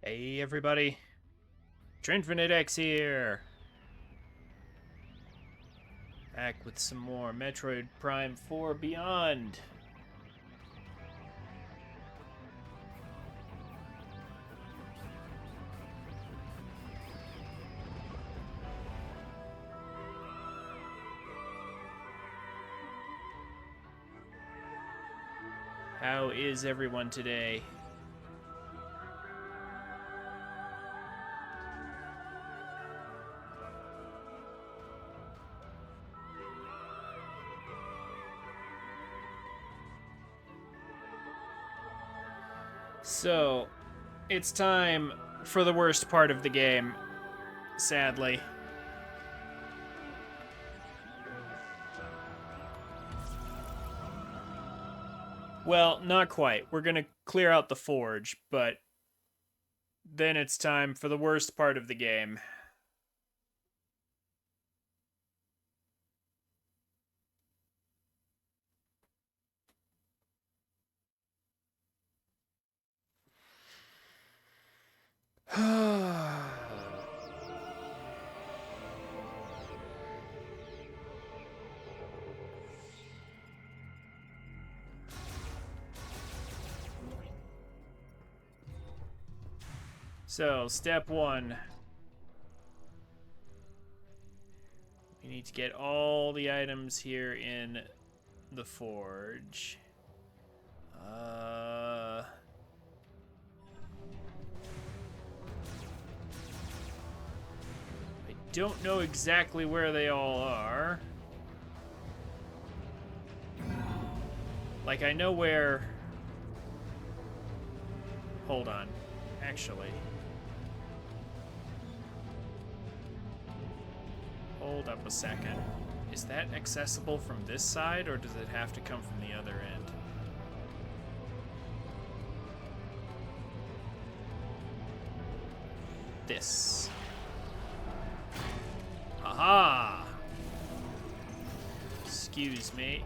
Hey everybody, TrinfiniteX here, back with some more Metroid Prime 4 Beyond. How is everyone today? So, it's time for the worst part of the game, sadly. Well, not quite. We're gonna clear out the forge, but then it's time for the worst part of the game. So, step one. We need to get all the items here in the forge. I don't know exactly where they all are. Like, I know where... Hold on. Actually. Hold up a second. Is that accessible from this side, or does it have to come from the other end? This. Aha! Excuse me.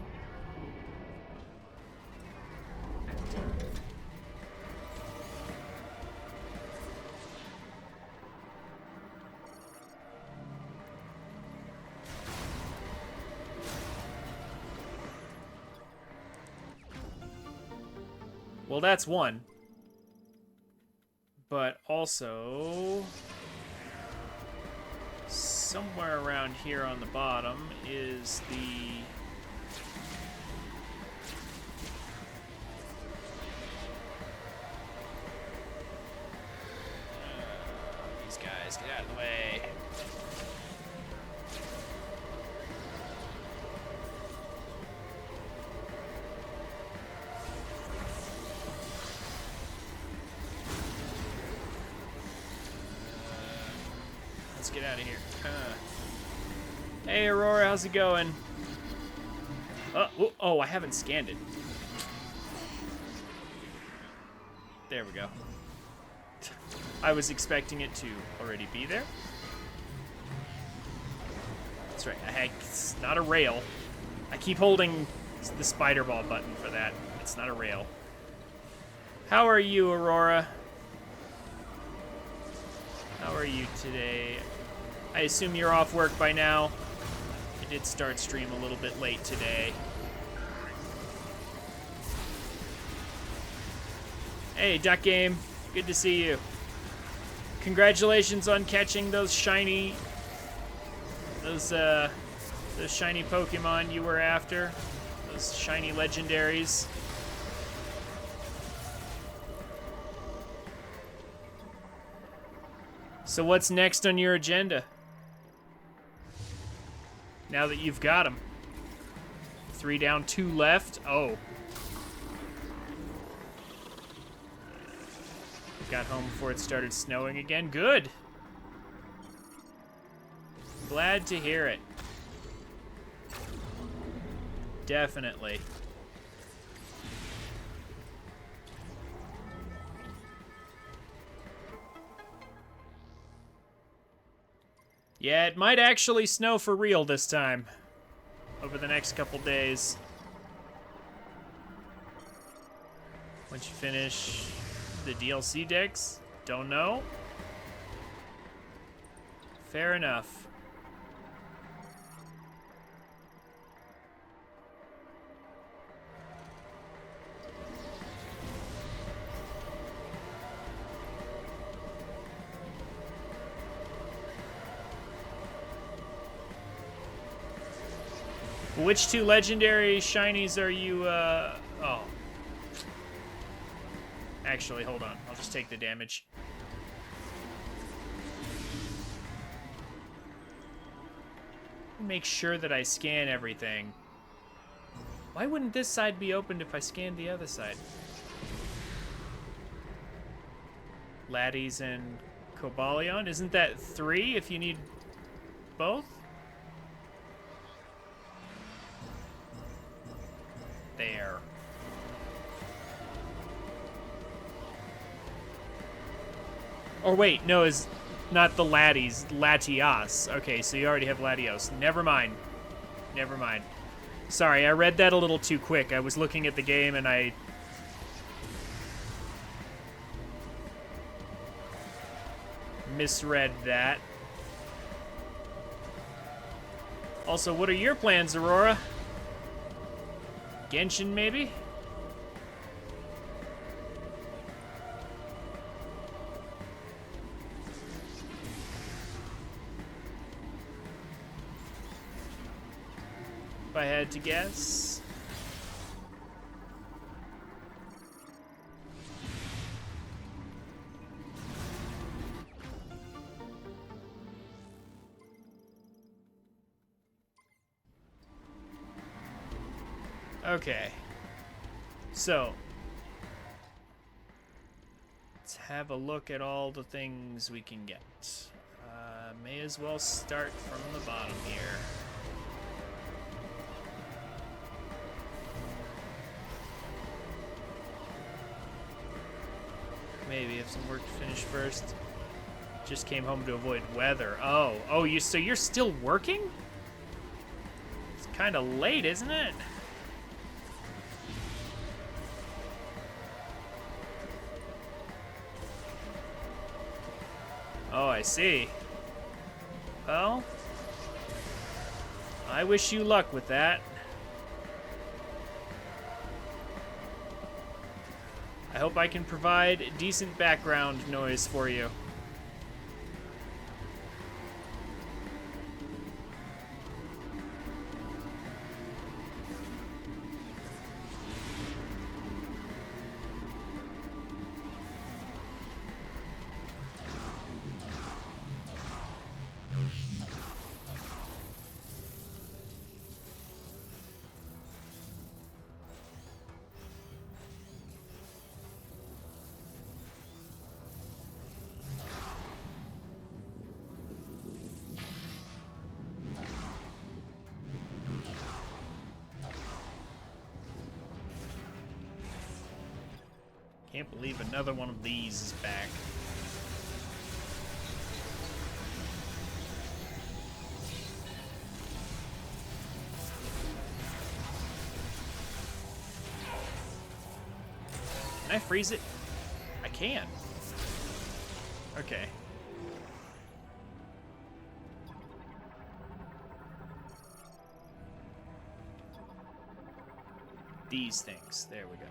Well, that's one. But also... somewhere around here on the bottom is the... these guys, get out of the way. Let's get out of here. Hey, Aurora, how's it going? Oh, I haven't scanned it. There we go. I was expecting it to already be there. That's right. It's not a rail. I keep holding the spider ball button for that. It's not a rail. How are you, Aurora? How are you today? I assume you're off work by now. I did start stream a little bit late today. Hey, Duck Game. Good to see you. Congratulations on catching those shiny Pokemon you were after. Those shiny legendaries. So what's next on your agenda? Now that you've got them. 3 down, 2 left. Oh. Got home before it started snowing again. Good. Glad to hear it. Definitely. Yeah, it might actually snow for real this time. Over the next couple days. Once you finish the DLC decks. Don't know. Fair enough. Which two legendary shinies are you, oh. Actually, hold on. I'll just take the damage. Make sure that I scan everything. Why wouldn't this side be opened if I scanned the other side? Latios and Cobalion? Isn't that 3 if you need both? There. Or wait, no, it's not the Latios. Latios. Okay, so you already have Latios. Never mind. Never mind. Sorry, I read that a little too quick. I was looking at the game and I... misread that. Also, what are your plans, Aurora? Genshin, maybe? If I had to guess. Okay. So, let's have a look at all the things we can get. May as well start from the bottom here. Maybe have some work to finish first. Just came home to avoid weather. Oh, so you're still working? It's kind of late, isn't it? Oh, I see. Well, I wish you luck with that. I hope I can provide decent background noise for you. Can't believe another one of these is back. Can I freeze it? I can. Okay. These things. There we go.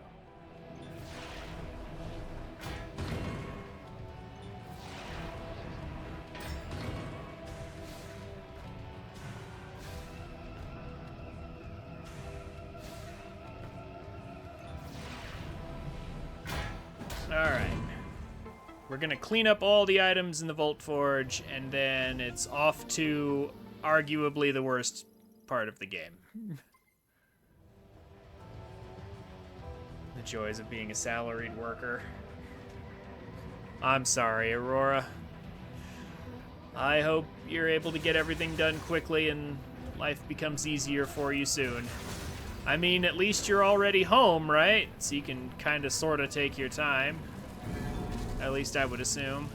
Alright. We're gonna clean up all the items in the Vault Forge, and then it's off to arguably the worst part of the game. The joys of being a salaried worker. I'm sorry, Aurora. I hope you're able to get everything done quickly and life becomes easier for you soon. I mean, at least you're already home, right? So you can kind of sort of take your time. At least I would assume.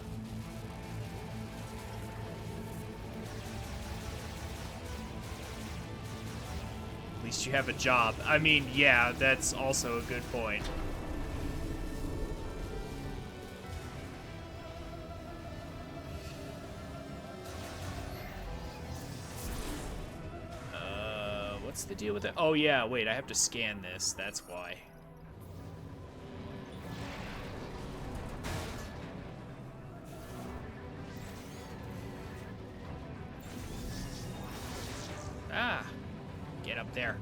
At least you have a job. I mean, yeah, that's also a good point. the deal with it? Oh, yeah, wait, I have to scan this. That's why. Ah! Get up there.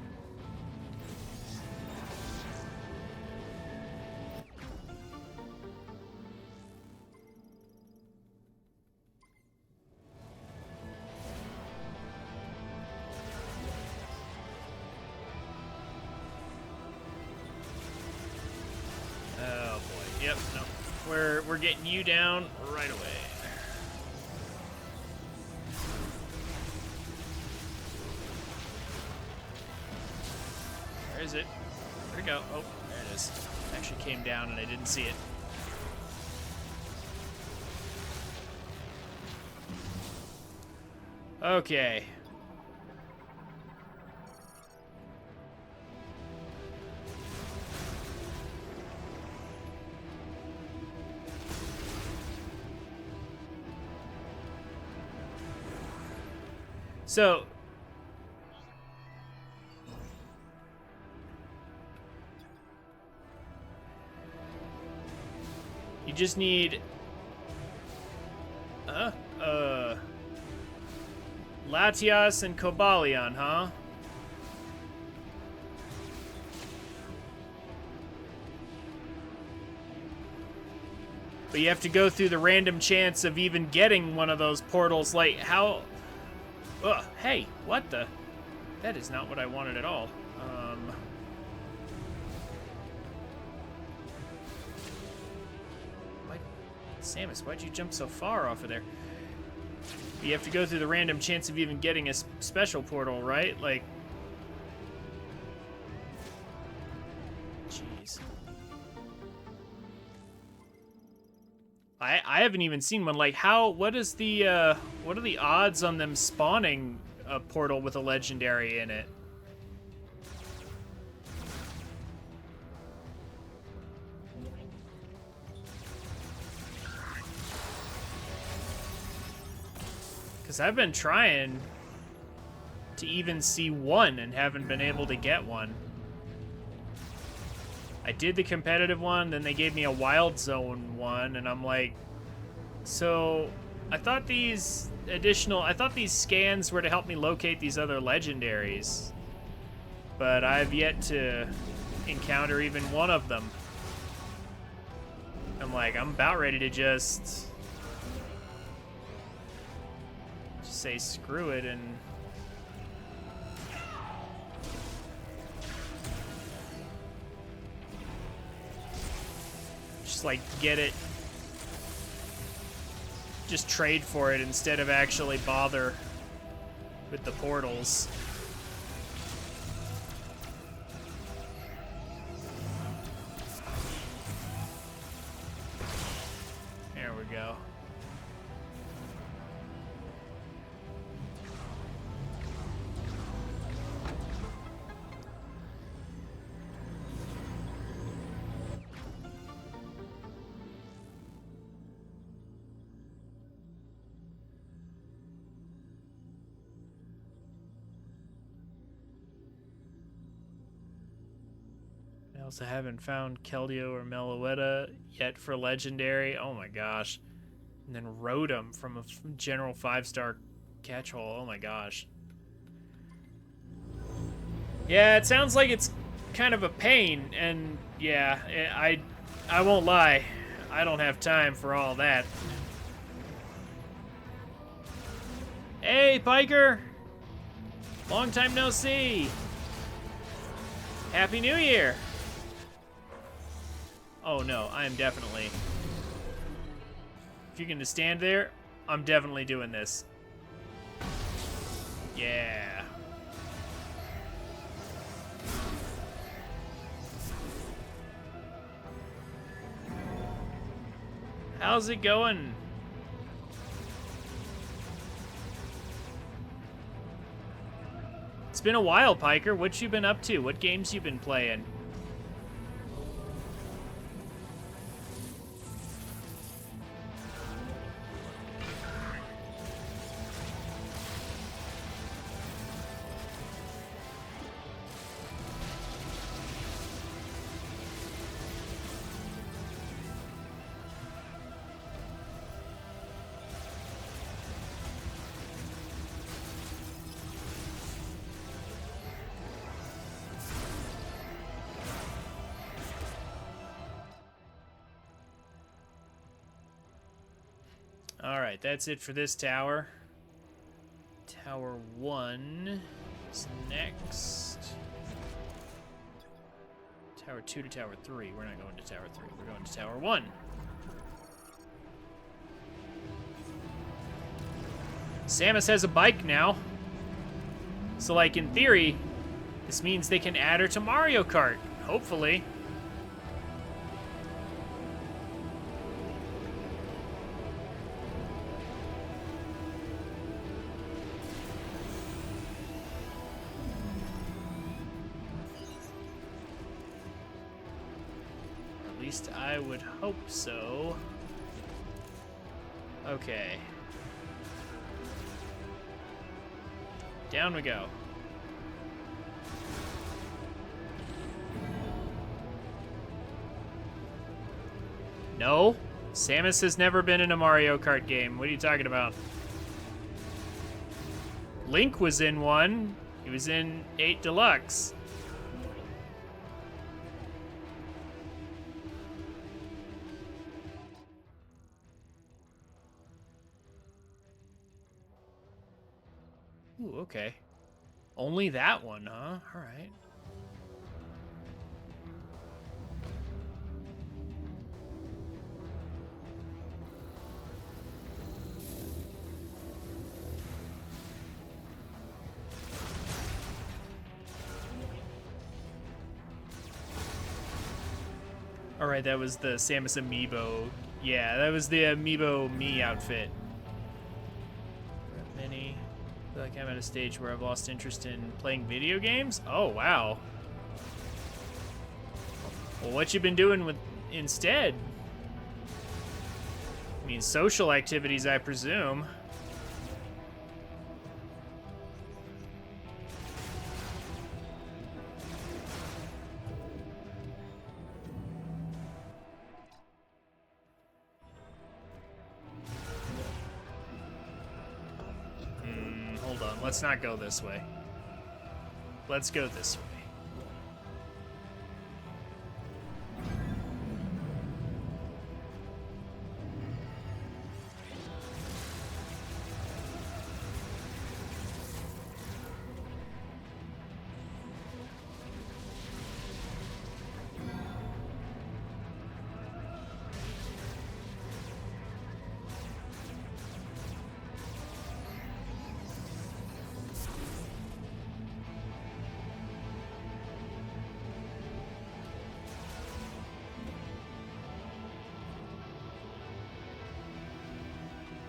Oh boy. Yep, no. We're getting you down right away. Where is it? Where'd it go? Oh, there it is. It actually came down and I didn't see it. Okay. So, you just need Latias and Cobalion, huh? But you have to go through the random chance of even getting one of those portals. Like, how... Ugh, hey, what the... That is not what I wanted at all. Samus, why'd you jump so far off of there? You have to go through the random chance of even getting a special portal, right? Like... Jeez. I haven't even seen one. Like, how... What is the, what are the odds on them spawning a portal with a legendary in it? Because I've been trying to even see one and haven't been able to get one. I did the competitive one, then they gave me a Wild Zone one, and I'm like, so I thought these scans were to help me locate these other legendaries, but I've yet to encounter even one of them. I'm like, I'm about ready to just say screw it and just like get it, just trade for it instead of actually bother with the portals. There we go. I also haven't found Keldeo or Meloetta yet for Legendary. Oh my gosh. And then Rotom from a general 5-star catch-all. Oh my gosh. Yeah, it sounds like it's kind of a pain, and yeah, I won't lie. I don't have time for all that. Hey, Piker! Long time no see! Happy New Year! Oh no, I am definitely... If you're gonna stand there, I'm definitely doing this. Yeah. How's it going? It's been a while, Piker. What you been up to? What games you been playing? Alright, that's it for this tower. Tower 1 is next. Tower 2 to Tower 3. We're not going to Tower 3. We're going to Tower 1. Samus has a bike now. So, like, in theory, this means they can add her to Mario Kart. Hopefully. At least I would hope so. Okay. Down we go. No, Samus has never been in a Mario Kart game. What are you talking about? Link was in one. He was in 8 Deluxe. Ooh, okay. Only that one, huh? All right. All right, that was the Samus amiibo. Yeah, that was the amiibo me outfit. Mini. I feel like I'm at a stage where I've lost interest in playing video games. Oh, wow. Well, what you been doing with instead? I mean, social activities, I presume. Hold on, let's not go this way. Let's go this way.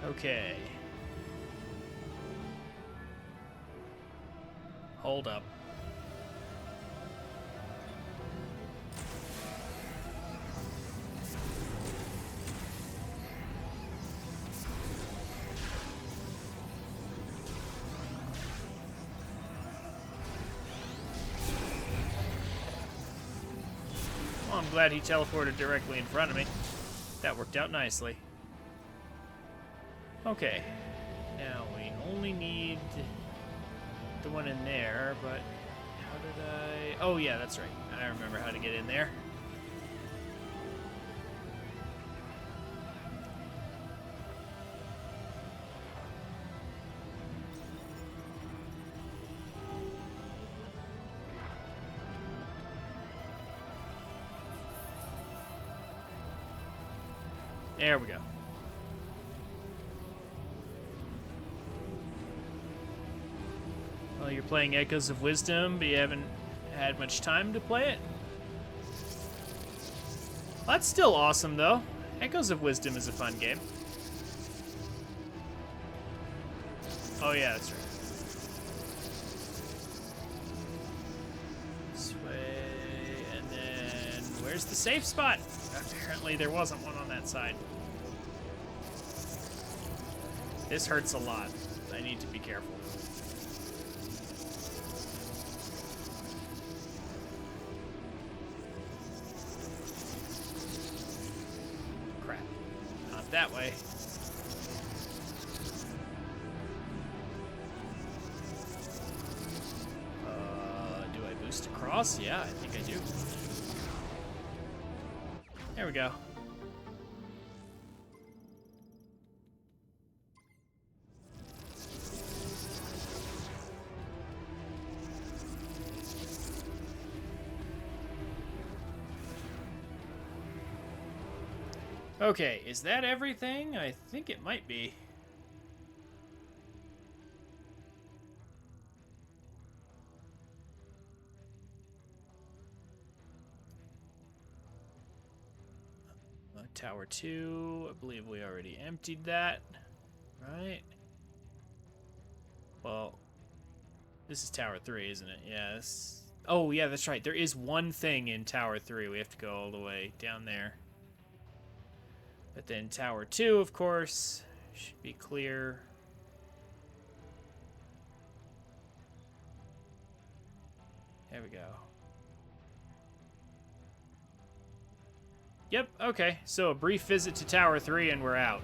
Okay. Hold up. Well, I'm glad he teleported directly in front of me. That worked out nicely. Okay, now we only need the one in there, but how did I... Oh yeah, that's right. I remember how to get in there. There we go. Well, you're playing Echoes of Wisdom, but you haven't had much time to play it? Well, that's still awesome, though. Echoes of Wisdom is a fun game. Oh, yeah, that's right. This way, and then... Where's the safe spot? Apparently there wasn't one on that side. This hurts a lot. I need to be careful. Crap. Not that way. Do I boost across? Yeah, I think I do. There we go. Okay, is that everything? I think it might be. Tower 2, I believe we already emptied that, right? Well, this is Tower 3, isn't it? Yes. Oh, yeah, that's right. There is one thing in Tower 3. We have to go all the way down there. But then Tower 2, of course, should be clear. There we go. Yep, okay. So a brief visit to Tower 3 and we're out.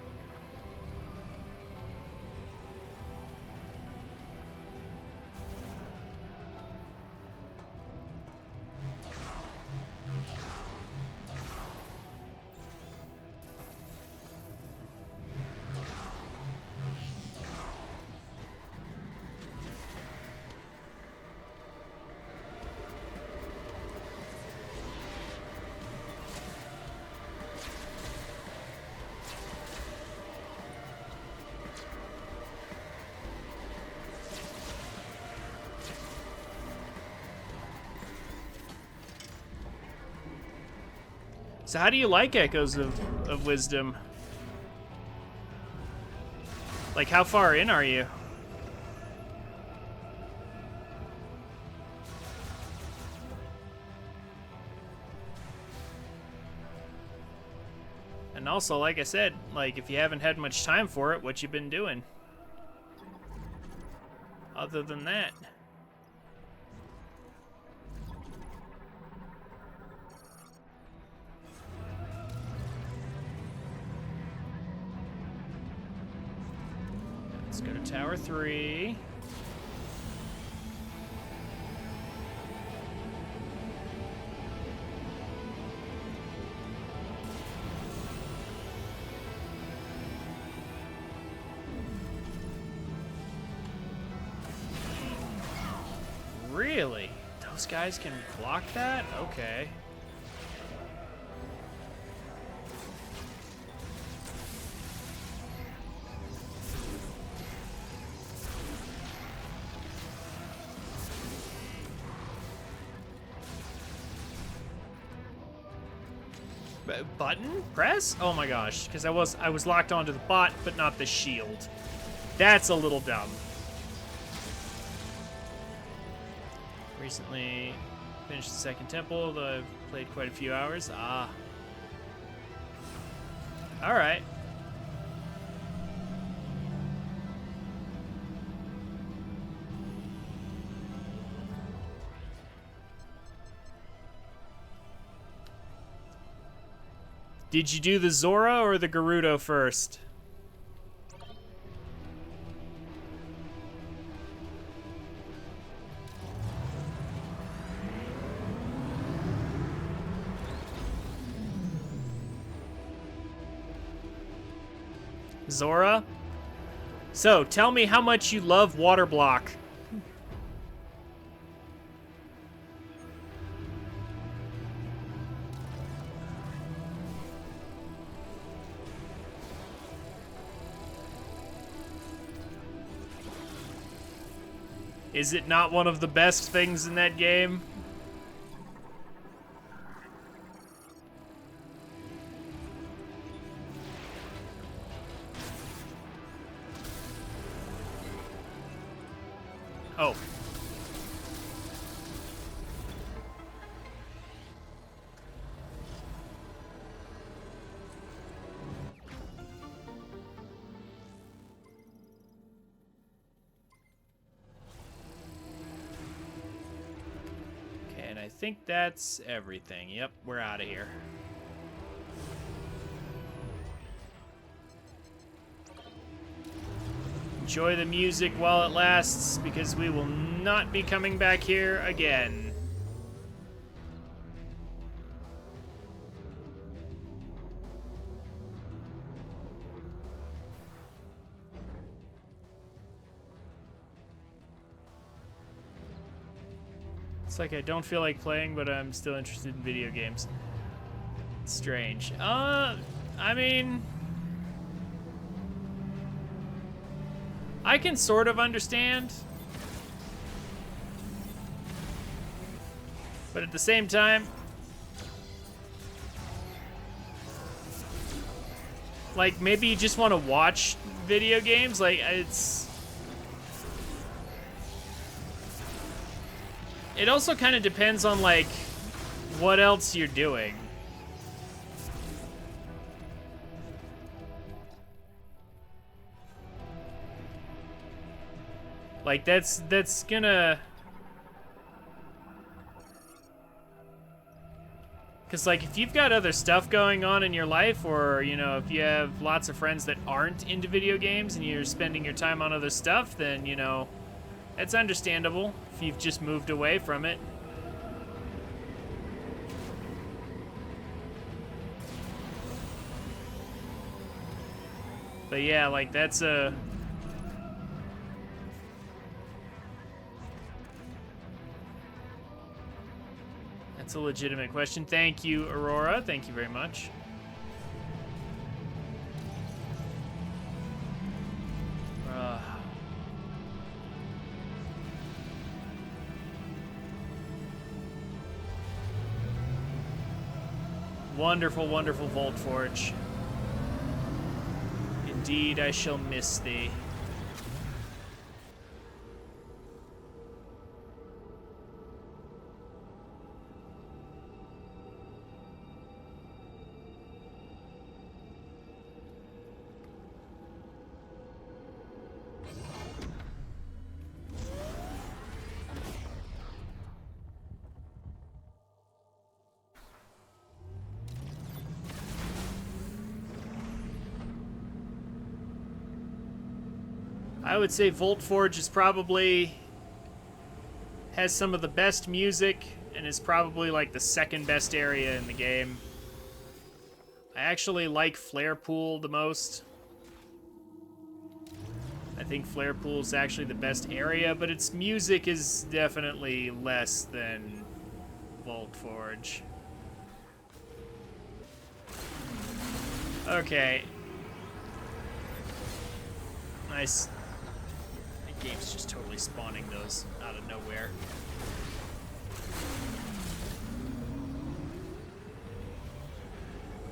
So how do you like Echoes of Wisdom? Like, how far in are you? And also, like I said, like, if you haven't had much time for it, what you been doing? Other than that. Let's go to Tower 3. Really? Those guys can block that? Okay. Button? Press? Oh my gosh, because I was locked onto the bot, but not the shield. That's a little dumb. Recently finished the second temple, though I've played quite a few hours. Ah. Alright. Did you do the Zora or the Gerudo first? Zora? So, tell me how much you love water block. Is it not one of the best things in that game? Oh. Okay, and I think that's everything. Yep, we're out of here. Enjoy the music while it lasts, because we will not be coming back here again. It's like I don't feel like playing, but I'm still interested in video games. It's strange. I mean, I can sort of understand. But at the same time, like, maybe you just want to watch video games. Like, it also kind of depends on, like, what else you're doing. Like, that's gonna... Because, like, if you've got other stuff going on in your life, or, you know, if you have lots of friends that aren't into video games and you're spending your time on other stuff, then, you know, it's understandable if you've just moved away from it. But yeah, like, that's a... That's a legitimate question. Thank you, Aurora. Thank you very much. Wonderful, wonderful Volt Forge. Indeed, I shall miss thee. I would say Volt Forge is probably... has some of the best music and is probably like the second best area in the game. I actually like Flare Pool the most. I think Flare Pool is actually the best area, but its music is definitely less than Volt Forge. Okay. Nice. The game's just totally spawning those out of nowhere.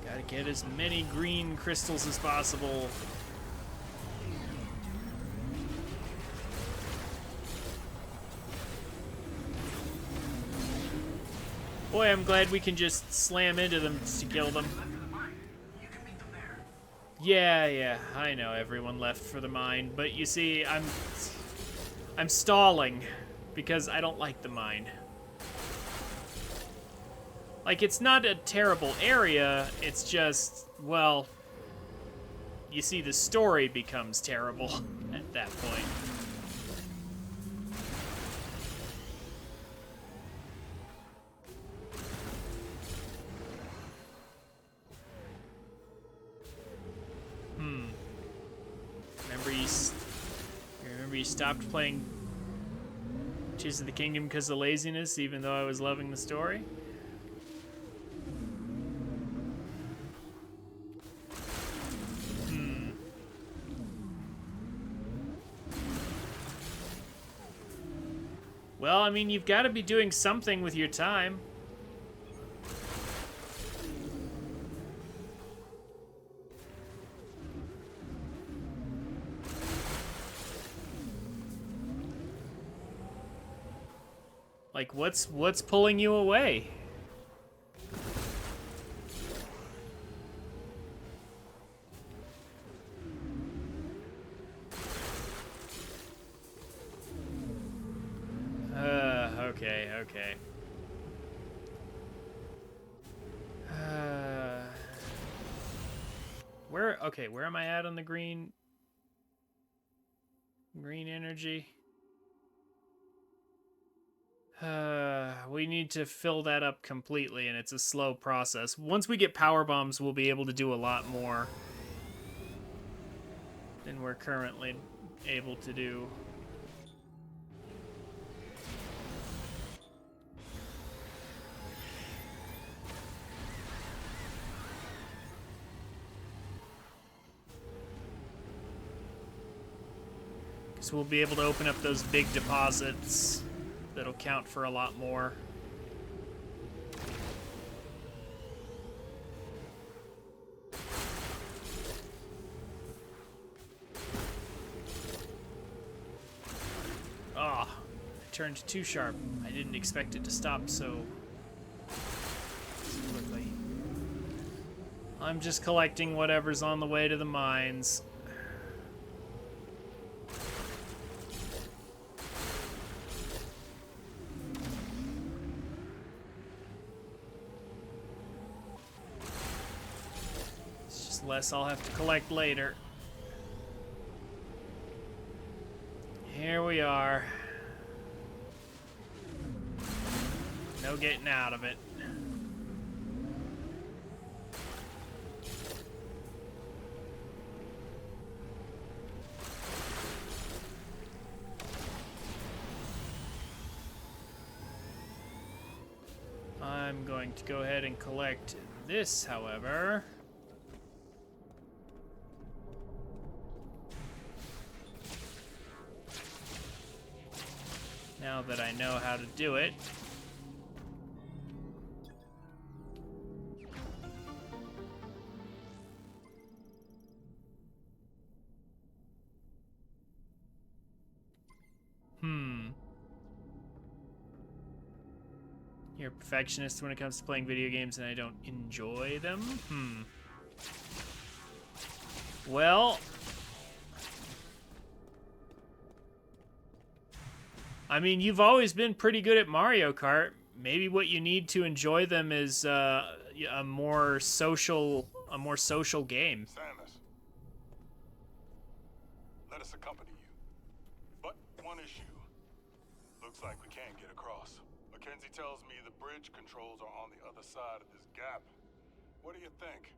Gotta get as many green crystals as possible. Boy, I'm glad we can just slam into them to kill them. Yeah, I know everyone left for the mine, but you see, I'm stalling because I don't like the mine. Like, it's not a terrible area, it's just, well, you see, the story becomes terrible at that point. Remember you stopped playing Tears of the Kingdom because of laziness, even though I was loving the story? Well, I mean, you've got to be doing something with your time. Like, what's pulling you away? Okay. Where am I at on the green energy? We need to fill that up completely, and it's a slow process. Once we get power bombs, we'll be able to do a lot more than we're currently able to do. So we'll be able to open up those big deposits that'll count for a lot more. Ah, it turned too sharp. I didn't expect it to stop so quickly. I'm just collecting whatever's on the way to the mines. It's just less I'll have to collect later. Here we are. No getting out of it. I'm going to go ahead and collect this, however. Now that I know how to do it. You're a perfectionist when it comes to playing video games and I don't enjoy them? Well, I mean, you've always been pretty good at Mario Kart. Maybe what you need to enjoy them is a more social game. Samus, let us accompany you. But one issue. Looks like we can't get across. Mackenzie tells me the bridge controls are on the other side of this gap. What do you think?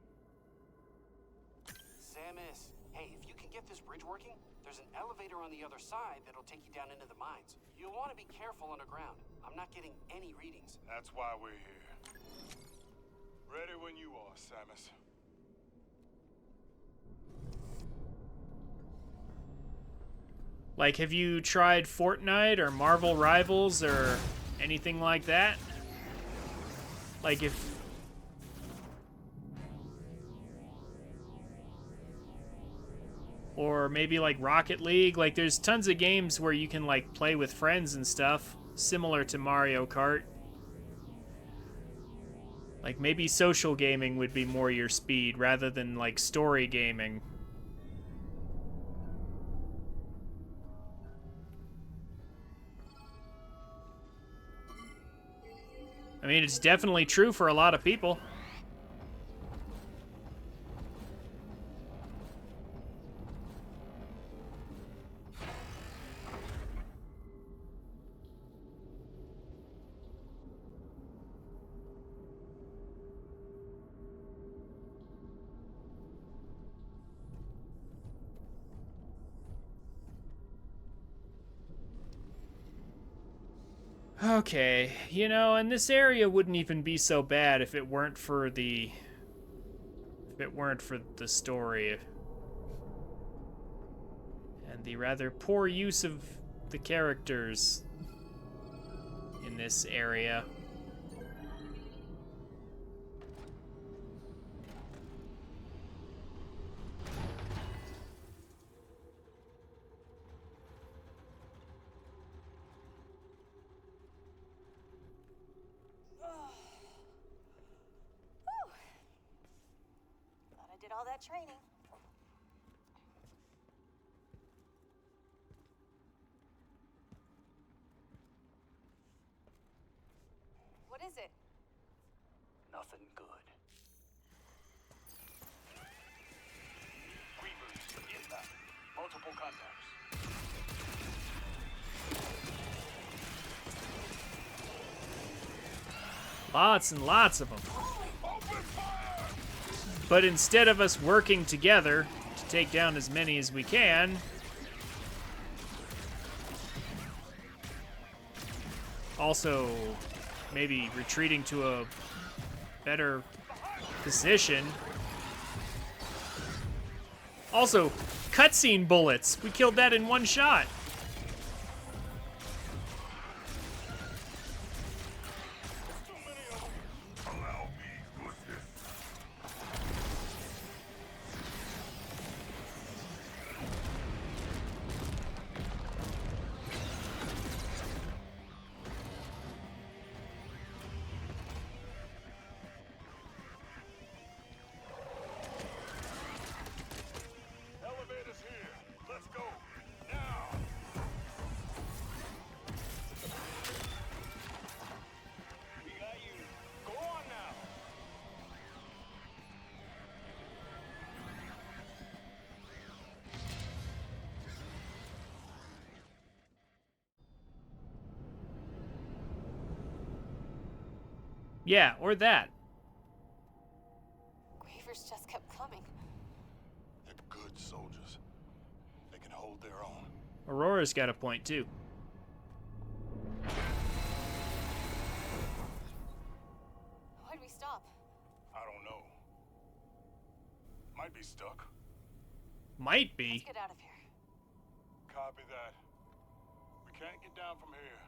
Samus, hey, if you can get this bridge working, there's an elevator on the other side that'll take you down into the mines. You'll want to be careful underground. I'm not getting any readings. That's why we're here. Ready when you are, Samus. Like, have you tried Fortnite or Marvel Rivals or anything like that? Like, if... Or maybe like Rocket League. Like, there's tons of games where you can like play with friends and stuff, similar to Mario Kart. Like, maybe social gaming would be more your speed rather than like story gaming. I mean, it's definitely true for a lot of people. Okay, you know, and this area wouldn't even be so bad if it weren't for the... story. And the rather poor use of the characters in this area. All that training. What is it? Nothing good. Reavers inbound. Multiple contacts. Lots and lots of them. But instead of us working together to take down as many as we can, also maybe retreating to a better position. Also, cutscene bullets. We killed that in one shot. Elevator's here. Let's go. Now. We got you. Go on now. Yeah, or that. Grievers just kept coming. They're good soldiers. They can hold their own. Aurora's got a point, too. Why'd we stop? I don't know. Might be stuck. Might Let's be. get out of here. Copy that. We can't get down from here.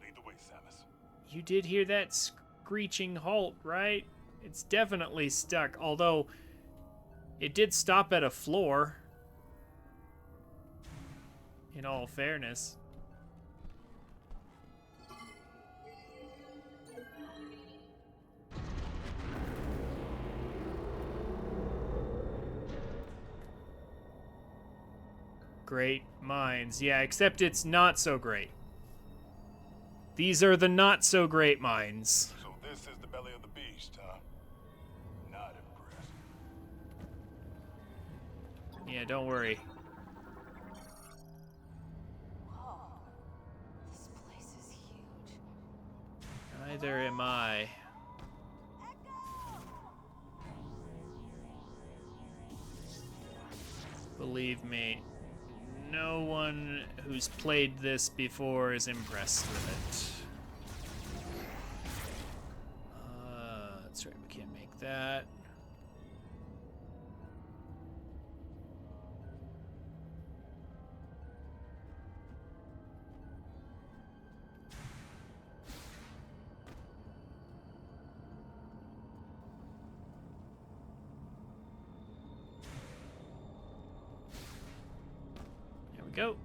Lead the way, Samus. You did hear that screeching halt, right? It's definitely stuck, although it did stop at a floor. In all fairness. Great minds. Yeah, except it's not so great. These are the not so great minds. So this is the belly of the beast, huh? Not impressed. Yeah, don't worry. Whoa. This place is huge. Neither am I. Believe me, no one who's played this before is impressed with it. That's right, we can't make that. There we go.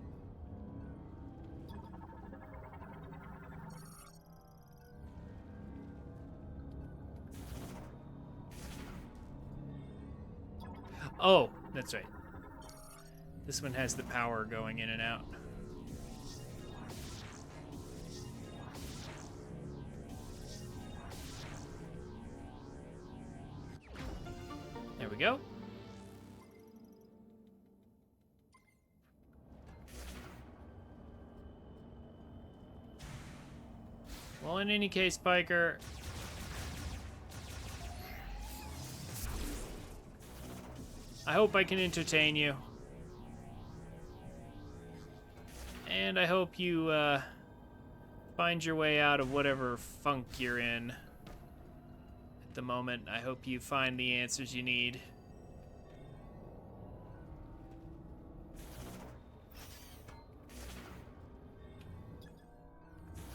Oh, that's right. This one has the power going in and out. There we go. Well, in any case, Piker, I hope I can entertain you. And I hope you find your way out of whatever funk you're in at the moment. I hope you find the answers you need.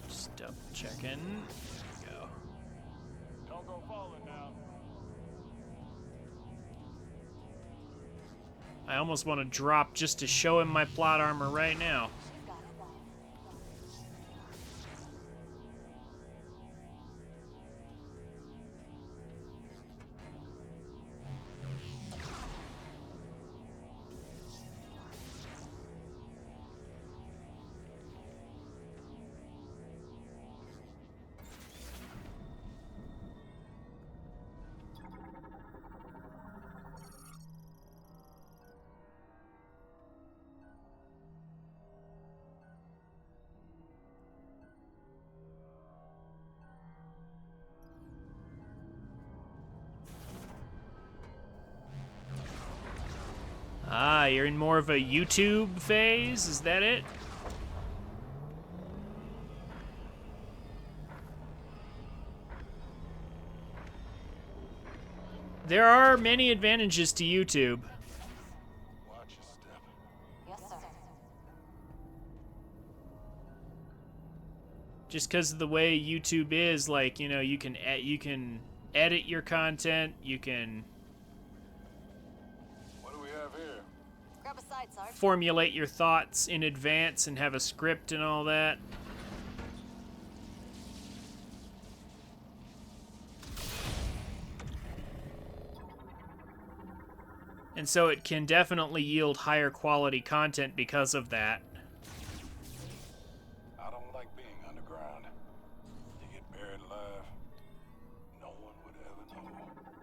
Just double checking. There we go. Don't go falling now. I almost want to drop just to show him my plot armor right now. Got it. Ah, you're in more of a YouTube phase? Is that it? There are many advantages to YouTube. Just because of the way YouTube is, like, you know, you can edit your content, you can What do we have here? Grab a side, Sarge. formulate your thoughts in advance and have a script and all that. And so it can definitely yield higher quality content because of that. I don't like being underground. You get buried alive. No one would ever know.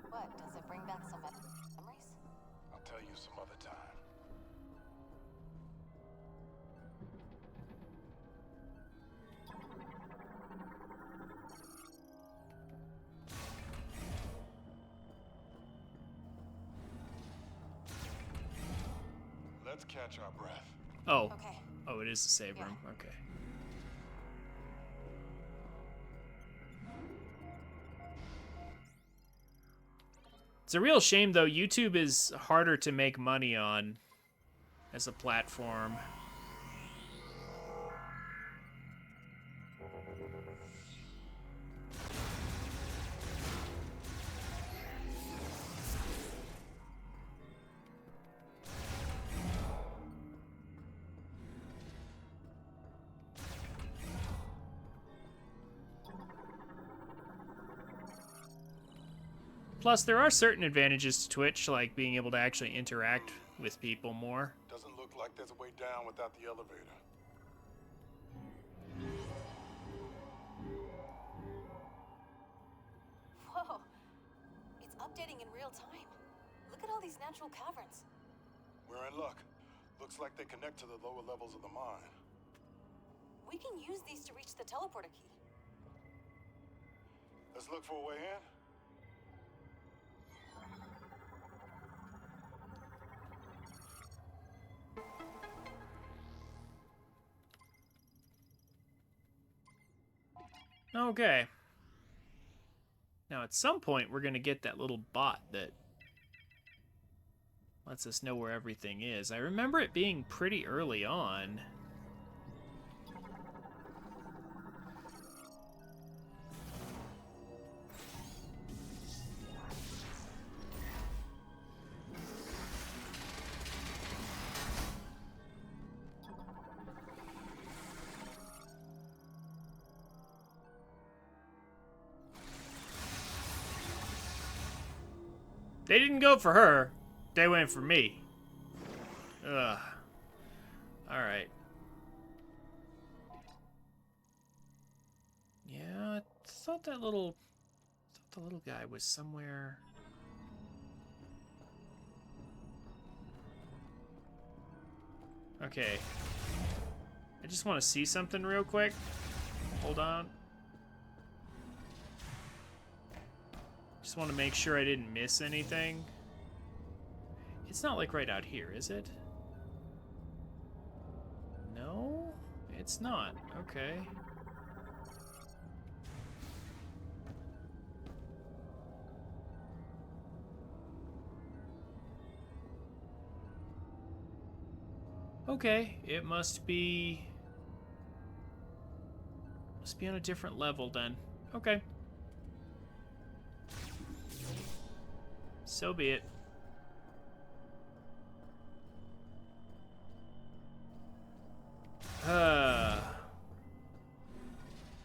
What, does it bring back some memories? I'll tell you some other time. Let's catch our breath. Oh. Okay. Oh, it is the save room. Okay. It's a real shame, though. YouTube is harder to make money on as a platform. Plus, there are certain advantages to Twitch, like being able to actually interact with people more. Doesn't look like there's a way down without the elevator. Whoa. It's updating in real time. Look at all these natural caverns. We're in luck. Looks like they connect to the lower levels of the mine. We can use these to reach the teleporter key. Let's look for a way in. Okay. Now, at some point, we're going to get that little bot that lets us know where everything is. I remember it being pretty early on. They didn't go for her. They went for me. Ugh. Alright. Yeah, I thought the little guy was somewhere. Okay. I just want to see something real quick. Hold on. Just want to make sure I didn't miss anything. It's not like right out here, is it? No, it's not. Okay. Okay, it must be on a different level then. Okay. So be it.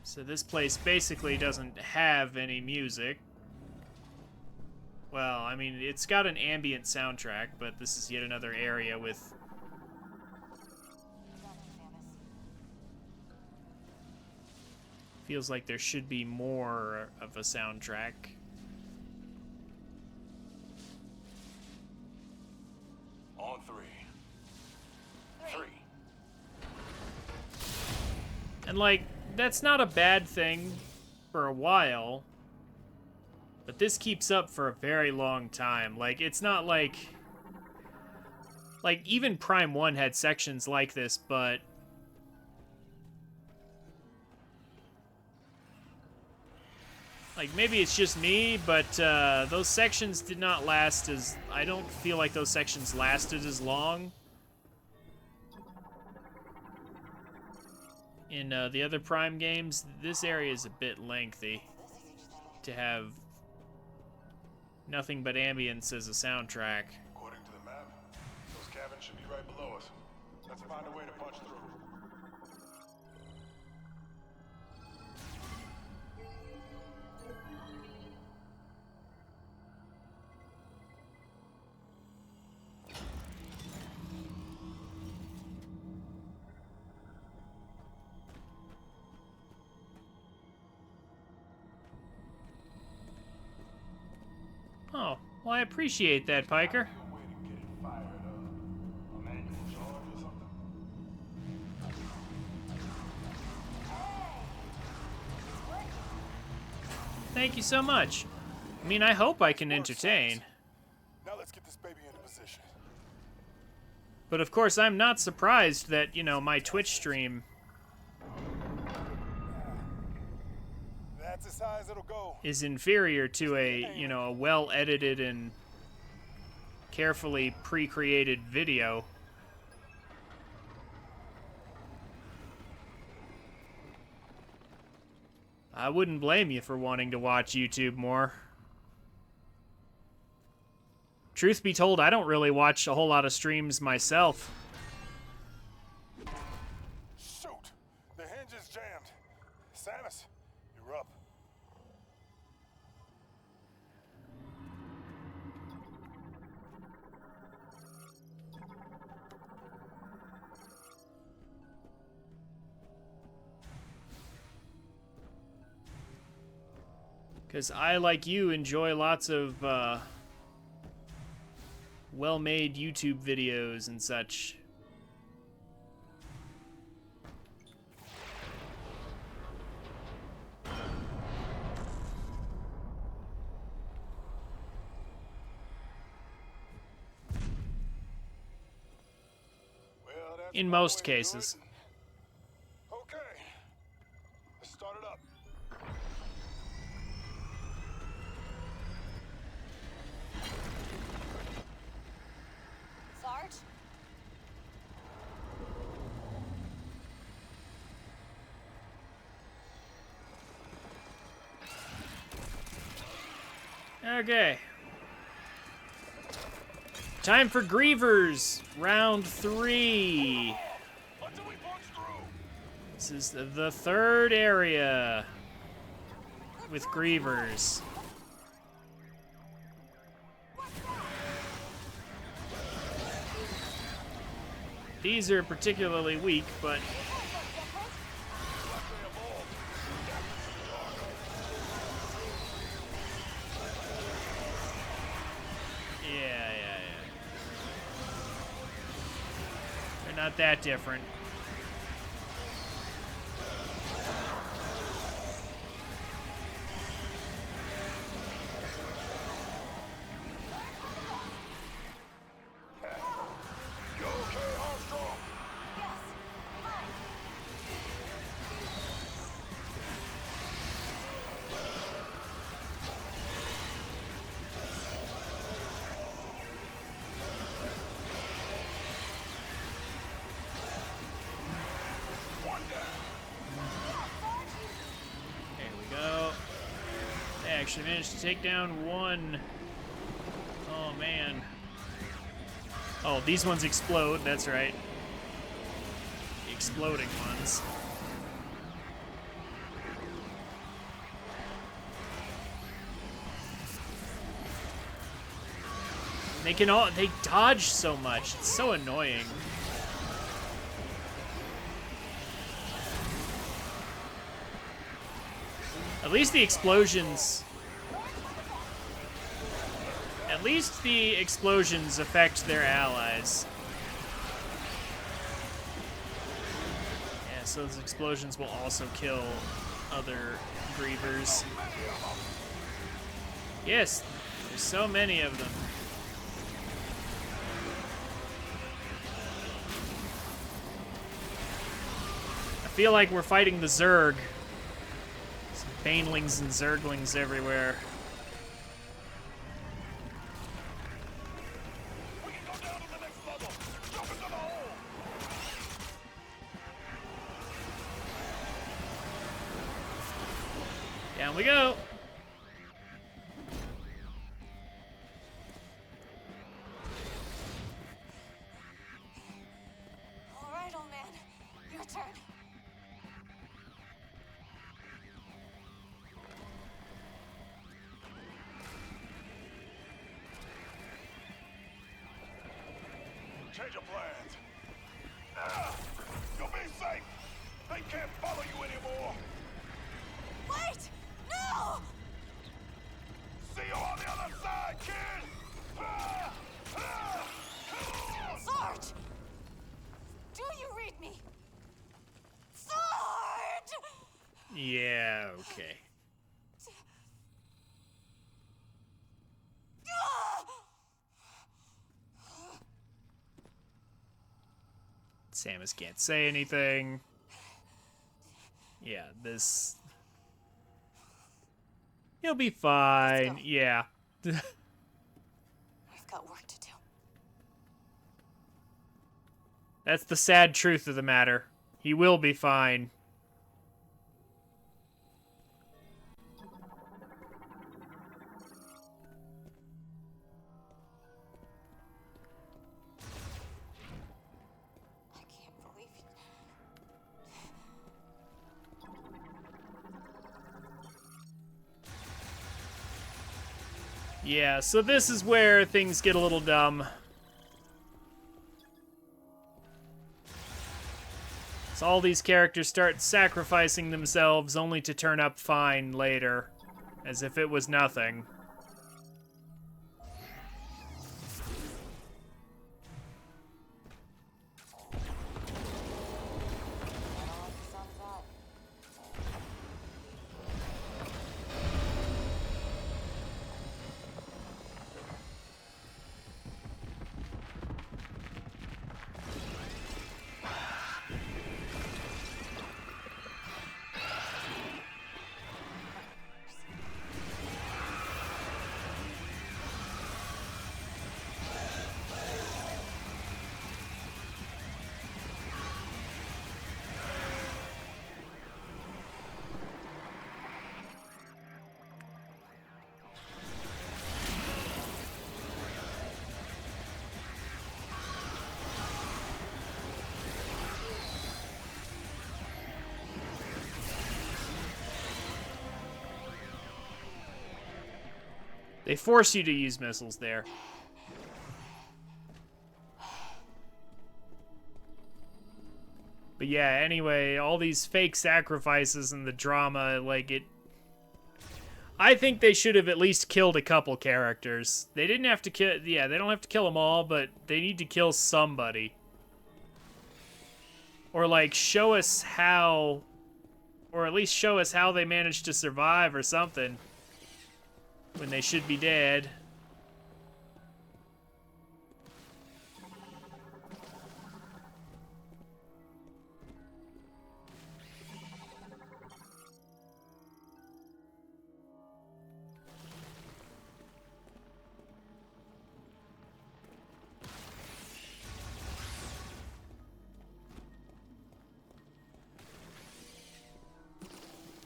So this place basically doesn't have any music. Well, I mean, it's got an ambient soundtrack, but this is yet another area with... Feels like there should be more of a soundtrack. On three. And, like, that's not a bad thing for a while. But this keeps up for a very long time. Like, it's not like... Like, even Prime 1 had sections like this, but... Like, maybe it's just me, but those sections did not last as... I don't feel like those sections lasted as long. In the other Prime games, this area is a bit lengthy to have nothing but ambience as a soundtrack. According to the map, those cabins should be right below us. Let's find a way to punch through. Oh, well, I appreciate that, Piker. A way to get it fired up. A manual charge or something? Thank you so much. I mean, I hope I can entertain. Now let's get this baby into position. But of course, I'm not surprised that, you know, my Twitch stream That's as high as it'll go. is inferior to a, you know, a well-edited and carefully pre-created video. I wouldn't blame you for wanting to watch YouTube more. Truth be told, I don't really watch a whole lot of streams myself. Shoot! The hinge is jammed. Samus, you're up. Because I, like you, enjoy lots of well-made YouTube videos and such. Well, that's In one most way to do cases. it. Okay. Let's start it up. Sarge? Okay. Time for Grievers, round 3. Until we punch through. This is the third area with Grievers. These are particularly weak, but yeah. They're not that different. You okay, Armstrong? Yes. Fine. There we go. They actually managed to take down one. Oh, man. Oh, these ones explode. That's right. The exploding ones. They dodge so much. It's so annoying. At least the explosions affect their allies. Yeah, so those explosions will also kill other Grievers. Yes, there's so many of them. I feel like we're fighting the Zerg. Some Banelings and Zerglings everywhere. We can go down to the next level. Jump into the hole. Down we go. All right, old man. Your turn. Change of plans. You'll be safe. They can't follow you anymore. Wait! No! See you on the other side, kid. Sarge! Do you read me? Sarge! Yeah, okay. Samus can't say anything. Yeah, this... He'll be fine. Yeah. We've got work to do. That's the sad truth of the matter. He will be fine. I can't believe it. Yeah, so this is where things get a little dumb. So all these characters start sacrificing themselves only to turn up fine later. As if it was nothing. They force you to use missiles there. But yeah, anyway, all these fake sacrifices and the drama, like it... I think they should have at least killed a couple characters. They didn't have to kill... Yeah, they don't have to kill them all, but they need to kill somebody. Or, like, show us how... Or at least show us how they managed to survive or something. When they should be dead.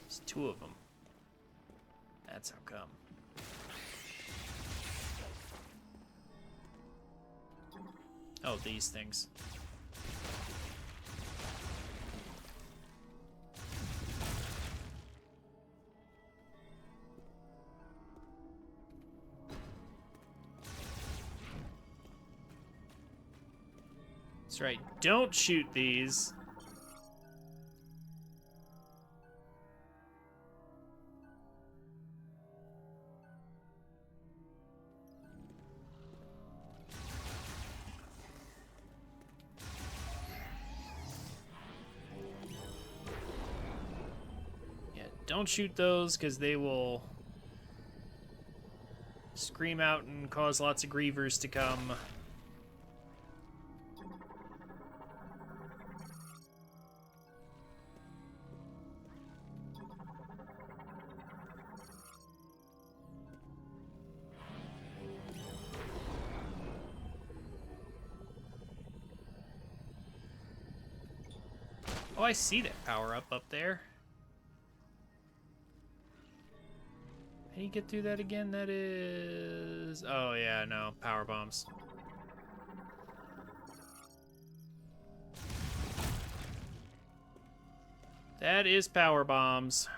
There's two of them. That's how come. Oh, these things. That's right. Don't shoot these. Don't shoot those, because they will scream out and cause lots of grievers to come. Oh, I see that power up there. How do you get through that again? That is... Oh, yeah, no. Power bombs. That is power bombs.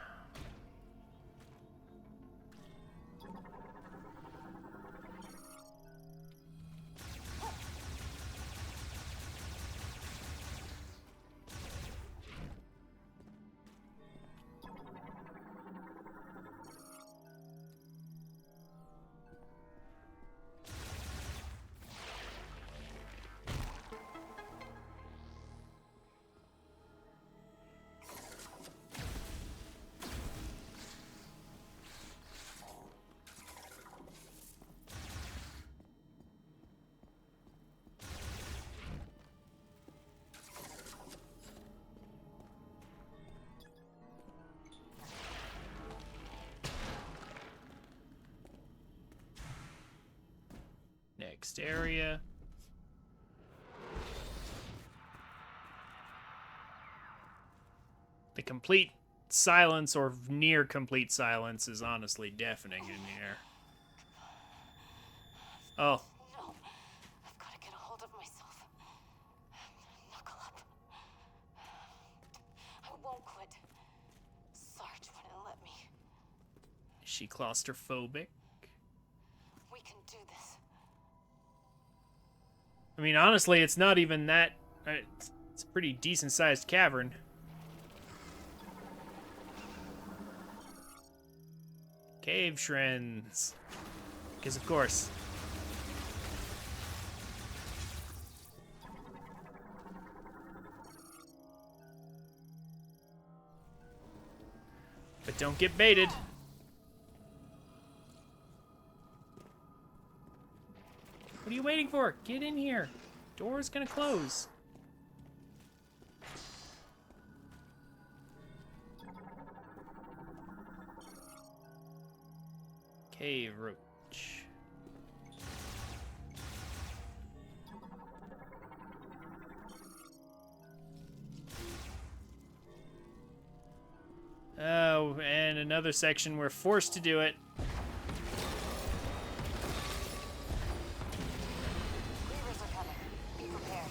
Next area. The complete silence or near complete silence is honestly deafening in here. Oh. No, I've got to get a hold of myself. Knuckle up. I won't quit. Sarge wouldn't let me. Is she claustrophobic? We can do this. I mean, honestly, it's not even that... It's a pretty decent-sized cavern. Cave shrens. Because, of course. But don't get baited. What are you waiting for? Get in here. Door's gonna close. Cave roach. Oh, and another section we're forced to do it. Reavers are coming. Be prepared.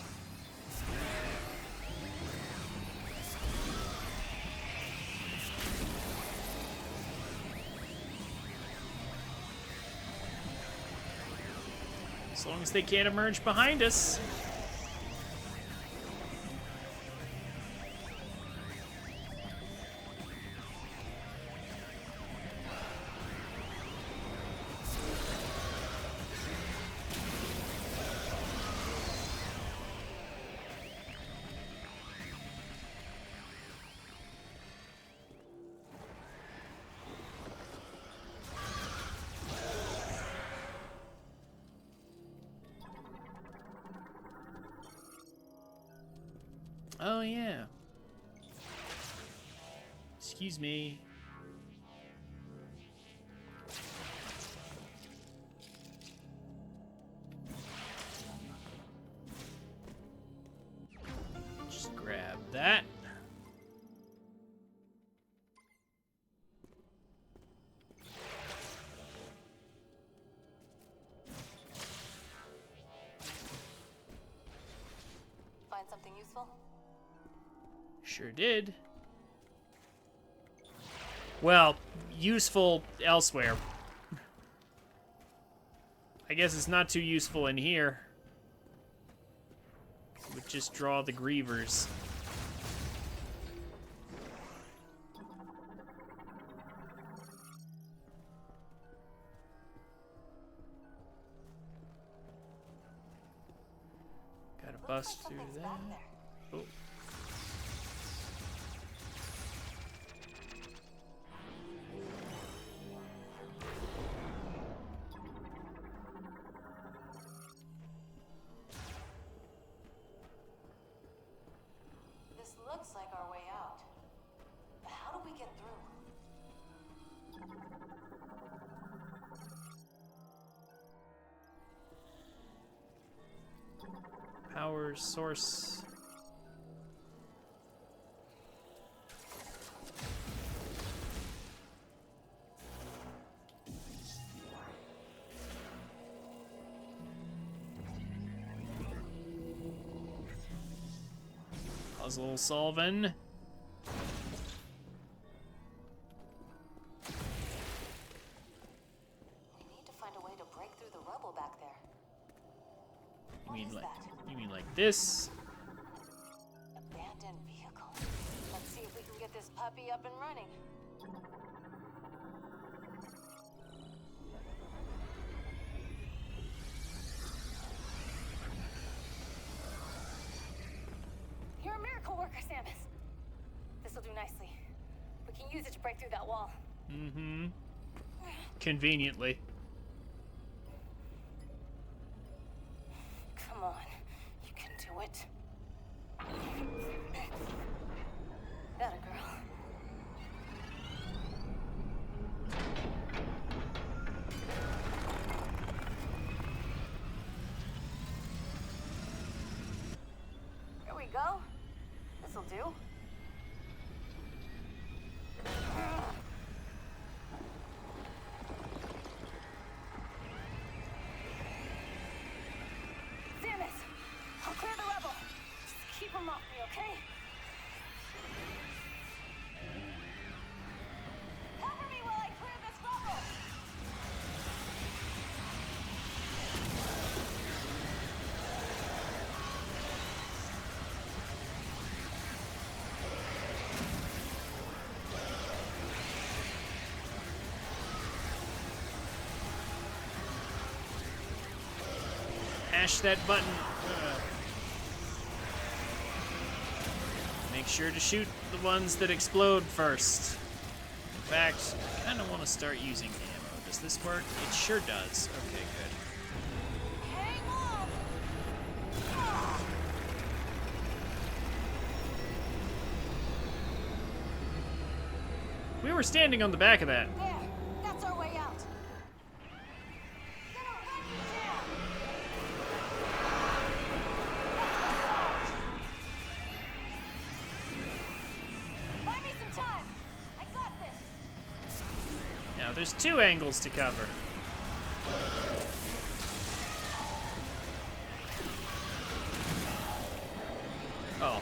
As long as they can't emerge behind us. Oh, yeah. Excuse me. Just grab that. Find something useful? Sure did. Well, useful elsewhere. I guess it's not too useful in here. Would just draw the grievers. Gotta bust through Something's that. back there. Oh. This looks like our way out. But how do we get through? Power source. Puzzle solving. We need to find a way to break through the rubble back there. You mean like this? Abandoned vehicle. Let's see if we can get this puppy up and running. You're a miracle worker, Samus. This'll do nicely. We can use it to break through that wall. Mm-hmm. Conveniently. Come on, you can do it. That a girl. Here we go. This'll do. Samus, I'll clear the rubble. Just keep him off me, okay? Cover me while I clear this rubble. Mash that button. Make sure to shoot the ones that explode first. In fact, I kind of want to start using ammo. Does this work? It sure does. Okay, good. Hang on. We were standing on the back of that. There, that's our way out. Buy me some time. I got this. Now, there's two angles to cover. Oh,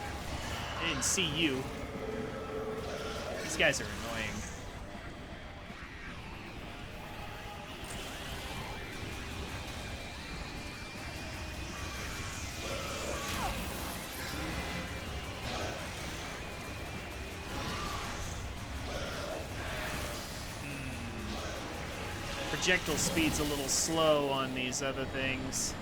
I didn't see you. These guys are annoying. Projectile speed's a little slow on these other things.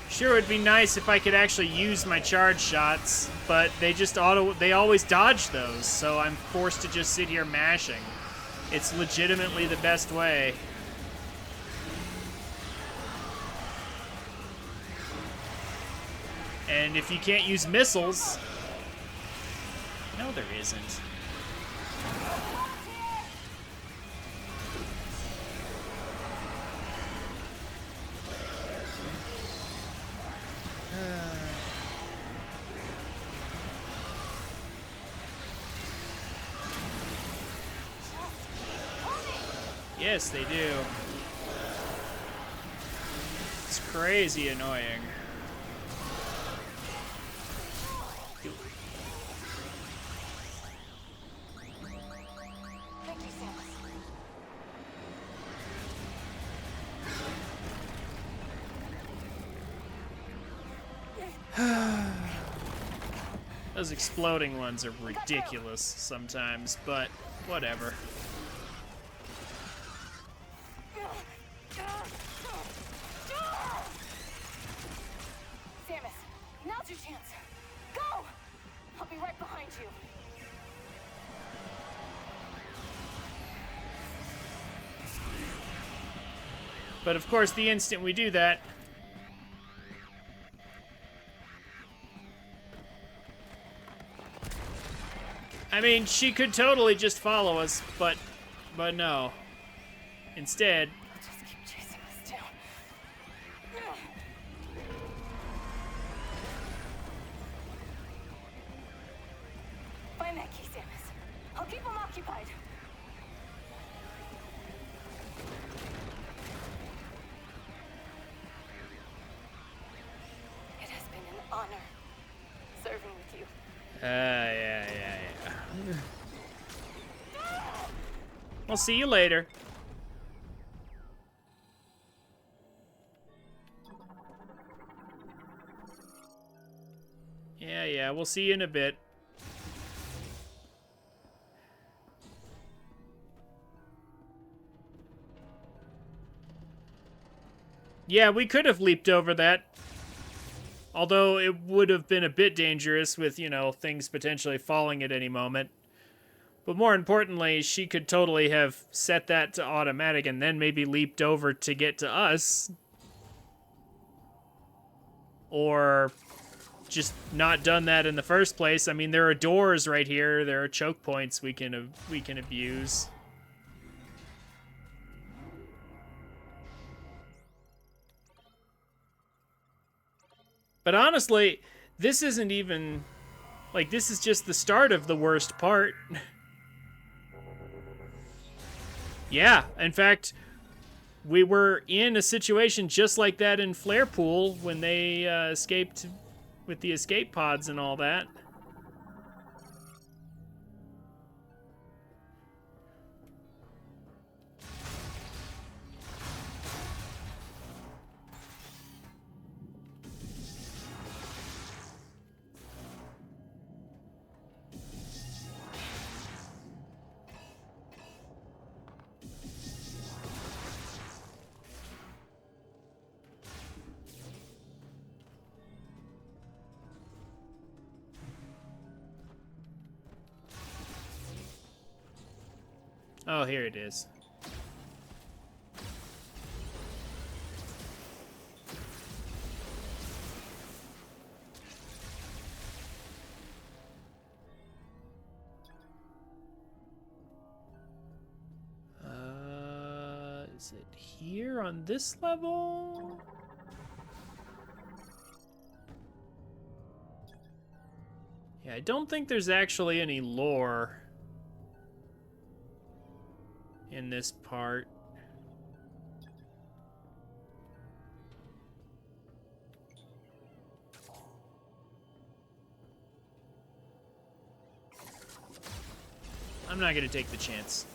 Sure, it'd be nice if I could actually use my charge shots, but they always dodge those, so I'm forced to just sit here mashing. It's legitimately the best way. And if you can't use missiles... No, there isn't. Yes, they do. It's crazy annoying. Thank you, Samus. Those exploding ones are ridiculous sometimes, but whatever. Samus, now's your chance. Go! I'll be right behind you. But of course, the instant we do that... I mean, she could totally just follow us, but no. Instead... Just keep chasing us down. Find that key, Samus. I'll keep them occupied. It has been an honor serving with you. Yeah. I'll see you later. Yeah, we'll see you in a bit. Yeah, we could have leaped over that. Although it would have been a bit dangerous with, you know, things potentially falling at any moment. But more importantly, she could totally have set that to automatic and then maybe leaped over to get to us. Or just not done that in the first place. I mean, there are doors right here. There are choke points we can abuse. But honestly, this isn't even... Like, this is just the start of the worst part. Yeah, in fact, we were in a situation just like that in Flare Pool when they escaped with the escape pods and all that. Oh, here it is. Is it here on this level? Yeah, I don't think there's actually any lore in this part. I'm not gonna take the chance.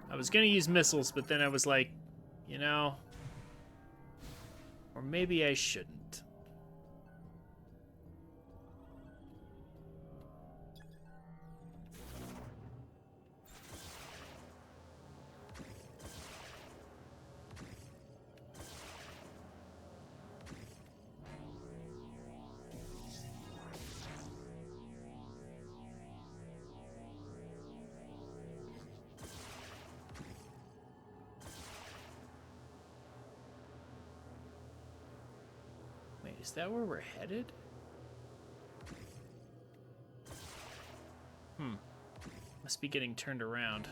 I was gonna use missiles, but then I was like, you know, or maybe I shouldn't. Wait, is that where we're headed? Must be getting turned around.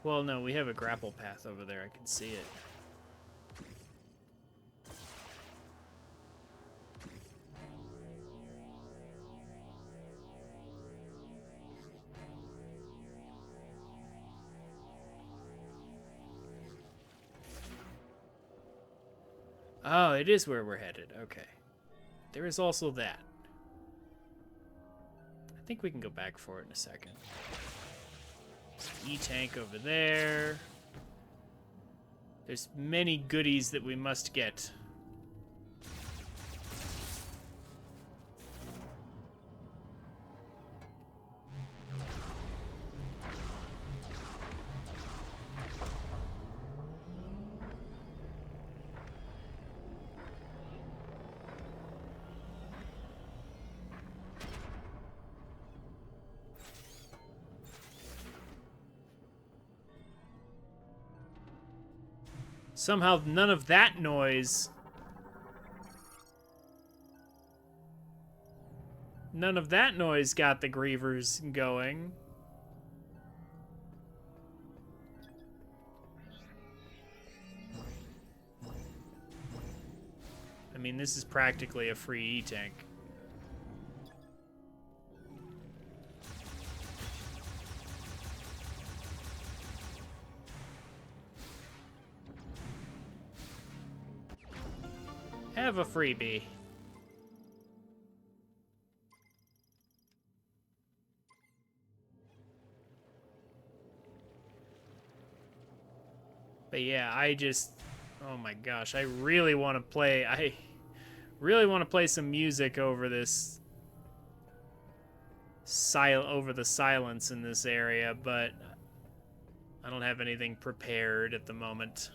Well, no, we have a grapple path over there. I can see it. Oh, it is where we're headed. Okay. There is also that. I think we can go back for it in a second. E-tank over there. There's many goodies that we must get. Somehow none of that noise none of that noise got the grievers going. I mean, this is practically a free E-tank. Have a freebie. But yeah, oh my gosh, I really want to play, some music over this, over the silence in this area, but I don't have anything prepared at the moment.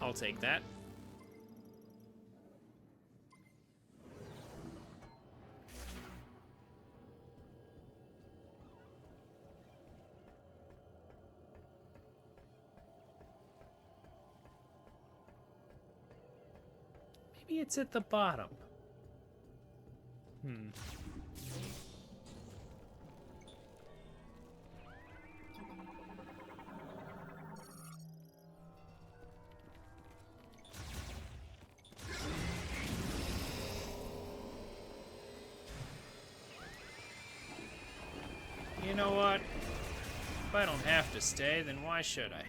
I'll take that. Maybe it's at the bottom. You know what? If I don't have to stay, then why should I?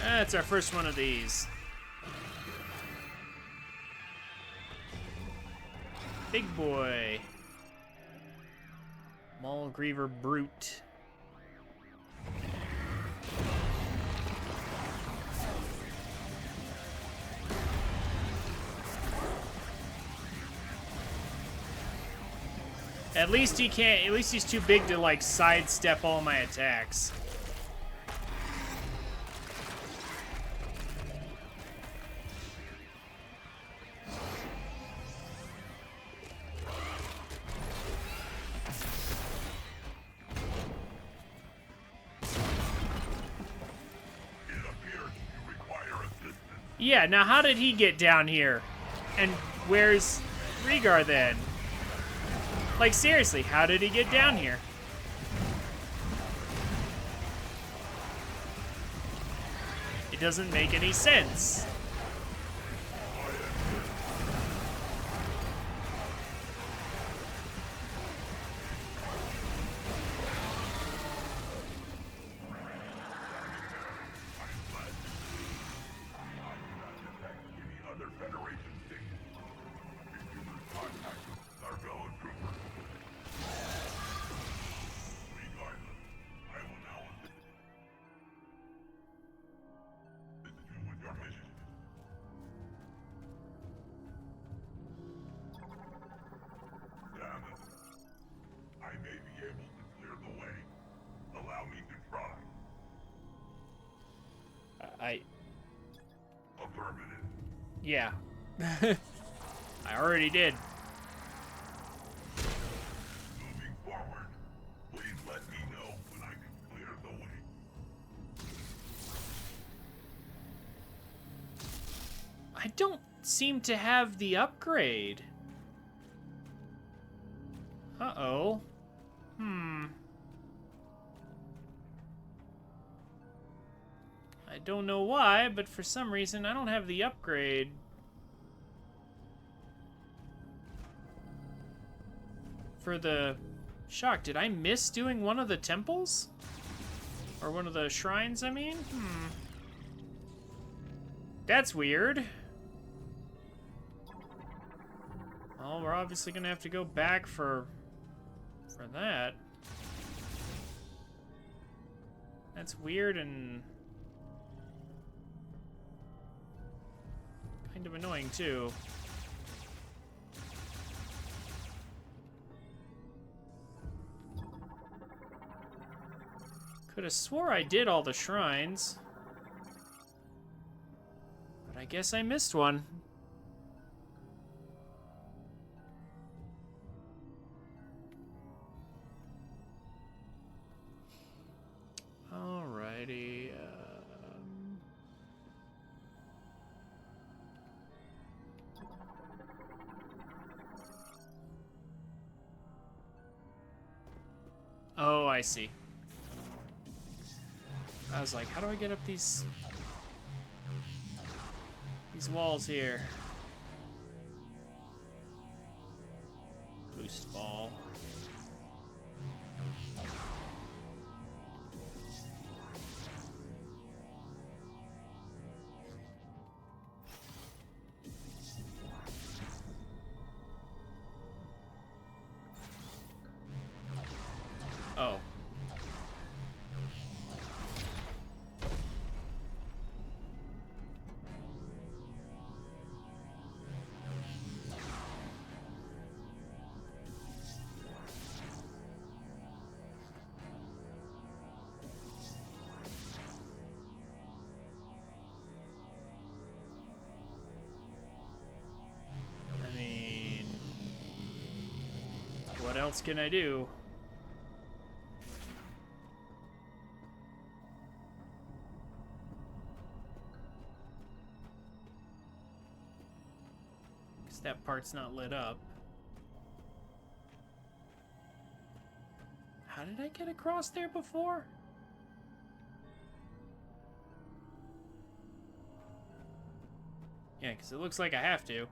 That's our first one of these. Big boy. Maul Griever Brute. At least he can't, at least he's too big to like sidestep all my attacks. Yeah, now how did he get down here? And where's Rhaegar then? Like, seriously, how did he get down here? It doesn't make any sense. Affirmative. Yeah. I already did. Moving forward, please let me know when I can clear the way. I don't seem to have the upgrade. Uh-oh. I don't know why, but for some reason I don't have the upgrade. For the shock. Did I miss doing one of the temples? Or one of the shrines, I mean? That's weird. Well, we're obviously gonna have to go back for that. That's weird and kind of annoying too. Could have swore I did all the shrines. But I guess I missed one. Alrighty. Oh, I see. I was like, how do I get up these walls here? Boost ball. Oh. I mean, what else can I do? That part's not lit up. How did I get across there before? Yeah, because it looks like I have to.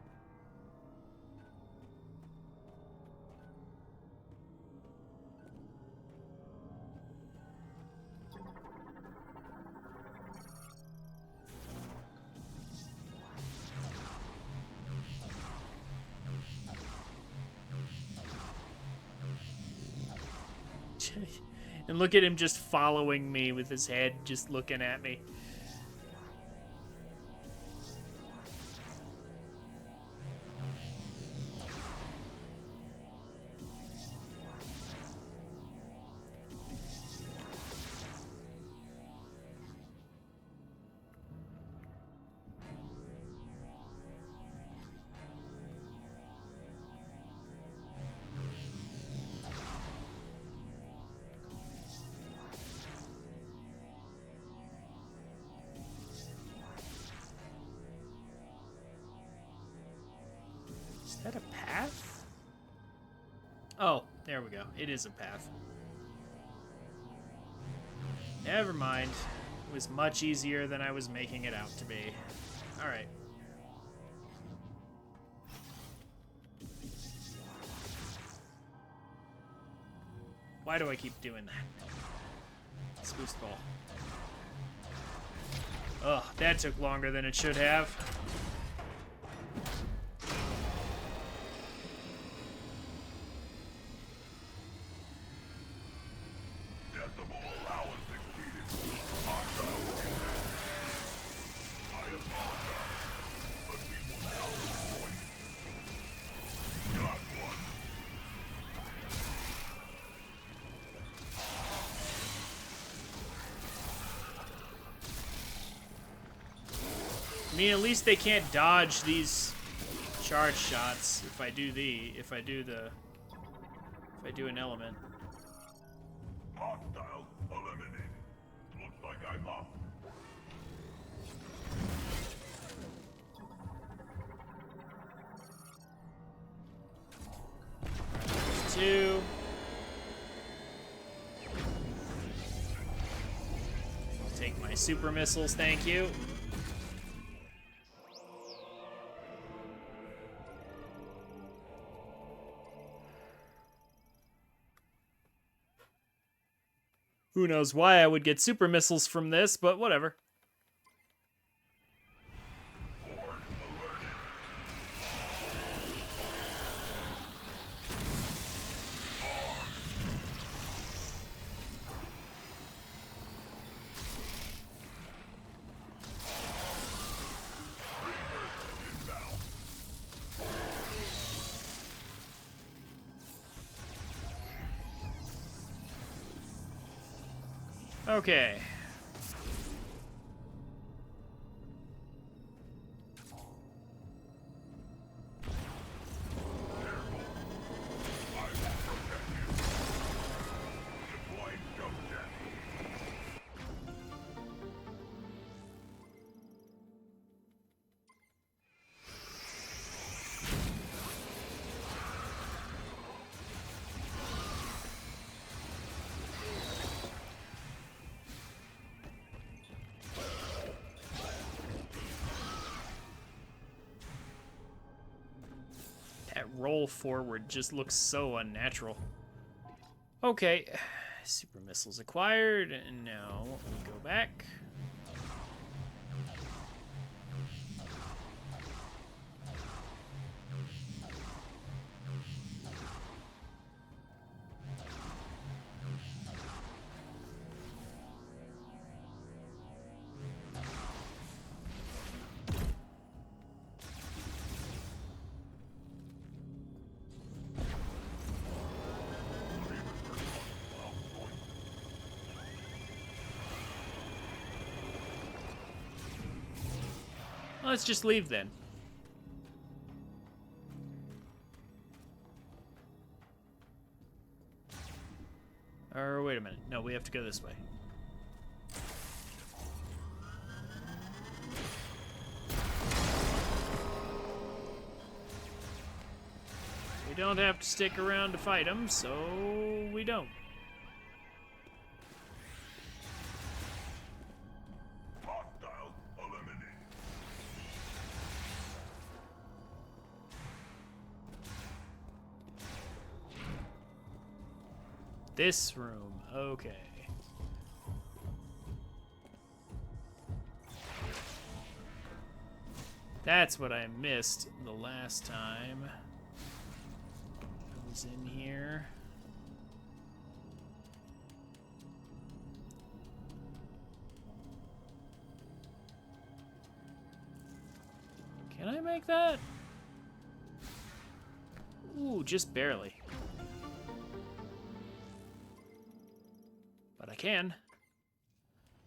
And look at him just following me with his head just looking at me. Is that a path? Oh, there we go. It is a path. Never mind. It was much easier than I was making it out to be. Alright. Why do I keep doing that? It's boost ball. Ugh, that took longer than it should have. I mean, at least they can't dodge these charge shots if I do an element. Hostile eliminated. Looks like I'm up. Two. Take my super missiles, thank you. Who knows why I would get super missiles from this, but whatever. Okay. That roll forward just looks so unnatural. Okay, super missiles acquired, and now we go back. Let's just leave then. Or wait a minute. No, we have to go this way. We don't have to stick around to fight them, so we don't. Hostiles eliminated. This room, okay. That's what I missed the last time I was in here. Can I make that? Ooh, just barely. But I can.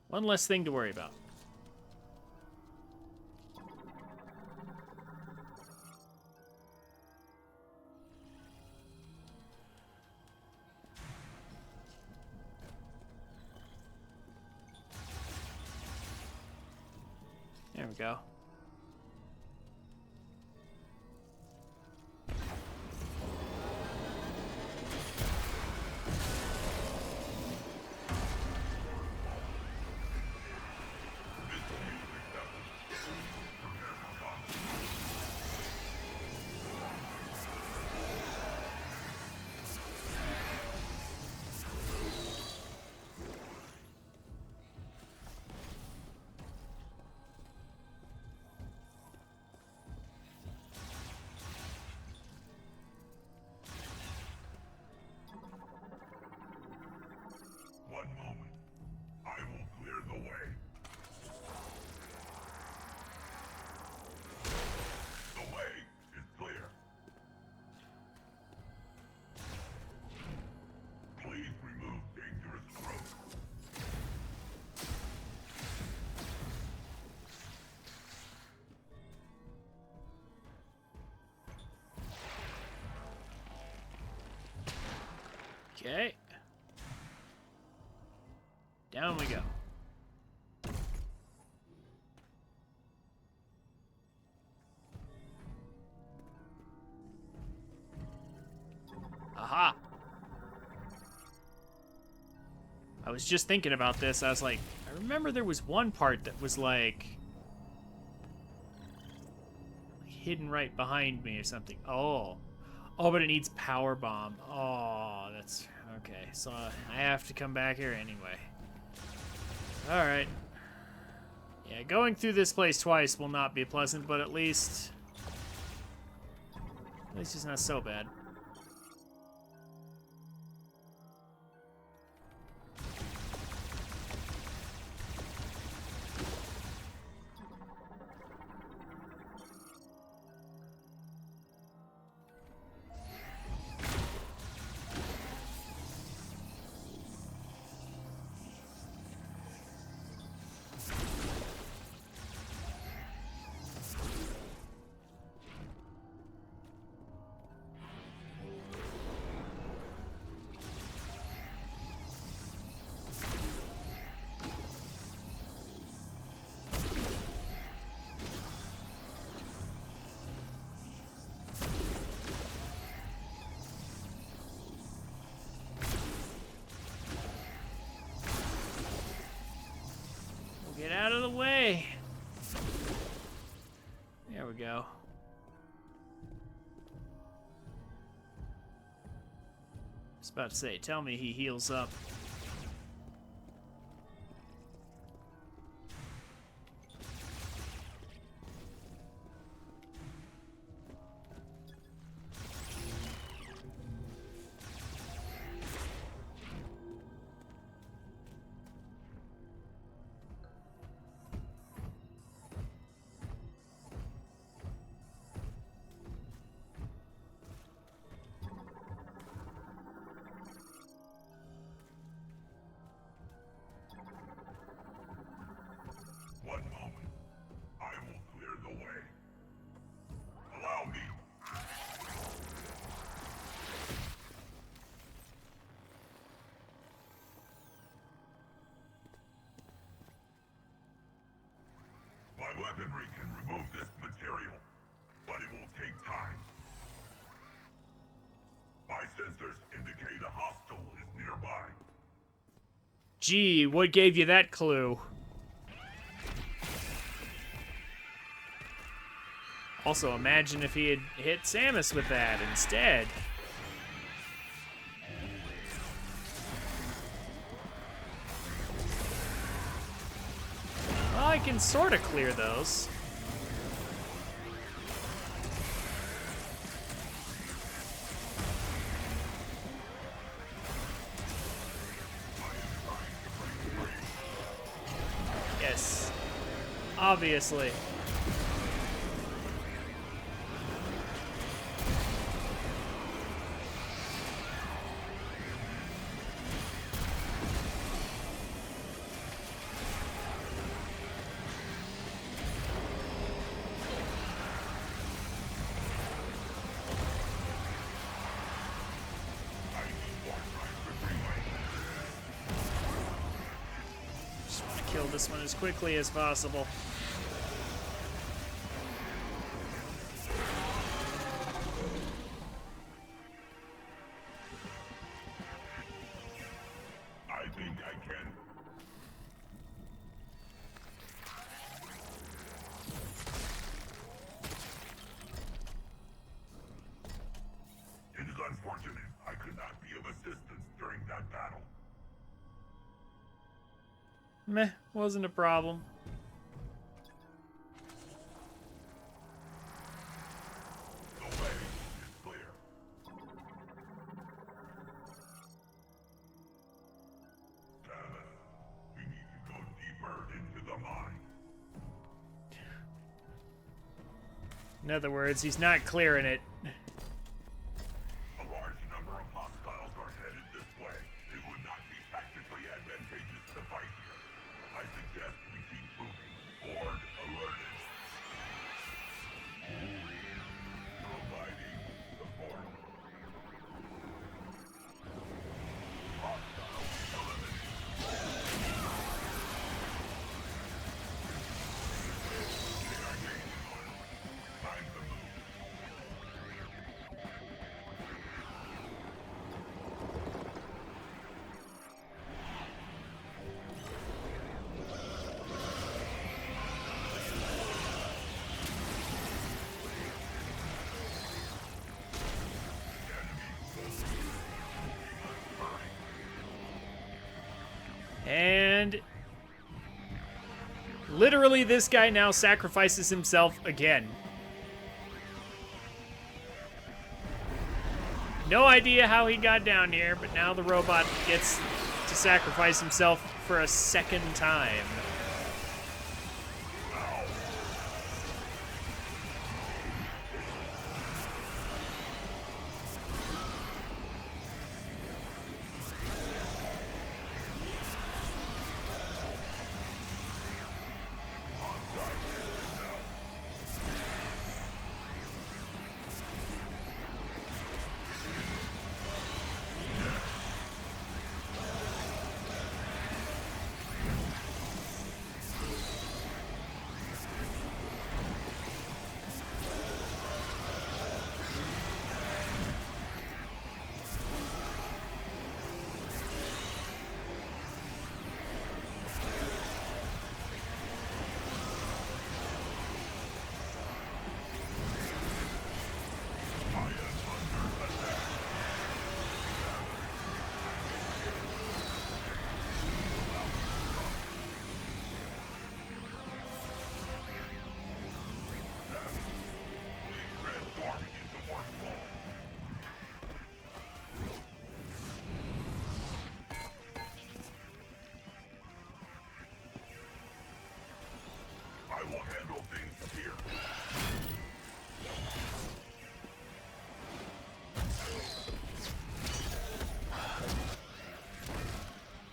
One less thing to worry about. There we go. One moment. I will clear the way. The way is clear. Please remove dangerous growth. Okay. Down we go. Aha! I was just thinking about this. I was like, I remember there was one part that was like hidden right behind me or something. Oh. Oh, but it needs power bomb. Oh, that's okay. So I have to come back here anyway. All right. Yeah, going through this place twice will not be pleasant, but at least it's not so bad. of the way. There we go. I was about to say, tell me he heals up. One moment. I will clear the way. Allow me. My weaponry can remove this material, but it will take time. My sensors indicate a hostile is nearby. Gee, what gave you that clue? Also, imagine if he had hit Samus with that instead. Well, I can sort of clear those. Yes. Obviously. Just want to kill this one as quickly as possible. I think I can. It is unfortunate I could not be of assistance during that battle. Meh, wasn't a problem. The way is clear. We need to go deeper into the mine. In other words, he's not clearing it. A large number of hostiles are headed this way. It would not be tactically advantageous to fight here. I suggest we keep moving. Board alerted. Providing support. Hostile eliminated. They are gaining on us. Time to move. And literally this guy now sacrifices himself again. No idea how he got down here, but now the robot gets to sacrifice himself for a second time. I will handle things here.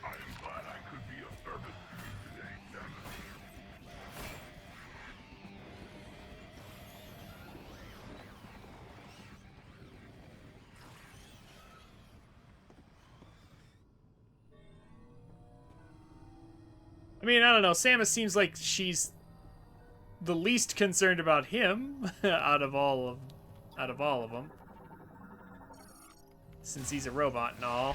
I am glad I could be of service to you today, Samus. I mean, I don't know. Samus seems like she's the least concerned about him out of all of them, since he's a robot and all.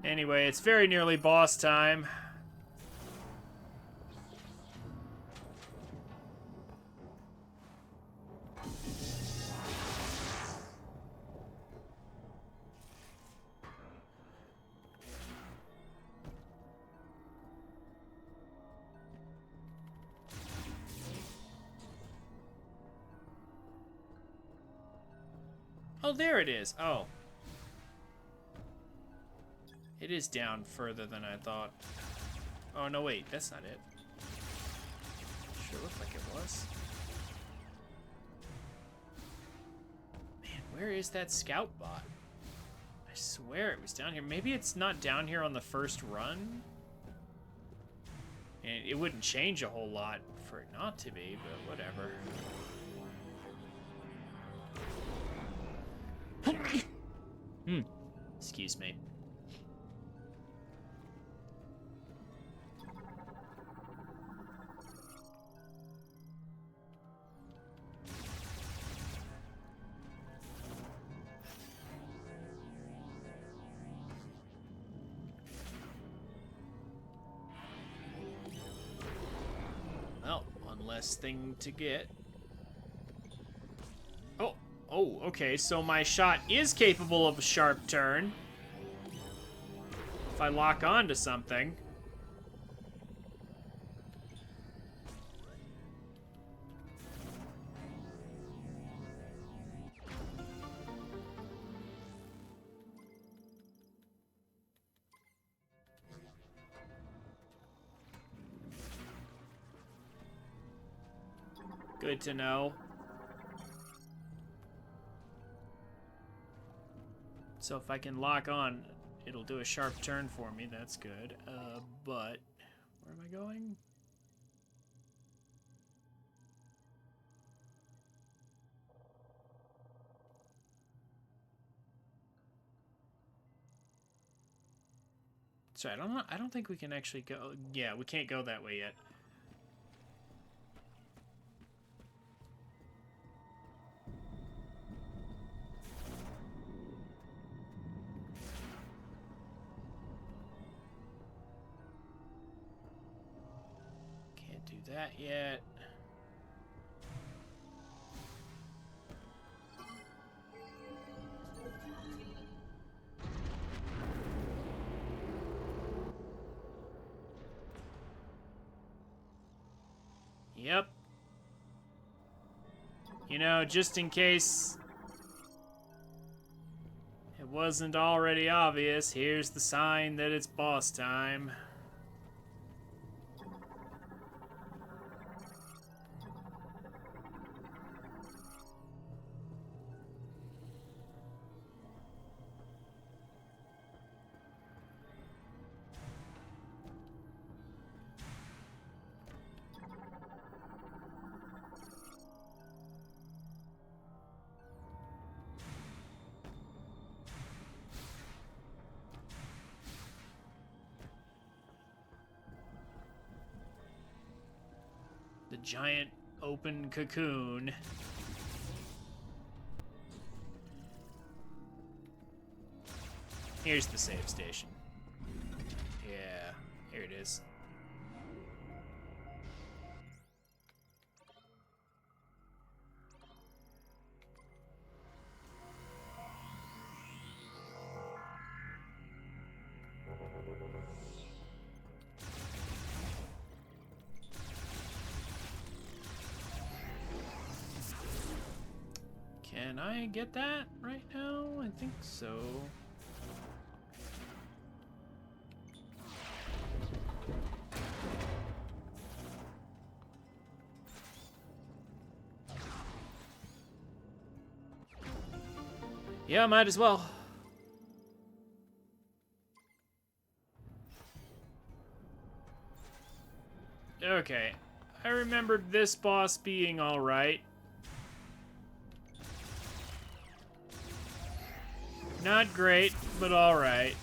Anyway, it's very nearly boss time. Oh, there it is. Oh. It is down further than I thought. Oh, no, wait. That's not it. Sure looked like it was. Man, where is that scout bot? I swear it was down here. Maybe it's not down here on the first run? And it wouldn't change a whole lot for it not to be, but whatever. Excuse me. Well, one less thing to get. Oh, okay, so my shot is capable of a sharp turn. If I lock on to something. Good to know. So if I can lock on, it'll do a sharp turn for me. That's good. But where am I going? That's right. I don't think we can actually go. Yeah, we can't go that way yet. That yet. Yep. You know, just in case it wasn't already obvious, here's the sign that it's boss time. The giant open cocoon. Here's the save station. Yeah, here it is. Can I get that right now? I think so. Yeah, might as well. Okay. I remembered this boss being alright. Not great, but alright.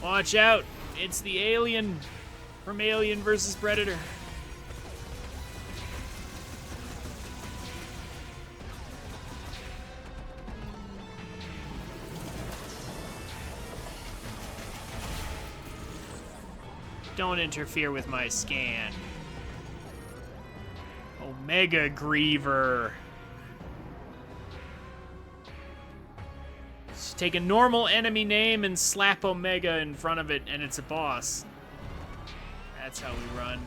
Watch out! It's the alien from Alien vs. Predator. Don't interfere with my scan. Omega Griever. Just take a normal enemy name and slap Omega in front of it, and it's a boss. That's how we run.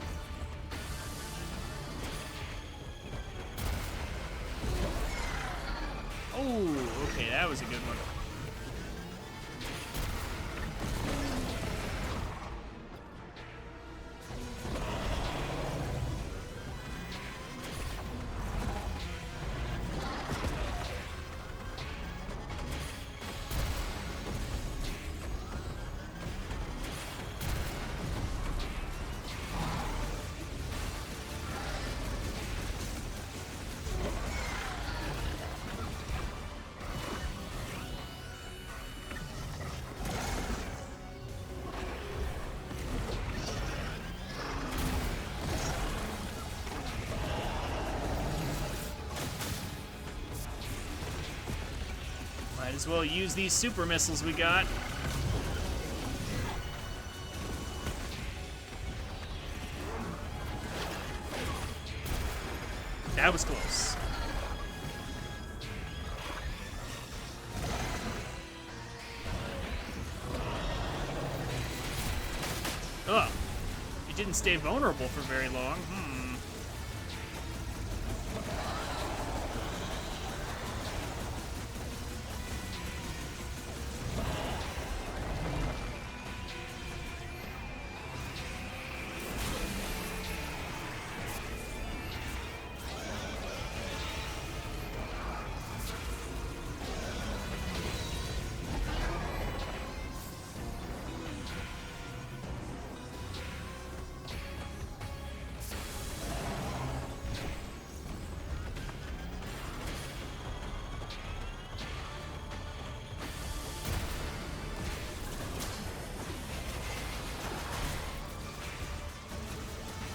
Oh, okay, that was a good one. Might as well use these super missiles we got. That was close. Ugh. It didn't stay vulnerable for very long.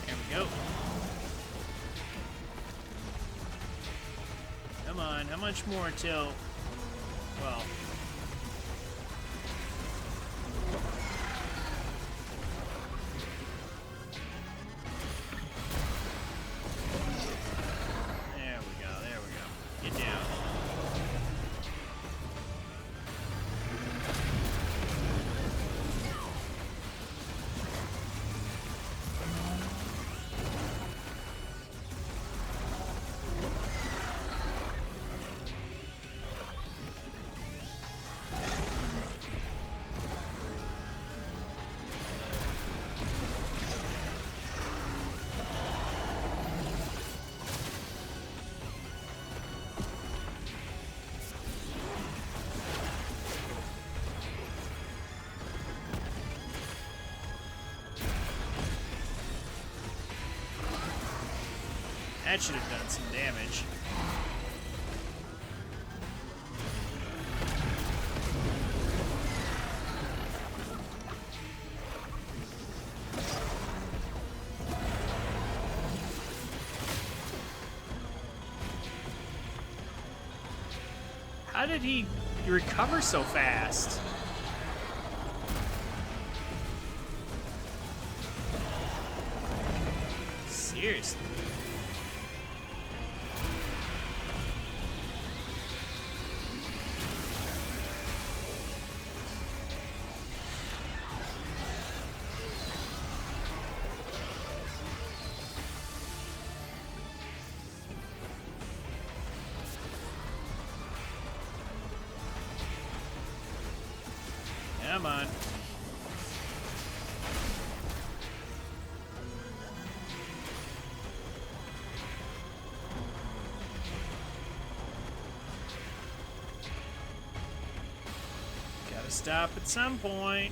There we go. Come on, how much more till... well... There we go, there we go. Get down. That should have done some damage. How did he recover so fast? Seriously. Come on. Gotta stop at some point.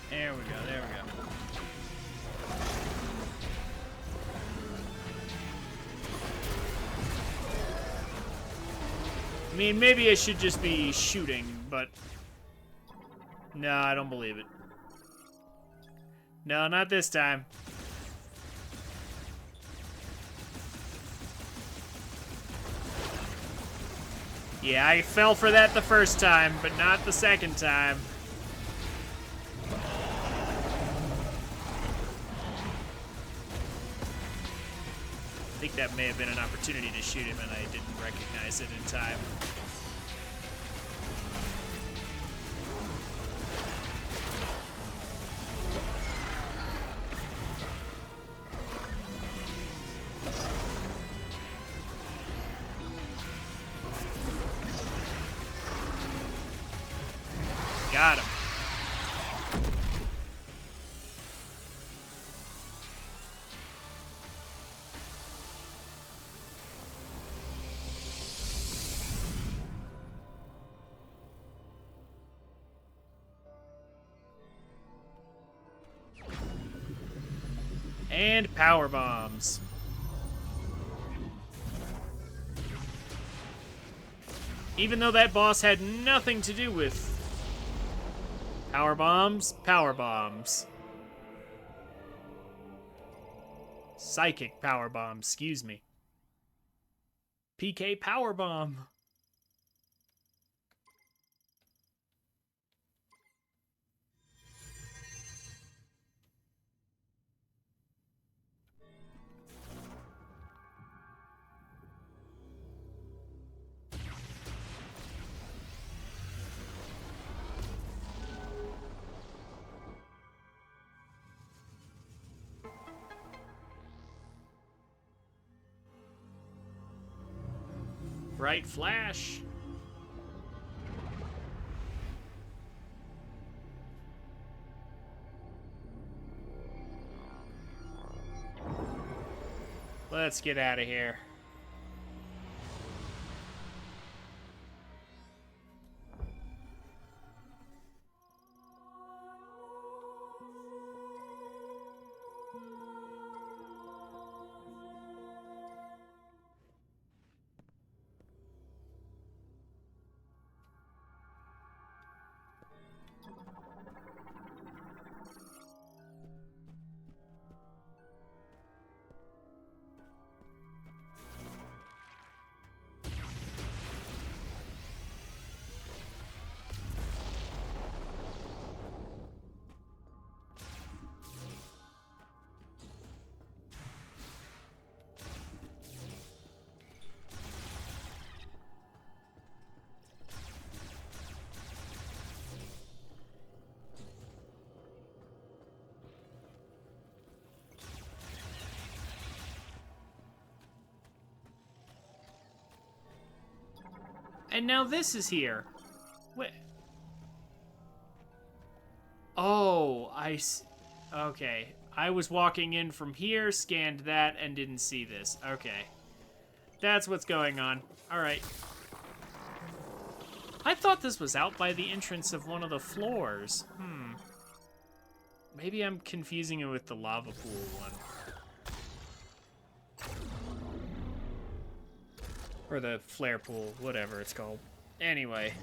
There we go, there we go. I mean, maybe I should just be shooting, but... No, I don't believe it. No, not this time. Yeah, I fell for that the first time, but not the second time. I think that may have been an opportunity to shoot him and I didn't recognize it in time. Got him. And power bombs. Even though that boss had nothing to do with power bombs, power bombs. Psychic power bomb, excuse me. PK power bomb. Bright flash. Let's get out of here. And now this is here. Wait. Oh, okay. I was walking in from here, scanned that, and didn't see this. Okay. That's what's going on. Alright. I thought this was out by the entrance of one of the floors. Maybe I'm confusing it with the lava pool one. Or the flare pool, whatever it's called. Anyway.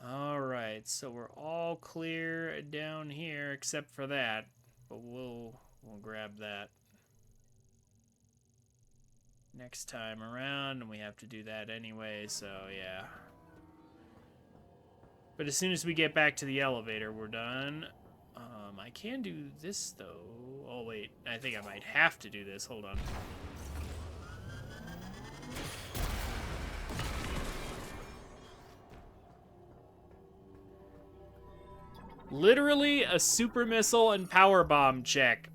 Alright, so we're all clear down here except for that. But we'll grab that next time around, and we have to do that anyway, so yeah. But as soon as we get back to the elevator, we're done. I can do this, though. Oh, wait. I think I might have to do this. Hold on. Literally a super missile and power bomb check.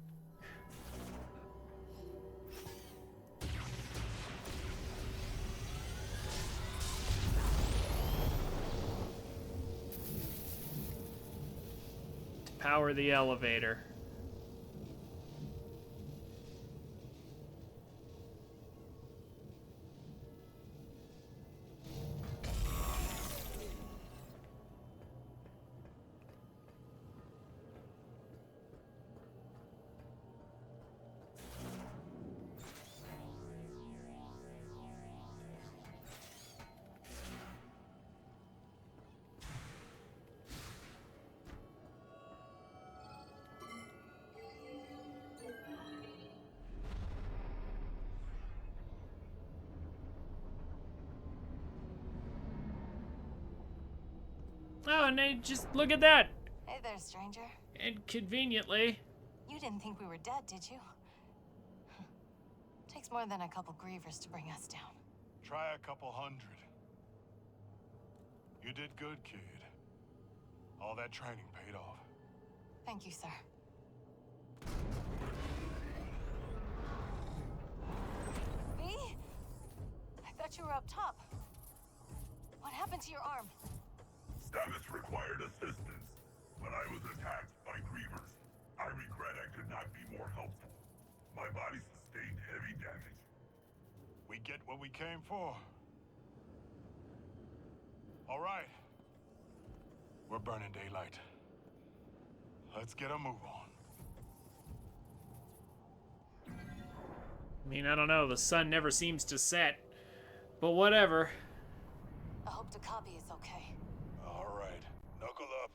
To power the elevator. Oh, and just look at that. Hey there, stranger. And conveniently. You didn't think we were dead, did you? Takes more than a couple grievers to bring us down. Try a couple hundred. You did good, kid. All that training paid off. Thank you, sir. Me? I thought you were up top. What happened to your arm? Stamets required assistance, but I was attacked by grievers. I regret I could not be more helpful. My body sustained heavy damage. We get what we came for. All right. We're burning daylight. Let's get a move on. I mean, I don't know. The sun never seems to set. But whatever. I hope the copy is okay. All right. Knuckle up.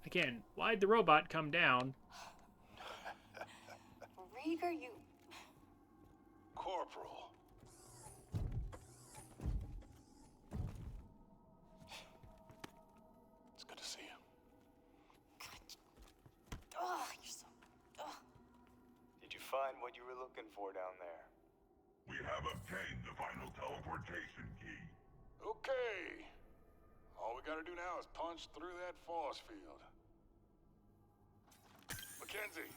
Again, why'd the robot come down? Rieger, you... Corporal. It's good to see you. Ugh, you're so... Ugh. Did you find what you were looking for down there? We have obtained the final teleportation key. Okay. All we gotta do now is punch through that force field. Mackenzie,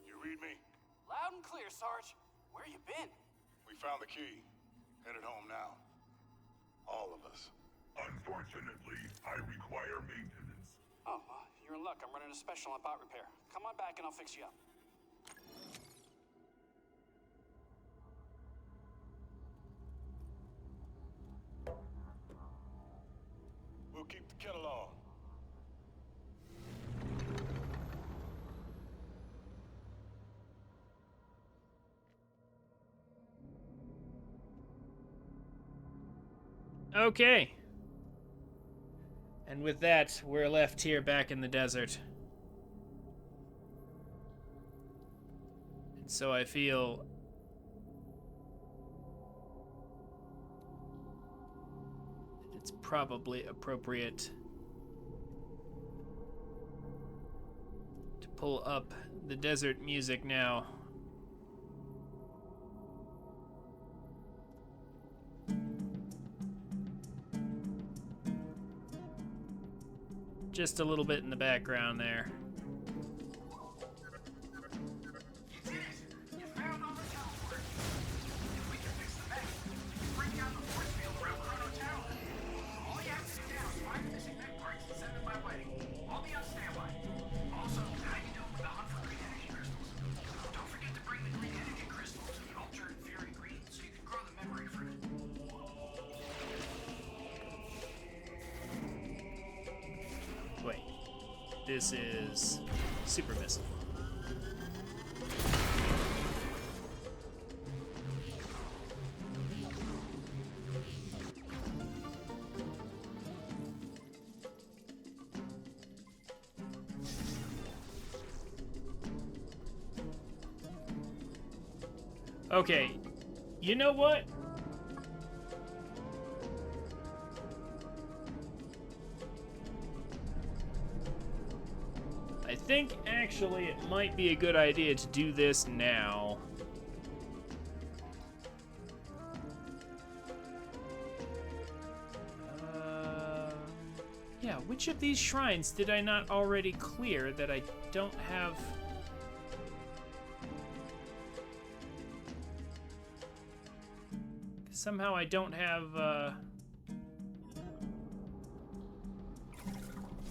you read me? Loud and clear, Sarge. Where you been? We found the key. Headed home now. All of us. Unfortunately, I require maintenance. Oh, you're in luck. I'm running a special on bot repair. Come on back and I'll fix you up. We'll keep the kettle on. Okay. And with that, we're left here back in the desert. So I feel it's probably appropriate to pull up the desert music now. Just a little bit in the background there. Wait, this is super missile. Okay, you know what? I think actually it might be a good idea to do this now. Yeah, which of these shrines did I not already clear that I don't have? Somehow I don't have the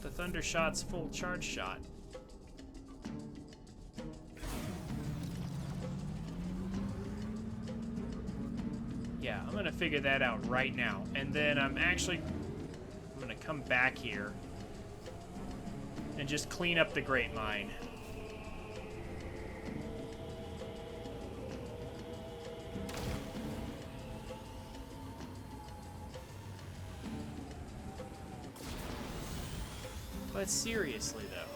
Thunder Shot's full charge shot. Yeah, I'm gonna figure that out right now. And then I'm gonna come back here and just clean up the Great Mine. But seriously, though,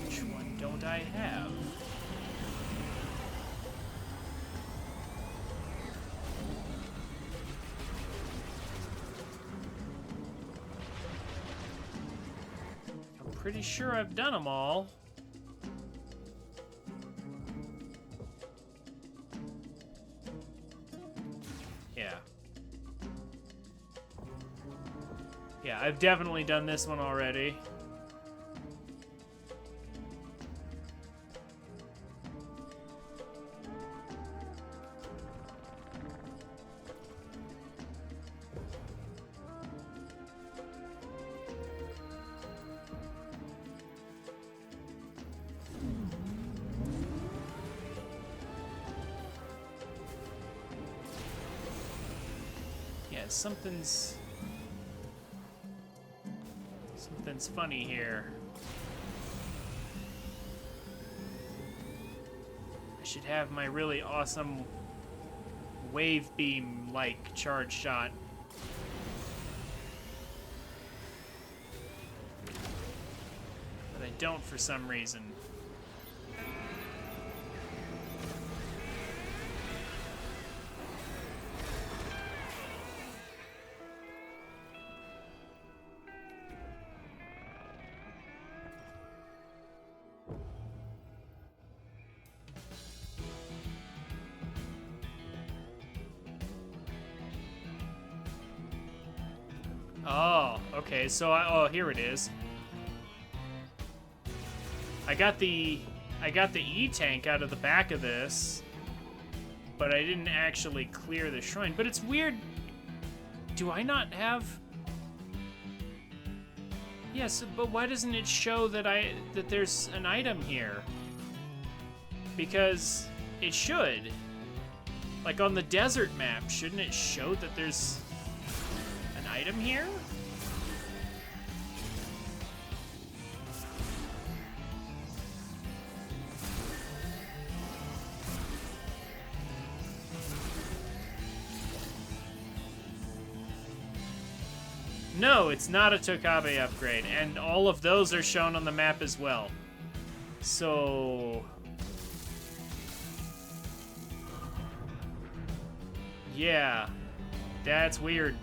which one don't I have? I'm pretty sure I've done them all. Yeah, I've definitely done this one already. Yeah, something's funny here. I should have my really awesome wave beam like charge shot. But I don't for some reason. Oh, okay, so oh, here it is. I got the E-tank out of the back of this, but I didn't actually clear the shrine. But it's weird. Do I not have? Yes, but why doesn't it show that there's an item here? Because it should. Like on the desert map, shouldn't it show that there's an item here? No, it's not a Tokabe upgrade, and all of those are shown on the map as well. So... yeah, that's weird.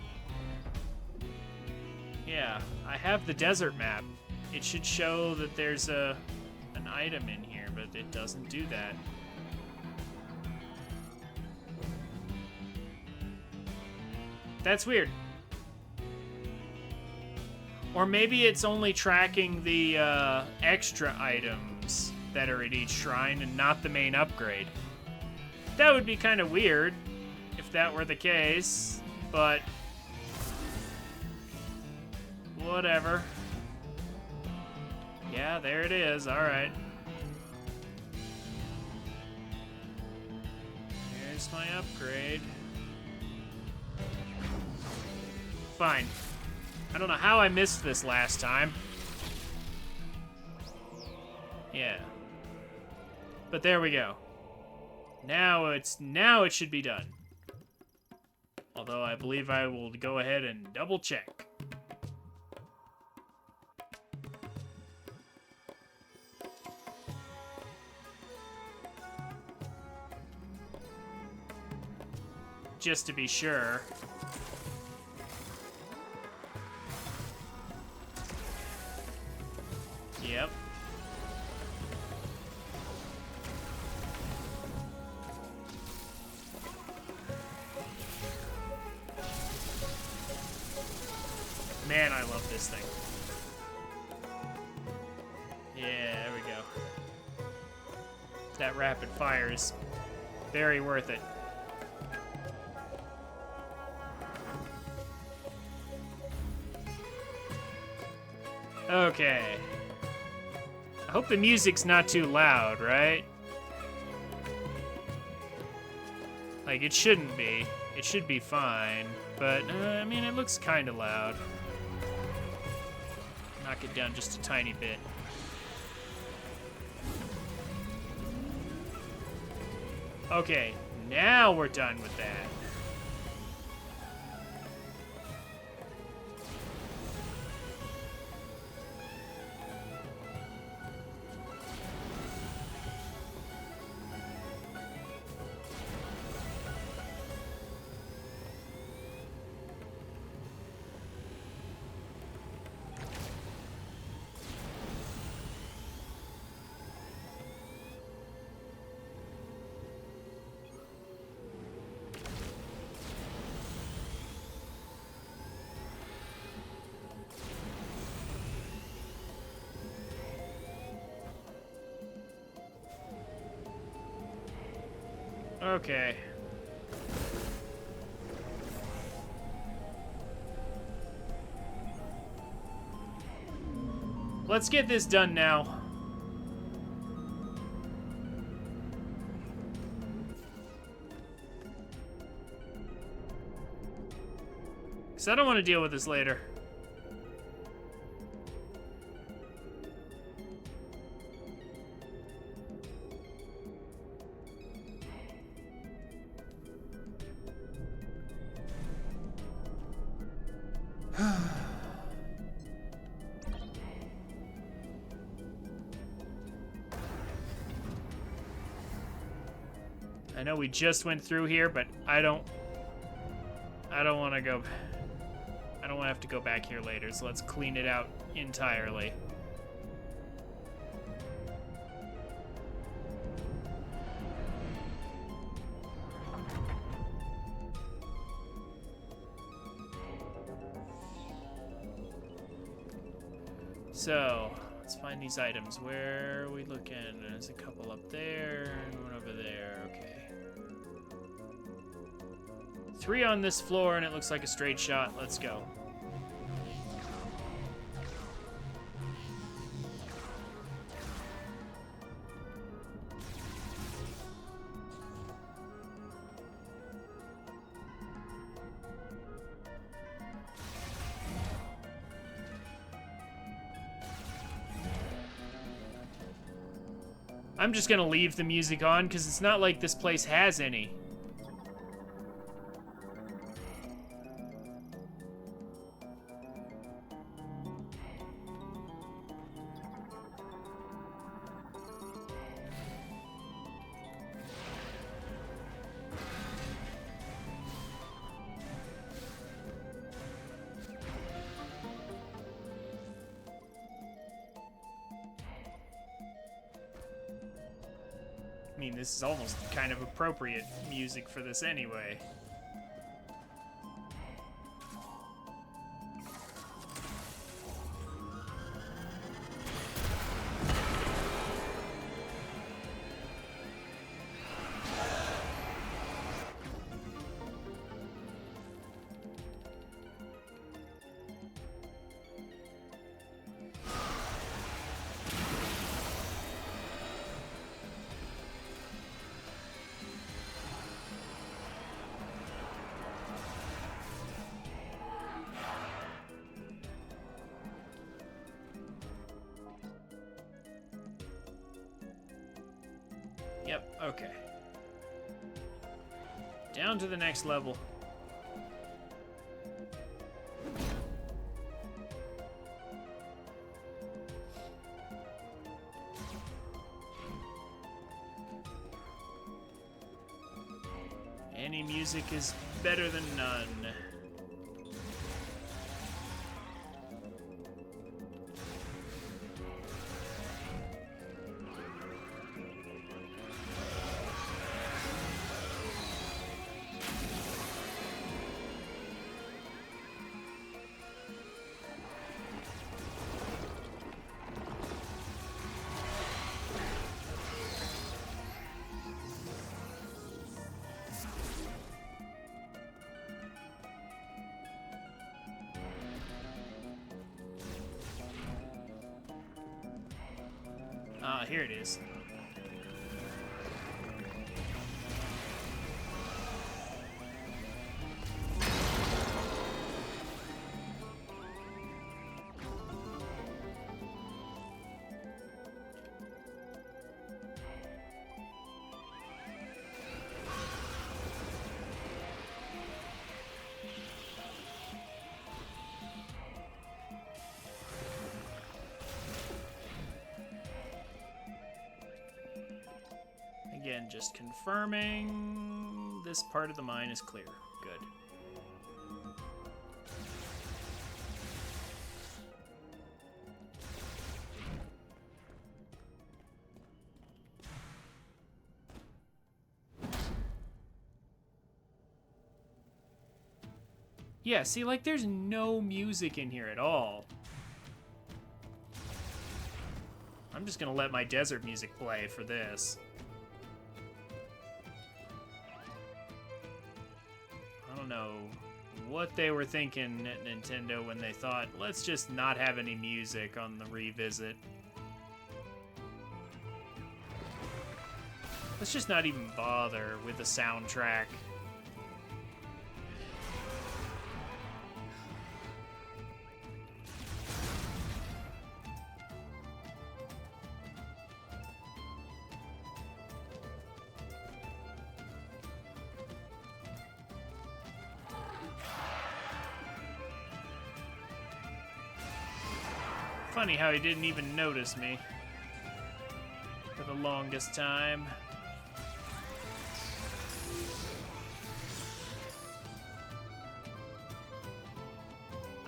Yeah, I have the desert map. It should show that there's an item in here, but it doesn't do that. That's weird. Or maybe it's only tracking the extra items that are at each shrine and not the main upgrade. That would be kind of weird if that were the case, but whatever. Yeah, there it is. All right. Here's my upgrade. Fine. I don't know how I missed this last time. Yeah. But there we go. Now it should be done. Although I believe I will go ahead and double check. Just to be sure. Yep. Man, I love this thing. Yeah, there we go. That rapid fire is very worth it. Okay. I hope the music's not too loud, right? Like, it shouldn't be. It should be fine. But, I mean, it looks kind of loud. Knock it down just a tiny bit. Okay, now we're done with that. Okay. Let's get this done now. Because I don't want to deal with this later. I know we just went through here, but I don't want to go. I don't want to have to go back here later, so let's clean it out entirely. So, let's find these items. Where are we looking? There's a couple up there and one over there. Okay. 3 on this floor, and it looks like a straight shot. Let's go. I'm just gonna leave the music on because it's not like this place has any. mean, this is almost kind of appropriate music for this anyway. Yep, okay. Down to the next level. Any music is better than none. Ah, here it is. Again, just confirming this part of the mine is clear. Good. Yeah, see, like, there's no music in here at all. I'm just gonna let my desert music play for this. I don't know what they were thinking at Nintendo when they thought, let's just not have any music on the revisit. Let's just not even bother with the soundtrack. Funny how he didn't even notice me for the longest time.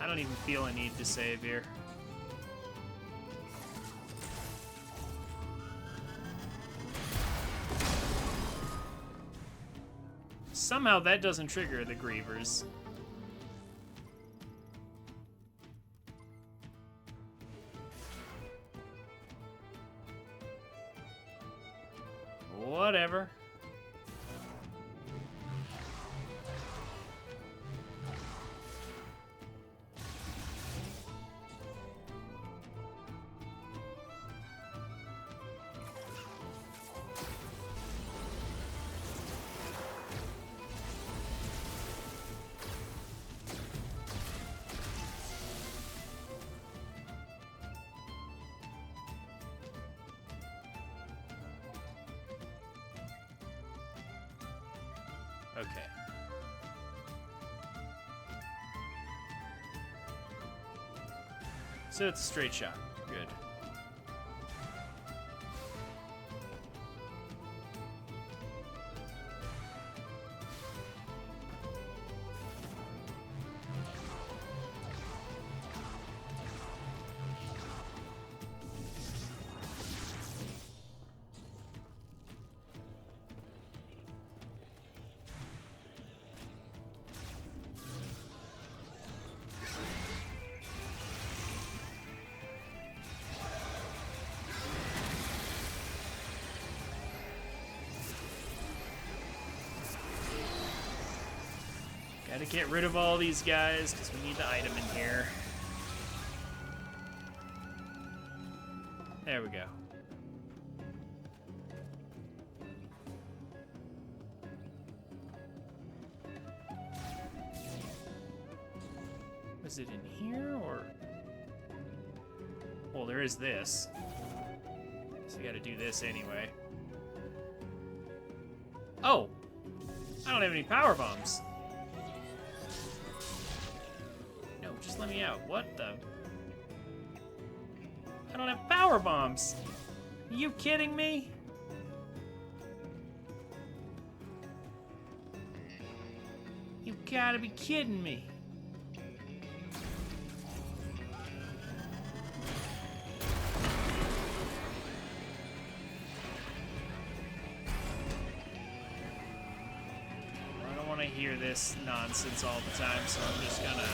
I don't even feel a need to save here. Somehow that doesn't trigger the Grievers. Whatever. Okay. So it's a straight shot. Good. Gotta get rid of all these guys, because we need the item in here. There we go. Was it in here, or... Well, there is this. So I gotta do this anyway. Oh! I don't have any power bombs. No, just let me out. What the... I don't have power bombs. Are you kidding me? You gotta be kidding me. I don't want to hear this nonsense all the time, so I'm just gonna...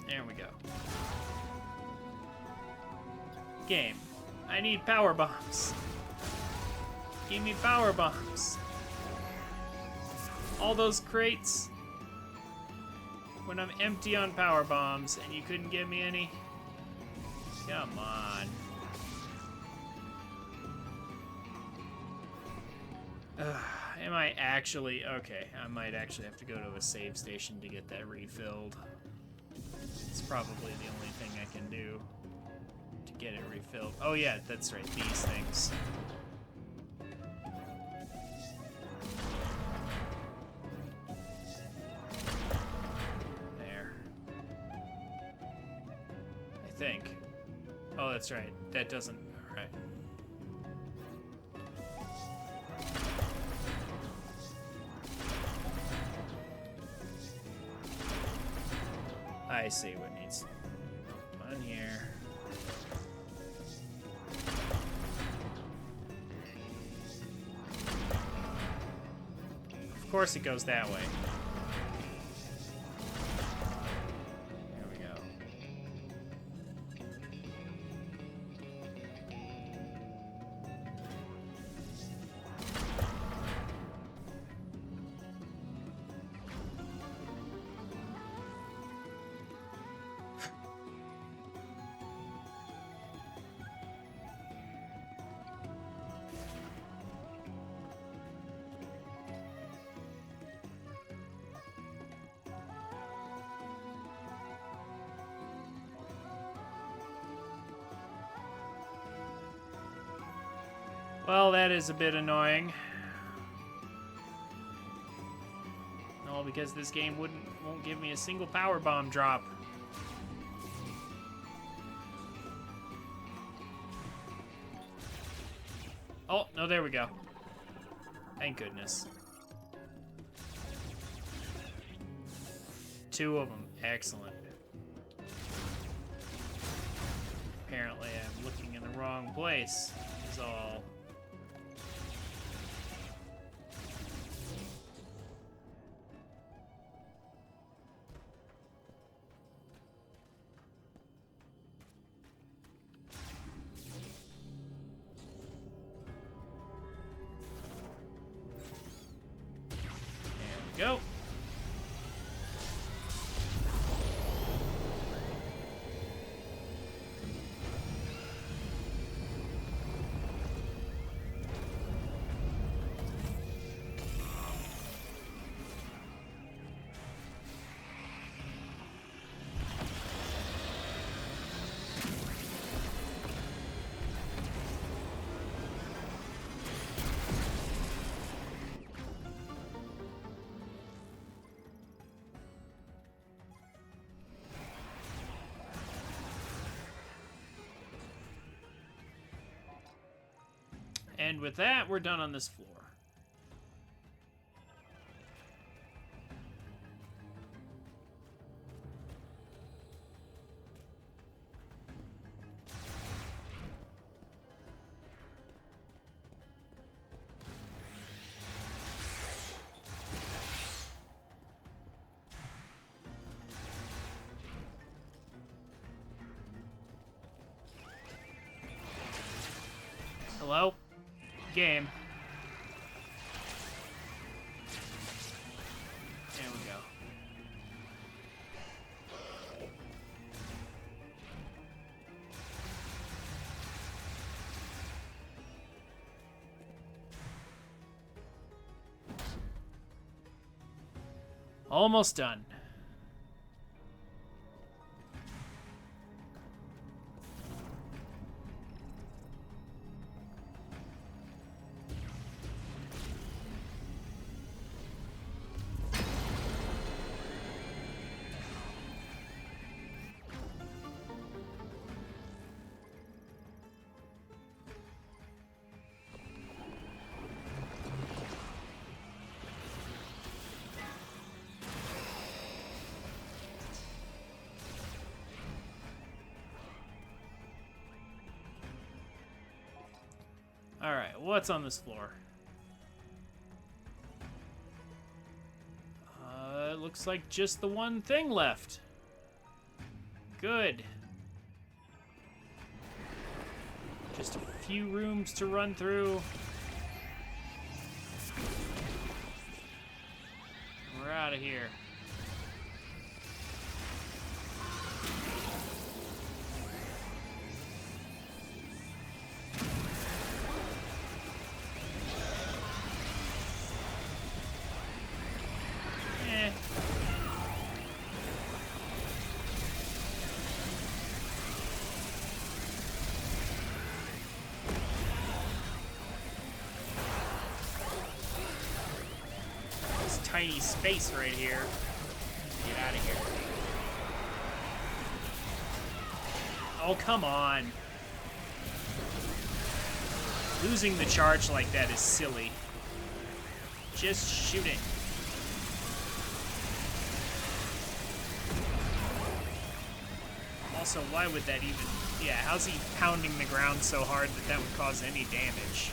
There we go. Game. I need power bombs. Give me power bombs. All those crates when I'm empty on power bombs and you couldn't give me any? Come on. Am I actually... Okay, I might actually have to go to a save station to get that refilled. It's probably the only thing I can do to get it refilled. Oh yeah, that's right, these things. There. I think. Oh, that's right. That doesn't... Alright. I see what needs on here. Of course it goes that way. There we go. Well, that is a bit annoying. All because this game won't give me a single power bomb drop. Oh, no, there we go. Thank goodness. 2 of them. Excellent. Apparently I'm looking in the wrong place, is all. Go. And with that, we're done on this floor. Hello? Game. There we go. Almost done. Alright, what's on this floor? It looks like just the one thing left. Good. Just a few rooms to run through. We're out of here. Tiny space right here. Get out of here. Oh, come on. Losing the charge like that is silly. Just shoot it. Also, why would that even... Yeah, how's he pounding the ground so hard that that would cause any damage?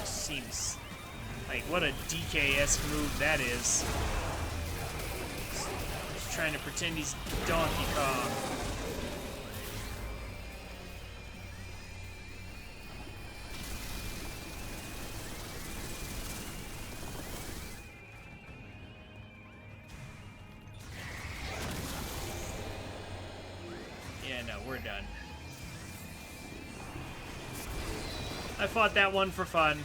Seems... like, what a DK-esque move that is. Just trying to pretend he's Donkey Kong. Yeah, no, we're done. I fought that one for fun.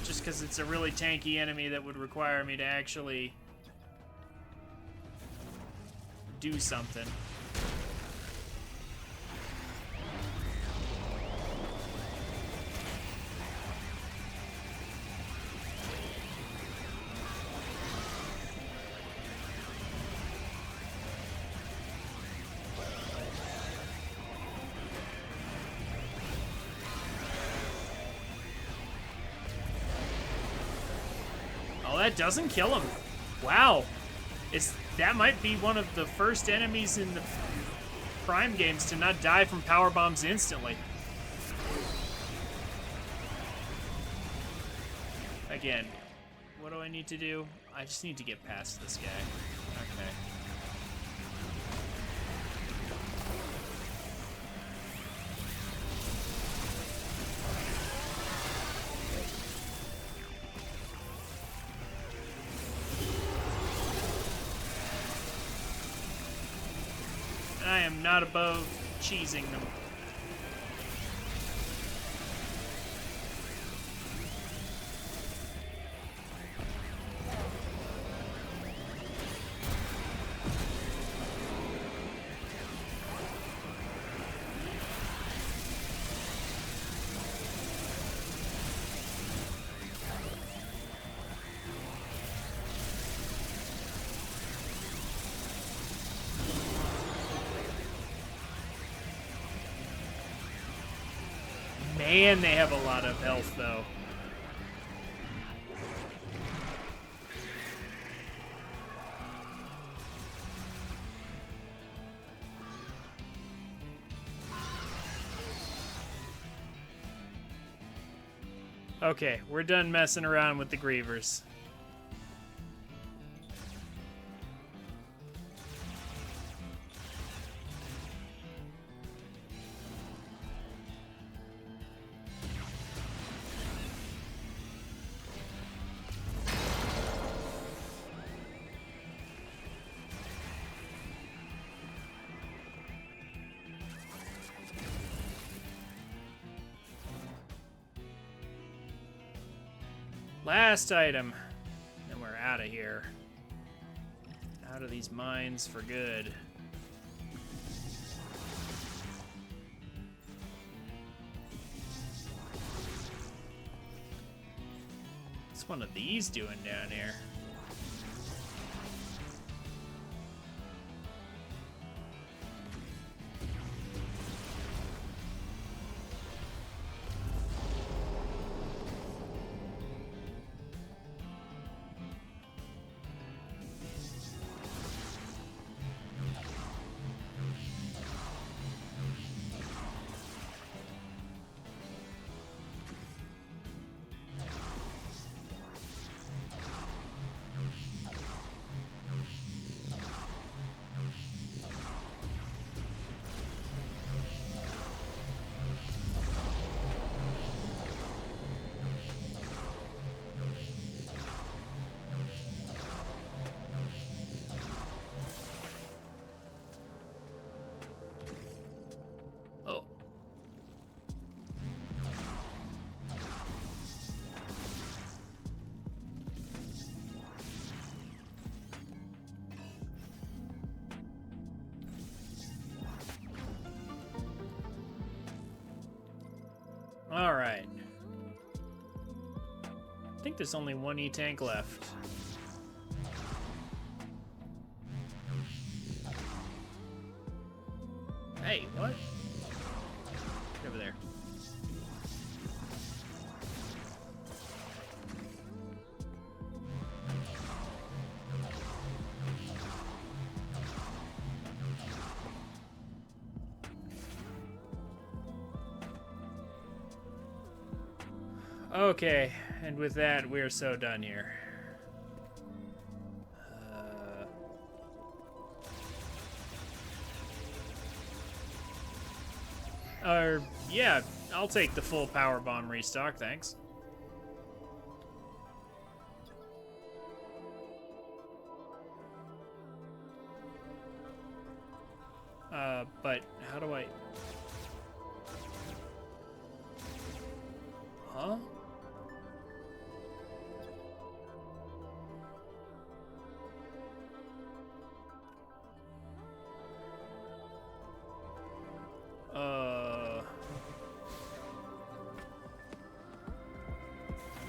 Just because it's a really tanky enemy that would require me to actually do something. That doesn't kill him. Wow. That might be one of the first enemies in the Prime games to not die from power bombs instantly. Again, what do I need to do? I just need to get past this guy. Okay. I am not above cheesing them. Man, they have a lot of health, though. Okay, we're done messing around with the Grievers. Last item. Then we're out of here. Out of these mines for good. What's one of these doing down here? Oh. All right. I think there's only one E-tank left. Hey, what? Get over there. Okay, and with that, we're so done here. Yeah, I'll take the full power bomb restock, thanks. But how do I... Huh?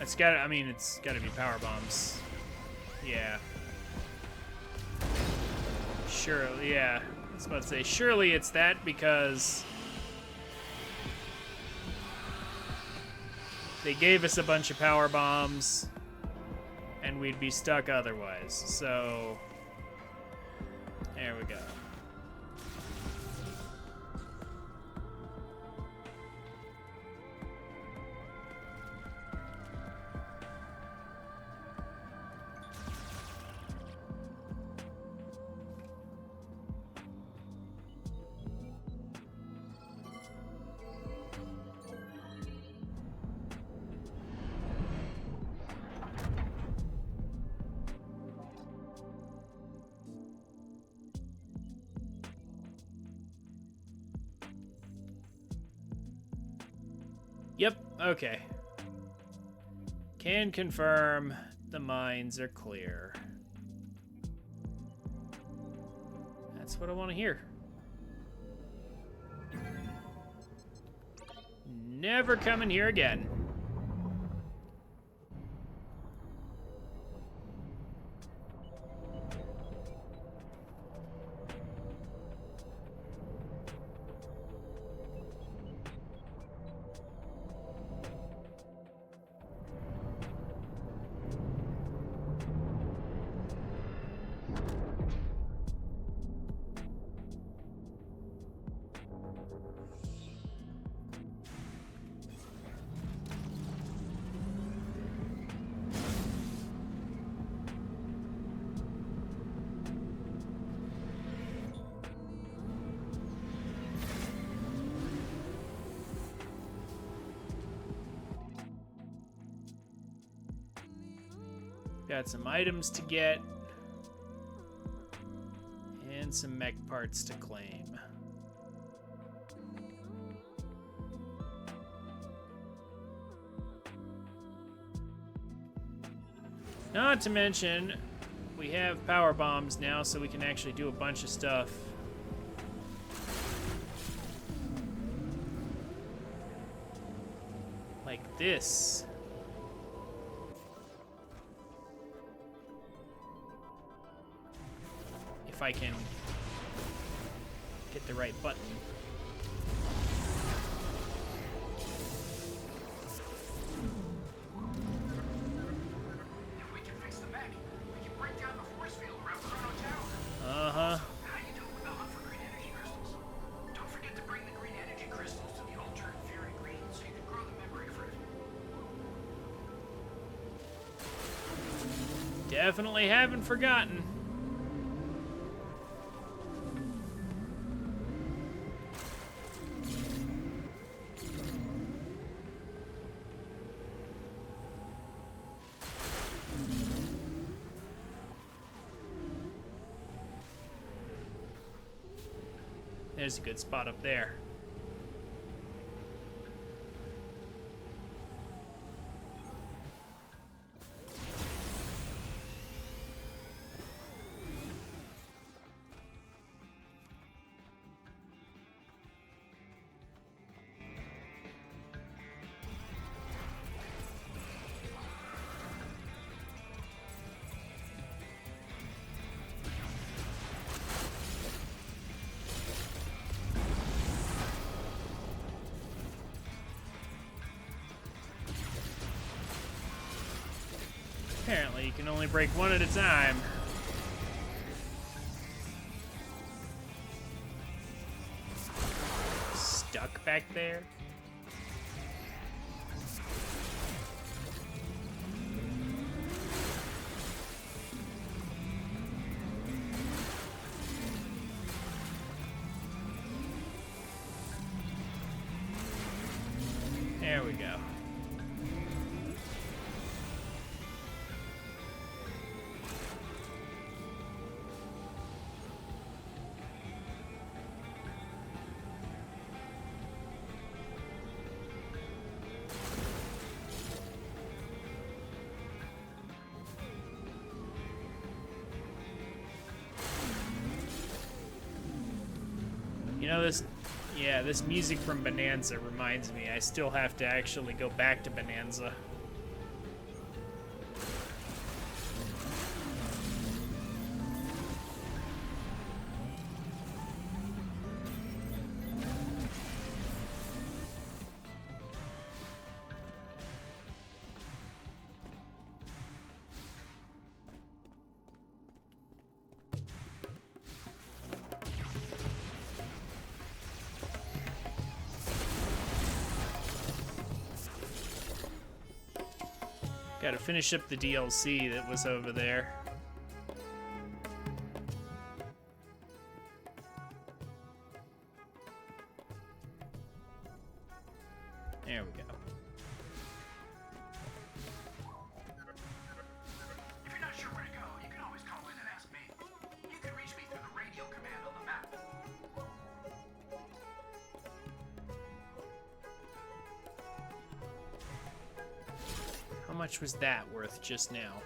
It's got, I mean, it's got to be power bombs. Yeah. Surely, yeah. I was about to say, surely it's that because they gave us a bunch of power bombs and we'd be stuck otherwise. So, there we go. Yep, okay. Can confirm the mines are clear. That's what I want to hear. Never coming here again. Got some items to get. And some mech parts to claim. Not to mention, we have power bombs now, so we can actually do a bunch of stuff. Like this. If I can get the right button. If we can fix the mech, we can break down the force field around Chrono Tower. Uh-huh. How you doing with the hunt for green energy crystals? Don't forget to bring the green energy crystals to the altered inferior green so you can grow the memory fruit. Definitely haven't forgotten. There's a good spot up there. Apparently, you can only break one at a time. Stuck back there? There we go. You know, this music from Bonanza reminds me, I still have to actually go back to Bonanza. Gotta finish up the DLC that was over there. There we go. If you're not sure where to go, you can always call in and ask me. You can reach me through the radio command on the map. How much was that worth just now?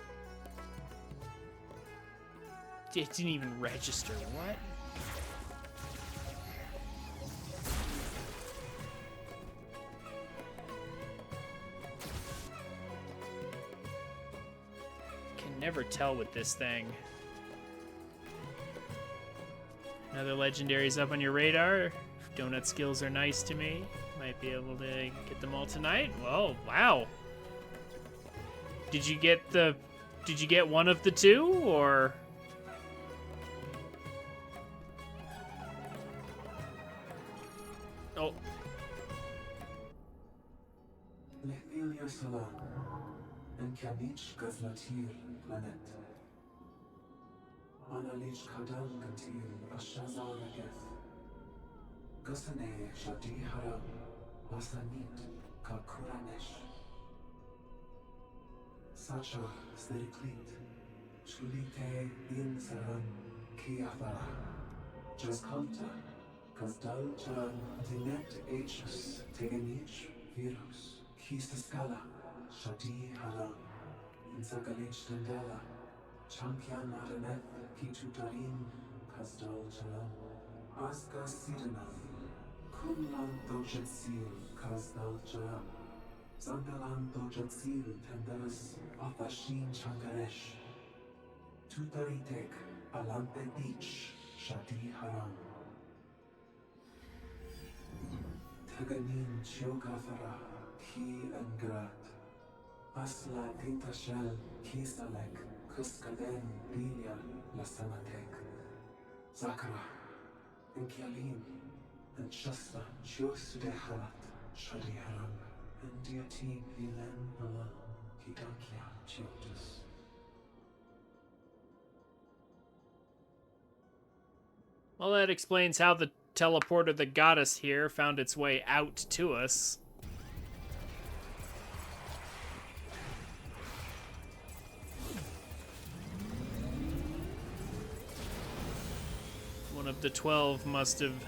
It didn't even register. What? Can never tell with this thing. Another legendary's up on your radar. If donut skills are nice to me, might be able to get them all tonight. Well, wow. Did you get one of the two, or? Oh. Lethelia Salam, and Kamich Gazlatir Planet. Analich Kadam Gatir Ashazar Ageth. Gusane Shadi Haram, Wasanit Kakuranesh. Sacha Stiriklit, Shulite Din Saram Kiathara. Jaskalta, Kazdalcha Dinet Hus Teganich Virus. Kista Scala, Shadi Haram. Insagalech Tandela, Champion Araneth, Kitudarin, Kasdal Charan, Aska Sidanam, Kumlan Dojatsil, Kasdal Charan, Zandalan Dojatsil, Tandalas, Athashin Changaresh, Tutaritek, Alante Beach, Shati Haram, Taganin Chiogathara, Ki Angrat, Asla Tintashal, Kisalek, Kuskaden, Lilia, Lasanatek, Zakara, and Kialim, and Shasta, Chiosudeharat, Shadiharam, and Diati Vilen Mala, Kidakia, Chiotus. Well, that explains how the teleporter that got us here found its way out to us. One of the 12 must have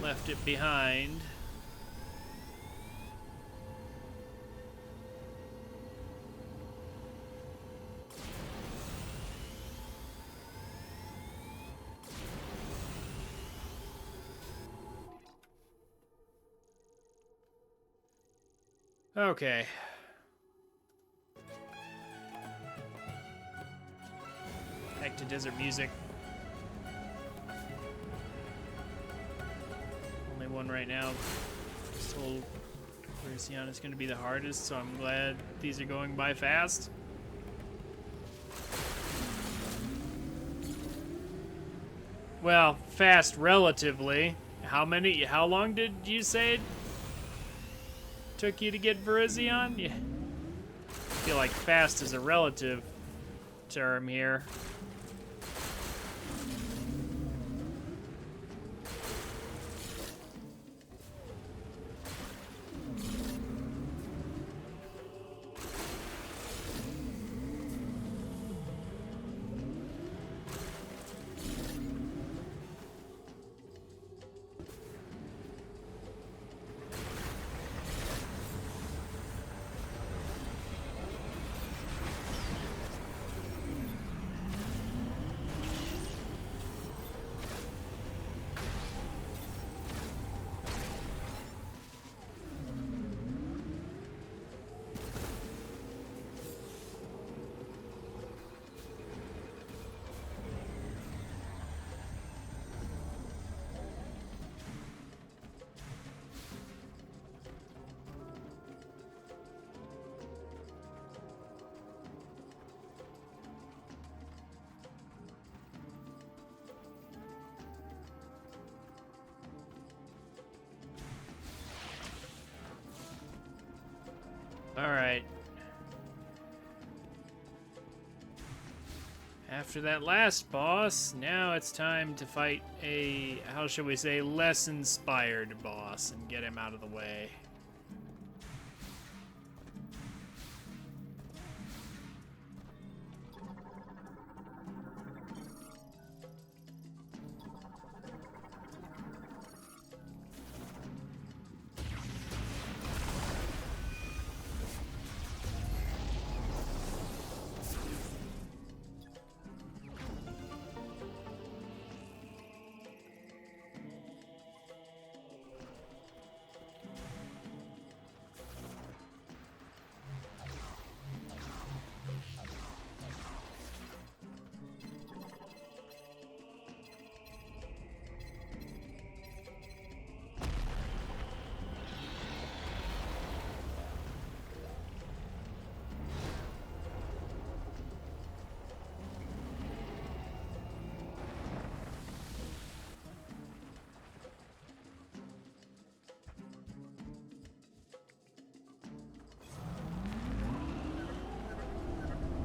left it behind. Okay. Back to desert music. Only one right now. Just told Lucian is going to be the hardest, so I'm glad these are going by fast. Well, fast relatively. How long did you say it took you to get Virizion? Yeah. I feel like fast is a relative term here. Alright. After that last boss, now it's time to fight a, how shall we say, less inspired boss and get him out of the way.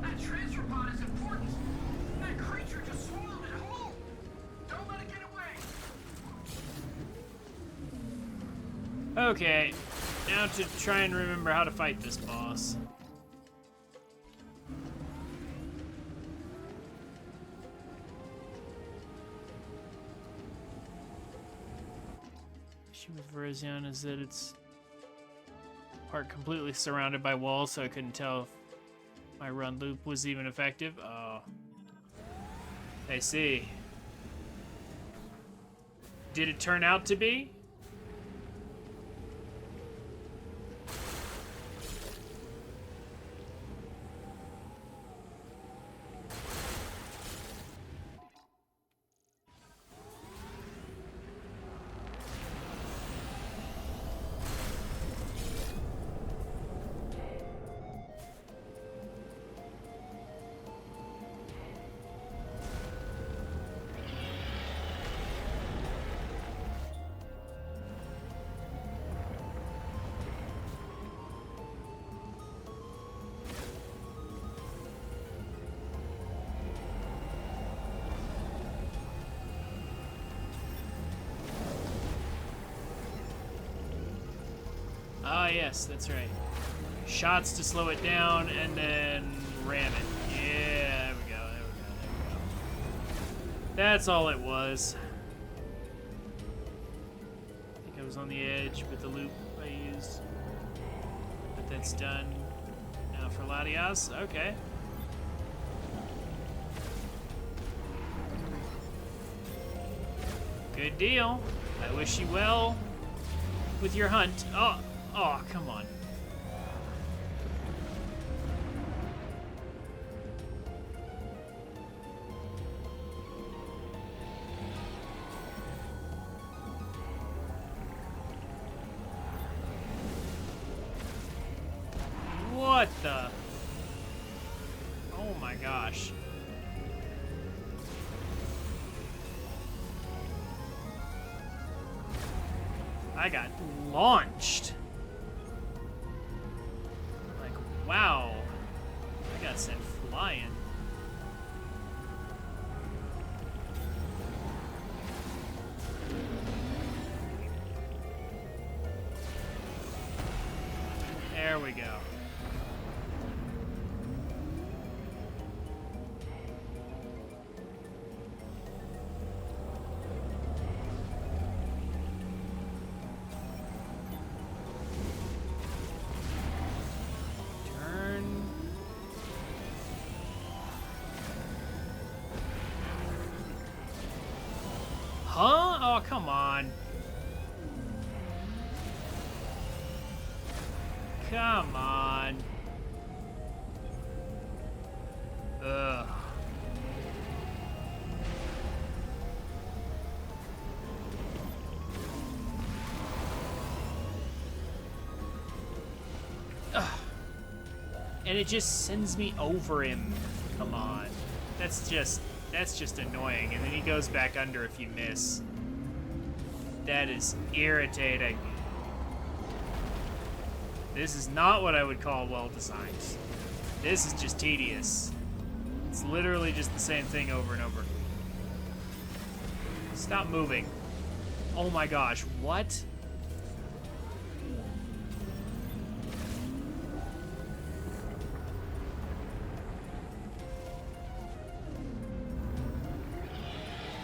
That transfer pod is important. That creature just swallowed it whole. Don't let it get away. Okay, now to try and remember how to fight this boss. Issue with Virizion is that it's part completely surrounded by walls, so I couldn't tell if my run loop was even effective. Oh. I see. Did it turn out to be? Ah, yes, that's right. Shots to slow it down, and then ram it. Yeah, there we go, there we go, there we go. That's all it was. I think I was on the edge with the loop I used. But that's done. Now for Latias, okay. Good deal. I wish you well with your hunt. Oh, come on. What the? Oh my gosh. I got launched. Like, wow. I got sent flying. There we go. Huh? Oh, come on. Come on. Ugh. Ugh. And it just sends me over him. Come on. That's just annoying. And then he goes back under if you miss. That is irritating. This is not what I would call well designed. This is just tedious. It's literally just the same thing over and over. Stop moving. Oh my gosh, what?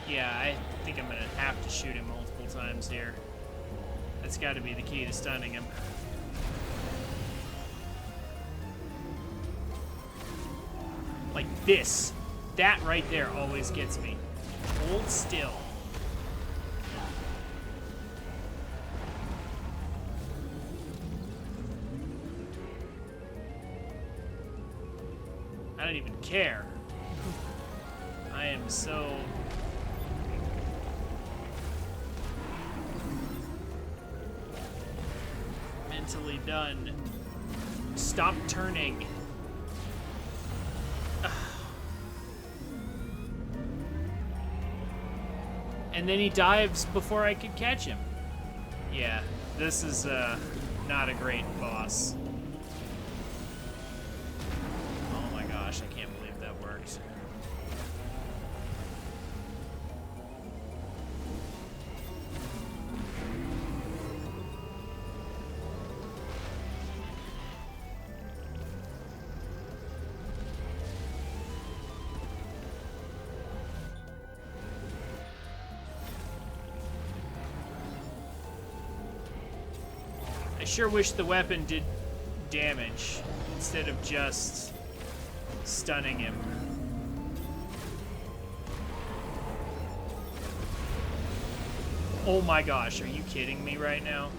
Yeah, I think I'm gonna have to shoot him multiple times here. That's gotta be the key to stunning him. Like this. That right there always gets me. Hold still. I don't even care. I am so... mentally done. Stop turning. And then he dives before I could catch him. Yeah, this is not a great boss. Oh my gosh, I can't believe that worked. I sure wish the weapon did damage instead of just stunning him. Oh my gosh, are you kidding me right now?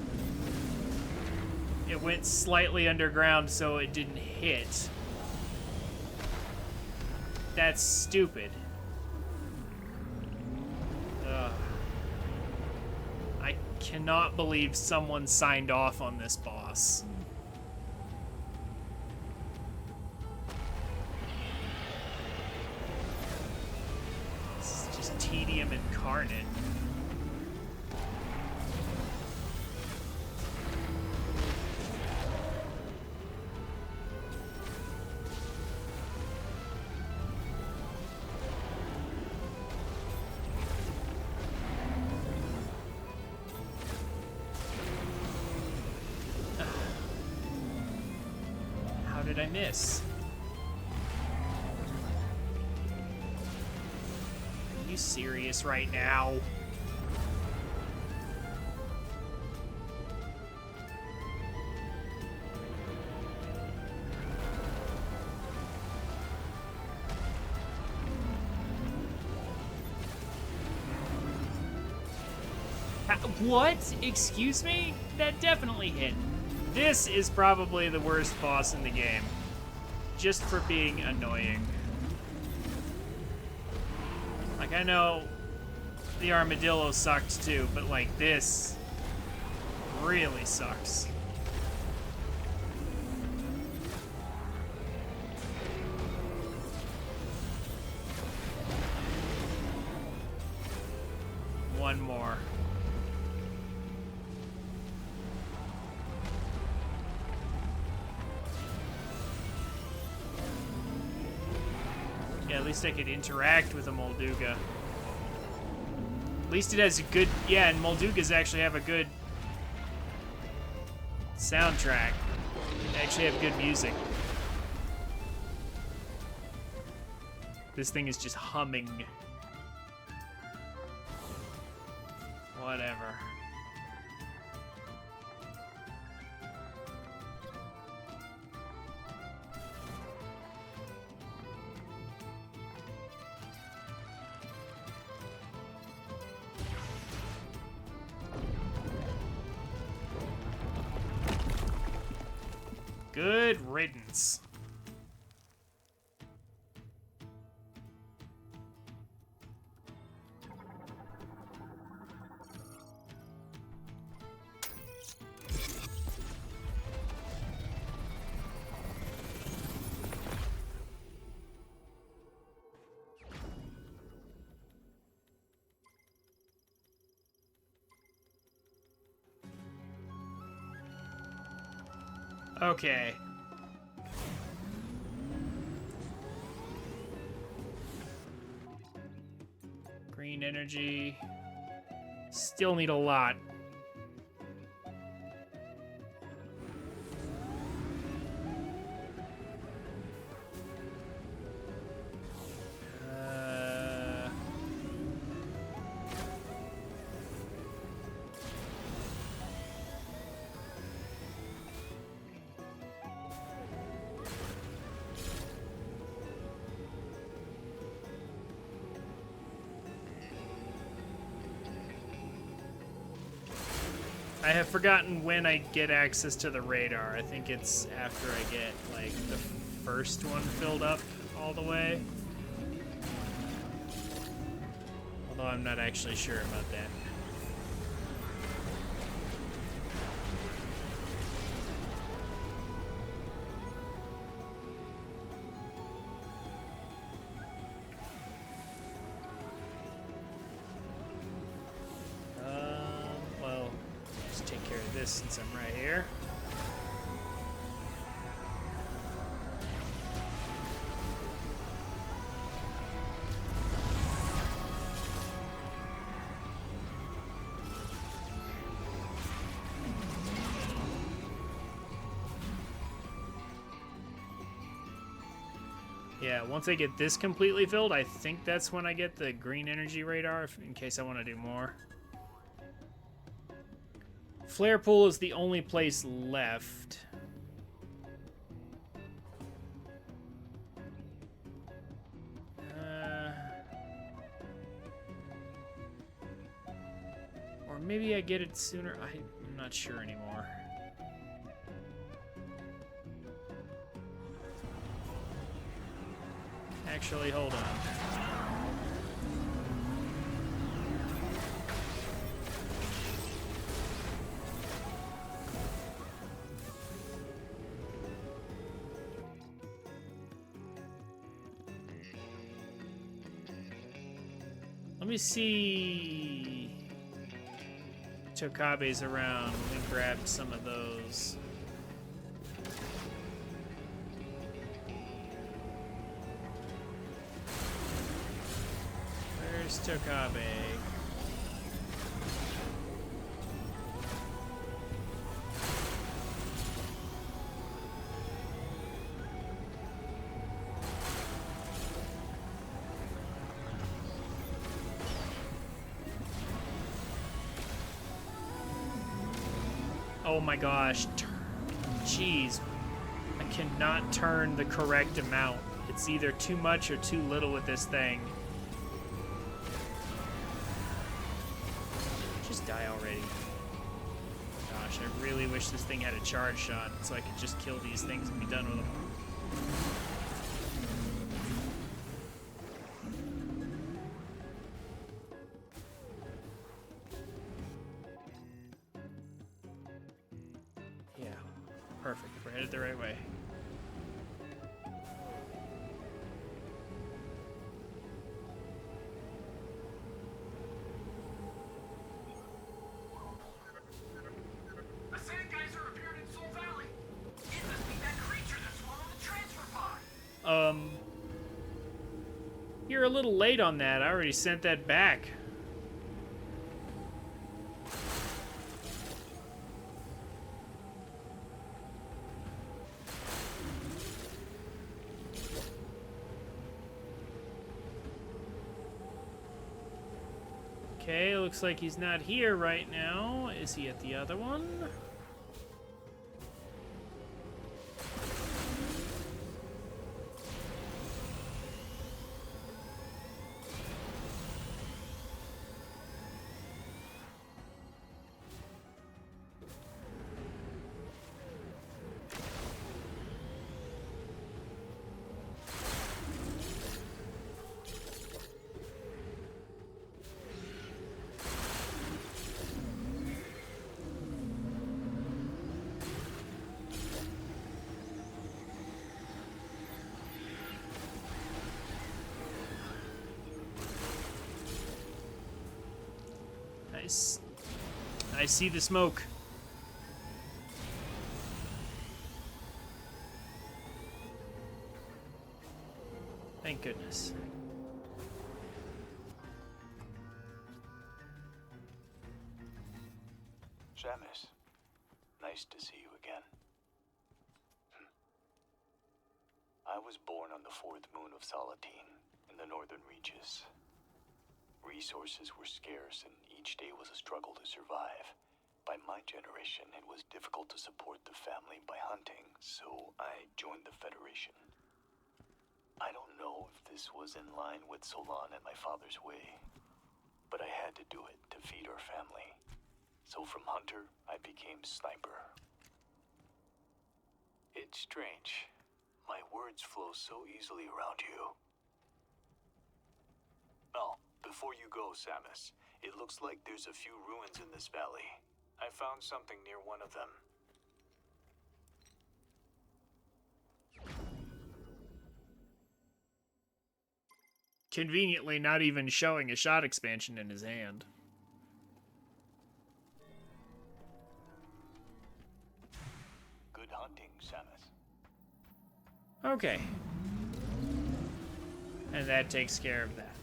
It went slightly underground so it didn't hit. That's stupid. Ugh. I cannot believe someone signed off on this boss. This is just tedium incarnate. How did I miss? Are you serious right now? What? Excuse me? That definitely hit. This is probably the worst boss in the game. Just for being annoying. Like, I know the armadillo sucked too, but like this really sucks. One more. Yeah, at least I could interact with a Molduga. At least it has a good... Yeah, and Moldugas actually have a good soundtrack. They actually have good music. This thing is just humming. Whatever. Good riddance. Okay. Green energy. Still need a lot. I have forgotten when I get access to the radar. I think it's after I get, like, the first one filled up all the way. Although I'm not actually sure about that. Well, just take care of this since I'm right here. Yeah, once I get this completely filled, I think that's when I get the green energy radar, in case I want to do more. Flare pool is the only place left. maybe I get it sooner. I'm not sure anymore. Actually, hold on. Let me see. Tokabe's around. Let me grab some of those. Where's Tokabe? Oh my gosh. Jeez. I cannot turn the correct amount. It's either too much or too little with this thing. Just die already. Gosh, I really wish this thing had a charge shot so I could just kill these things and be done with them. Yeah, perfect. We're headed the right way. A sand geyser appeared in Soul Valley. It must be that creature that swallowed the transfer pod. You're a little late on that. I already sent that back. Okay, looks like he's not here right now. Is he at the other one? I see the smoke. Thank goodness. Shamus, nice to see you again. I was born on the fourth moon of Salatine, in the northern reaches. Resources were scarce, and each day was a struggle to survive. By my generation, it was difficult to support the family by hunting, so I joined the Federation. I don't know if this was in line with Solon and my father's way, but I had to do it to feed our family. So from hunter, I became sniper. It's strange. My words flow so easily around you. Oh, before you go, Samus, it looks like there's a few ruins in this valley. I found something near one of them. Conveniently not even showing a shot expansion in his hand. Good hunting, Samus. Okay. And that takes care of that.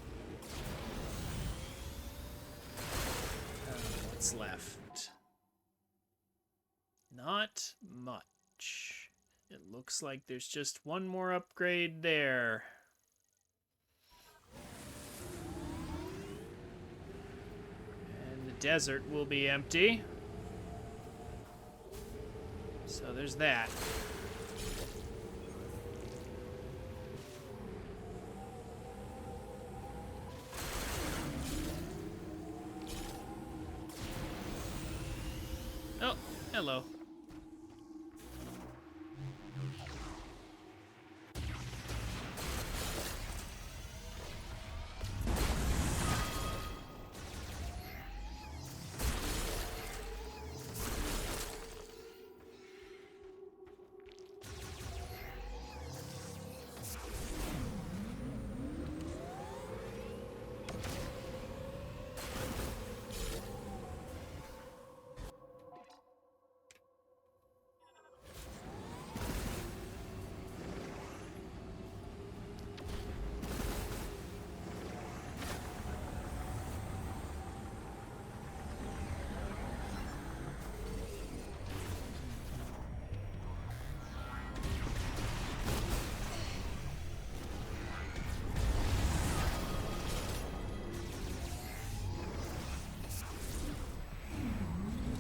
What's left? Not much. It looks like there's just one more upgrade there. And the desert will be empty. So there's that. Hello.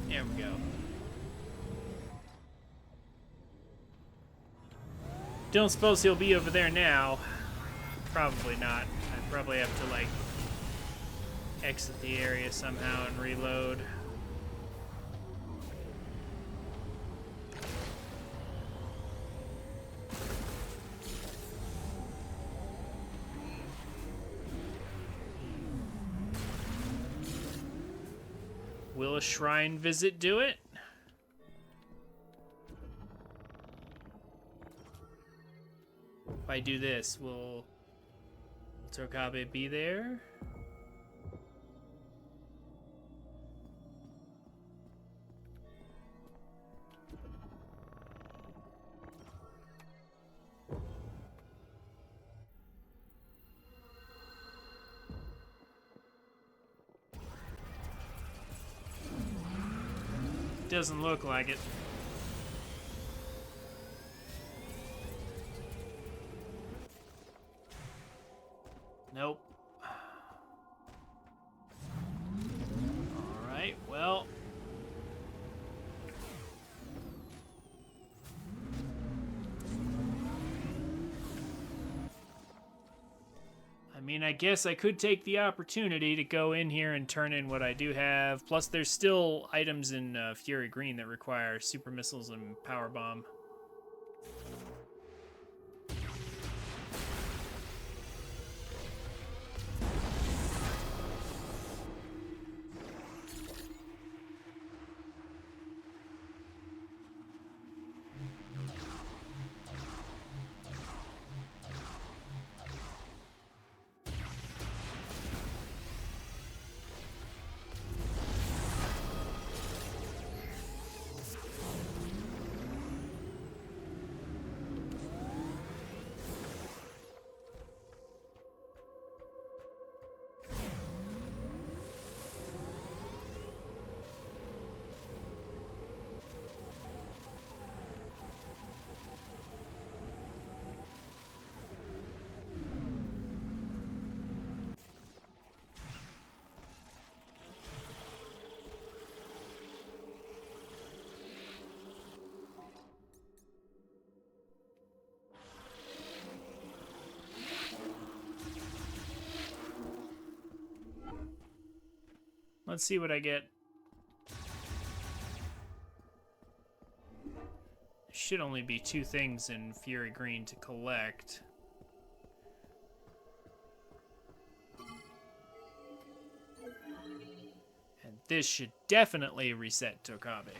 There we go. Don't suppose he'll be over there now. Probably not. I probably have to, like, exit the area somehow and reload. Will a shrine visit do it? If I do this, will Tokabe be there? Doesn't look like it. Nope. Alright, well. I mean, I guess I could take the opportunity to go in here and turn in what I do have. Plus, there's still items in Fury Green that require super missiles and power bomb. Let's see what I get. Should only be 2 things in Fury Green to collect. And this should definitely reset Tokabe.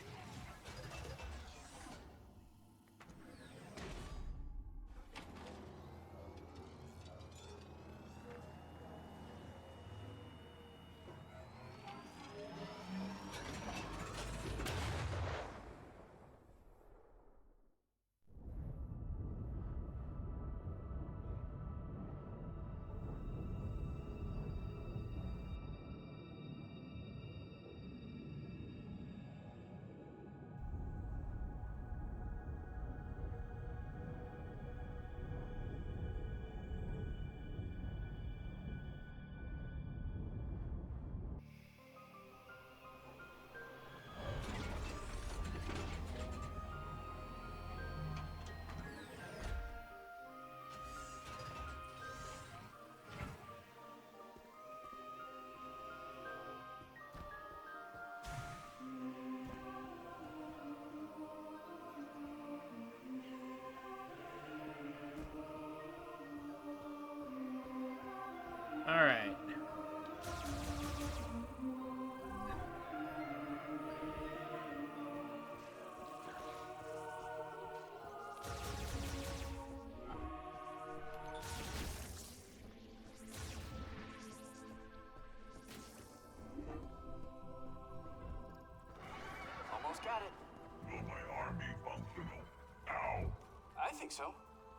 think so.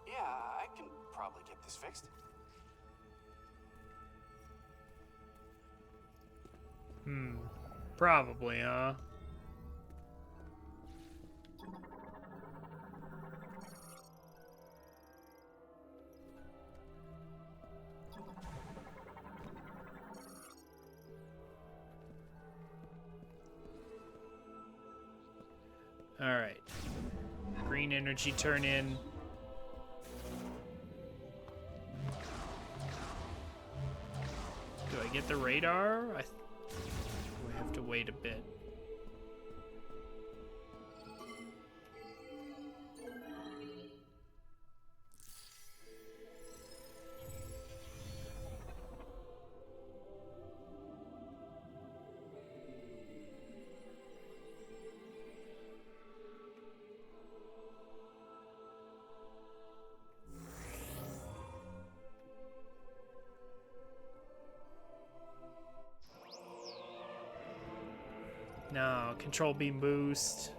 Yeah, I can probably get this fixed. Probably, huh? Alright. Green energy turn in. Do I get the radar? We have to wait a bit. No, control beam boost.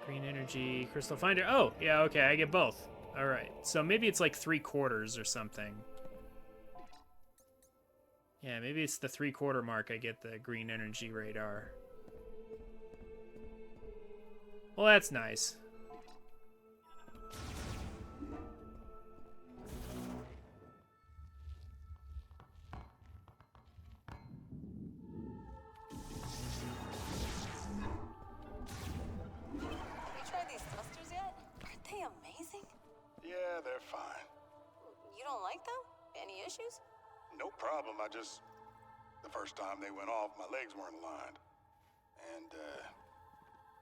Green energy, crystal finder. Oh, yeah, okay, I get both. All right, so maybe it's like 3/4 or something. Yeah, maybe it's the 3/4 mark I get the green energy radar. Well, that's nice. You tried these dusters yet? Aren't they amazing? Yeah, they're fine. You don't like them? Any issues? No problem. The first time they went off, my legs weren't aligned. And,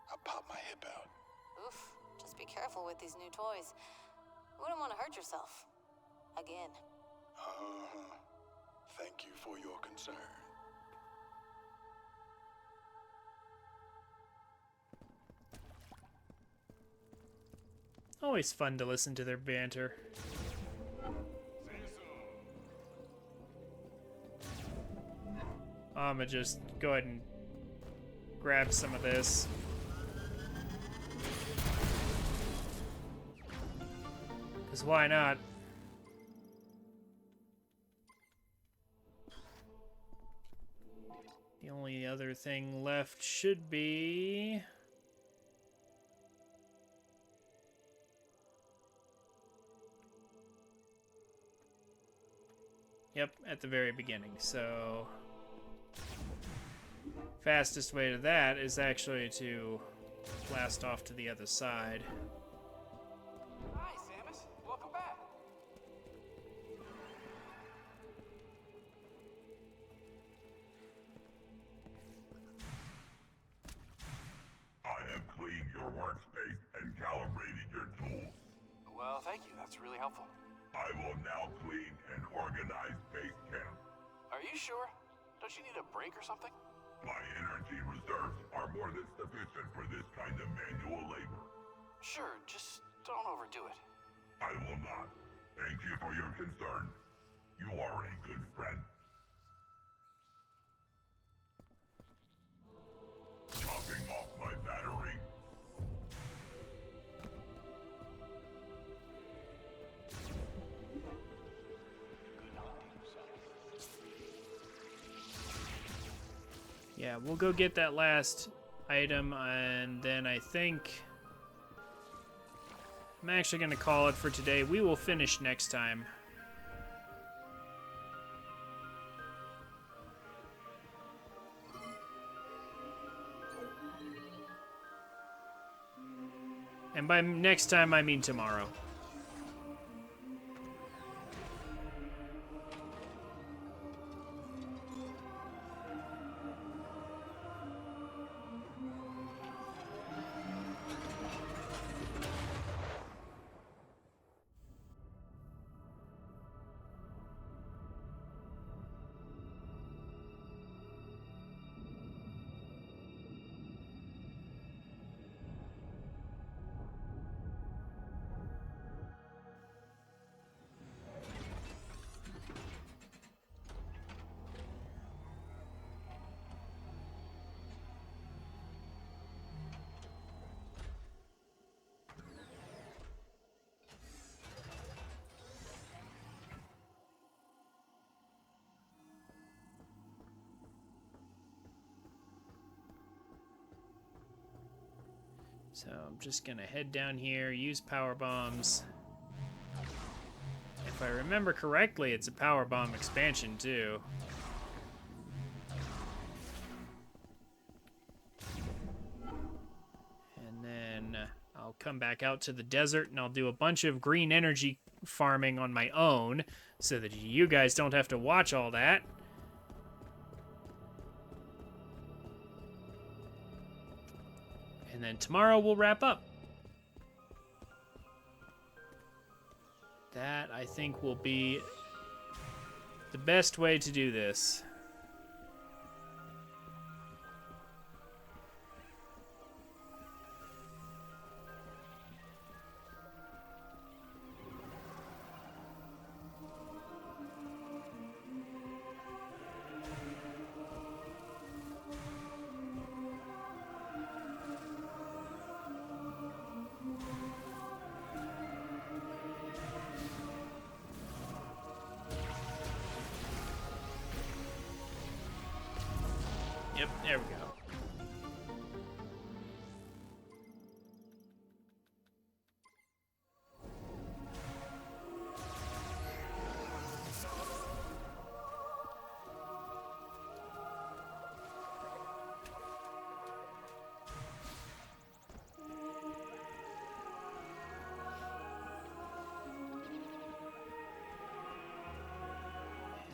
I popped my hip out. Oof. Just be careful with these new toys. Wouldn't want to hurt yourself. Again. Uh-huh. Thank you for your concern. Always fun to listen to their banter. I'm gonna just go ahead and grab some of this. Because why not? The only other thing left should be... Yep, at the very beginning, so... Fastest way to that is actually to blast off to the other side. Hi, Samus. Welcome back. I have cleaned your workspace and calibrated your tools. Well, thank you. That's really helpful. I will now clean and organize base camp. Are you sure? Don't you need a break or something? My energy reserves are more than sufficient for this kind of manual labor. Sure, just don't overdo it. I will not. Thank you for your concern. You are a good friend. Topping off my battery. Yeah, we'll go get that last item, and then I think I'm actually going to call it for today. We will finish next time. And by next time, I mean tomorrow. So I'm just gonna head down here, use power bombs. If I remember correctly, it's a power bomb expansion too. And then I'll come back out to the desert and I'll do a bunch of green energy farming on my own so that you guys don't have to watch all that. And then tomorrow we'll wrap up. That, I think, will be the best way to do this. Yep, there we go.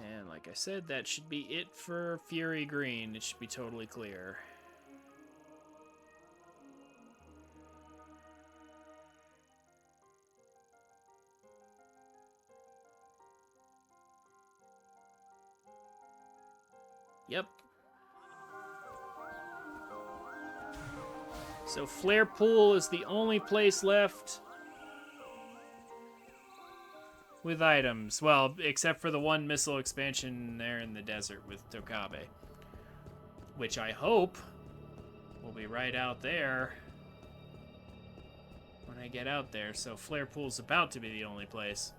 And like I said, that should be it for Fury Green. It should be totally clear. Yep. So Flare Pool is the only place left with items. Well, except for the one missile expansion there in the desert with Tokabe. Which I hope will be right out there when I get out there. So Flare Pool's about to be the only place.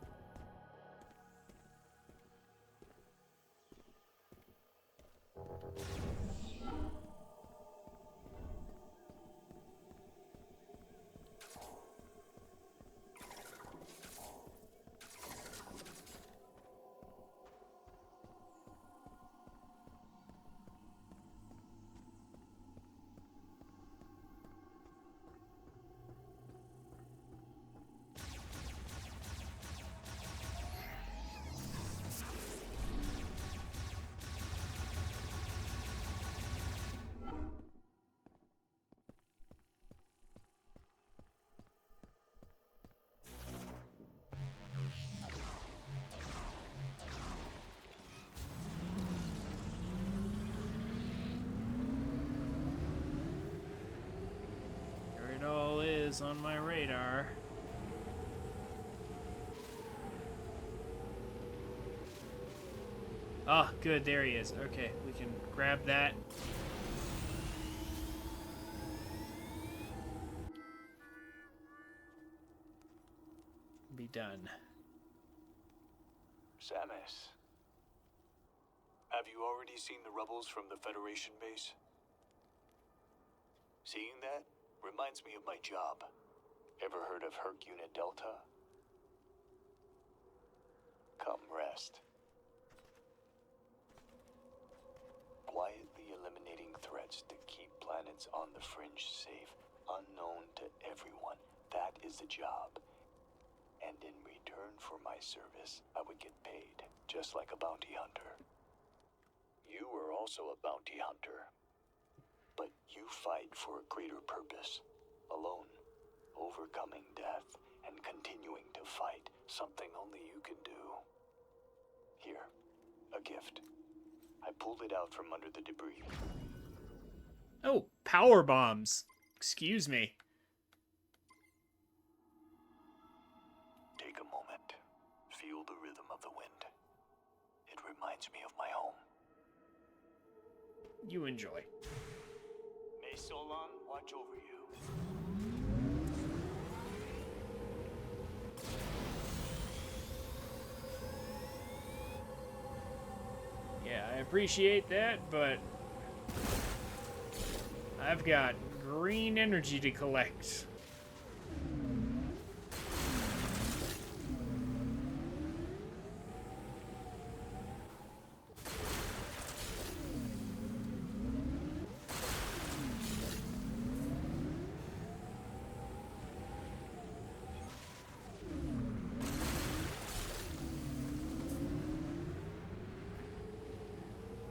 There it all is on my radar. Oh, good, there he is. Okay, we can grab that. Be done. Samus, have you already seen the rebels from the Federation base? Seeing that reminds me of my job. Ever heard of Herc Unit Delta? Come rest. Quietly eliminating threats to keep planets on the fringe safe, unknown to everyone. That is the job. And in return for my service, I would get paid, just like a bounty hunter. You are also a bounty hunter. But you fight for a greater purpose. Alone, overcoming death, and continuing to fight, something only you can do. Here, a gift. I pulled it out from under the debris. Oh, power bombs. Excuse me. Take a moment. Feel the rhythm of the wind. It reminds me of my home. You enjoy. May Solon watch over you. Yeah, I appreciate that, but I've got green energy to collect.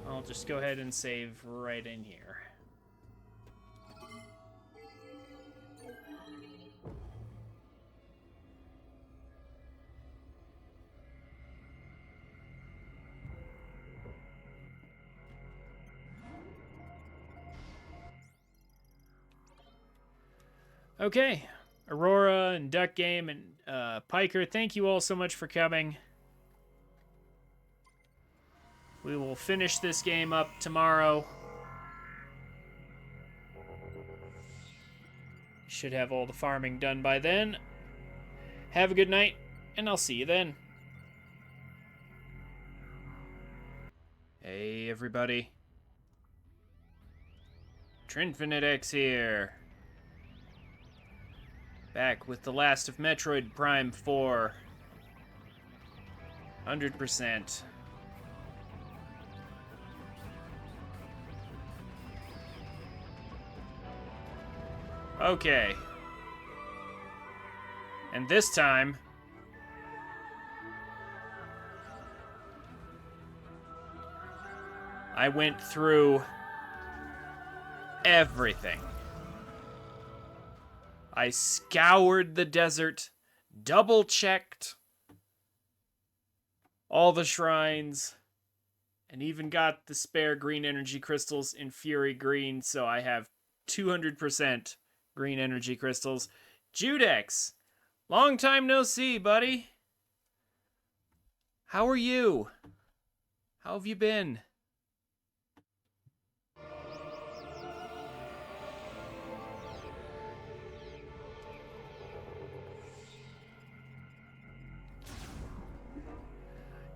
I'll just go ahead and save right in here. Okay, Aurora and Duck Game and Piker, thank you all so much for coming. We will finish this game up tomorrow. Should have all the farming done by then. Have a good night, and I'll see you then. Hey, everybody. TrinfiniteX here. Back with the last of Metroid Prime 4. 100%. Okay. And this time, I went through everything. I scoured the desert, double-checked all the shrines, and even got the spare green energy crystals in Fury Green, so I have 200% green energy crystals. Judex, long time no see, buddy. How are you? How have you been?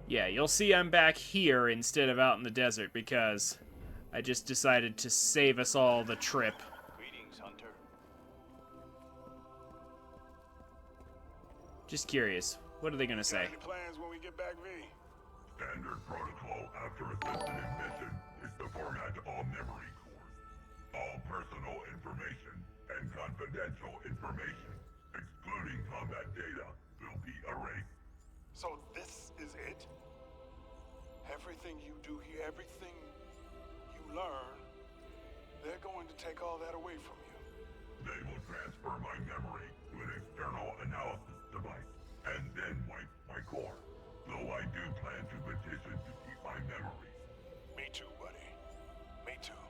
Yeah, you'll see I'm back here instead of out in the desert because I just decided to save us all the trip. Greetings, Hunter. Just curious, what are they gonna say? Any plans when we get back, V? Standard protocol after a sensitive mission is to format all memory cores. All personal information and confidential information, excluding combat data, will be erased. So this is it? Everything you do here, everything you learn, they're going to take all that away from you. They will transfer my memory to an external analysis device, and then wipe my core. Though I do plan to petition to keep my memories. Me too, buddy. Me too.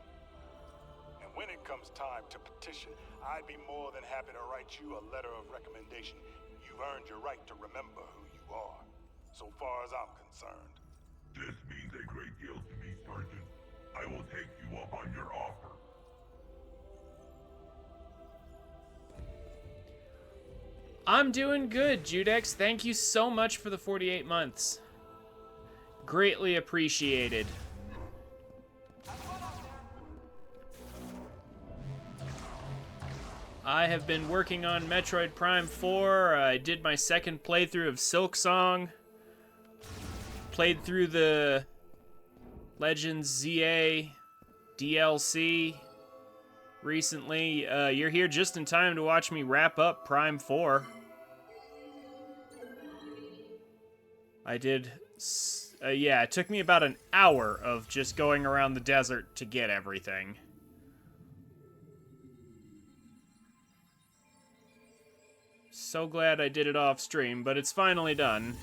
And when it comes time to petition, I'd be more than happy to write you a letter of recommendation. You've earned your right to remember who you are, so far as I'm concerned. This means a great deal to me, Sergeant. I will take you up on your offer. I'm doing good, Judex. Thank you so much for the 48 months. Greatly appreciated. I have been working on Metroid Prime 4. I did my second playthrough of Silksong. Played through the Legends ZA DLC recently. You're here just in time to watch me wrap up Prime 4. I did, yeah, it took me about an hour of just going around the desert to get everything. So glad I did it off stream, but it's finally done.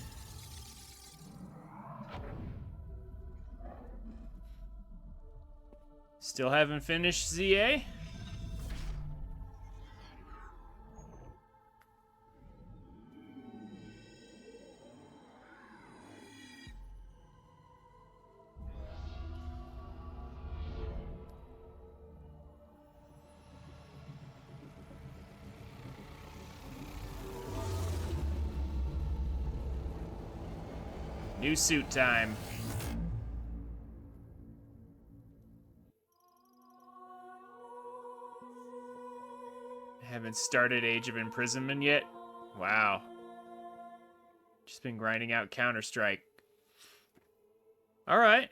Still haven't finished ZA? New suit time. Haven't started Age of Imprisonment yet? Wow. Just been grinding out Counter-Strike. Alright.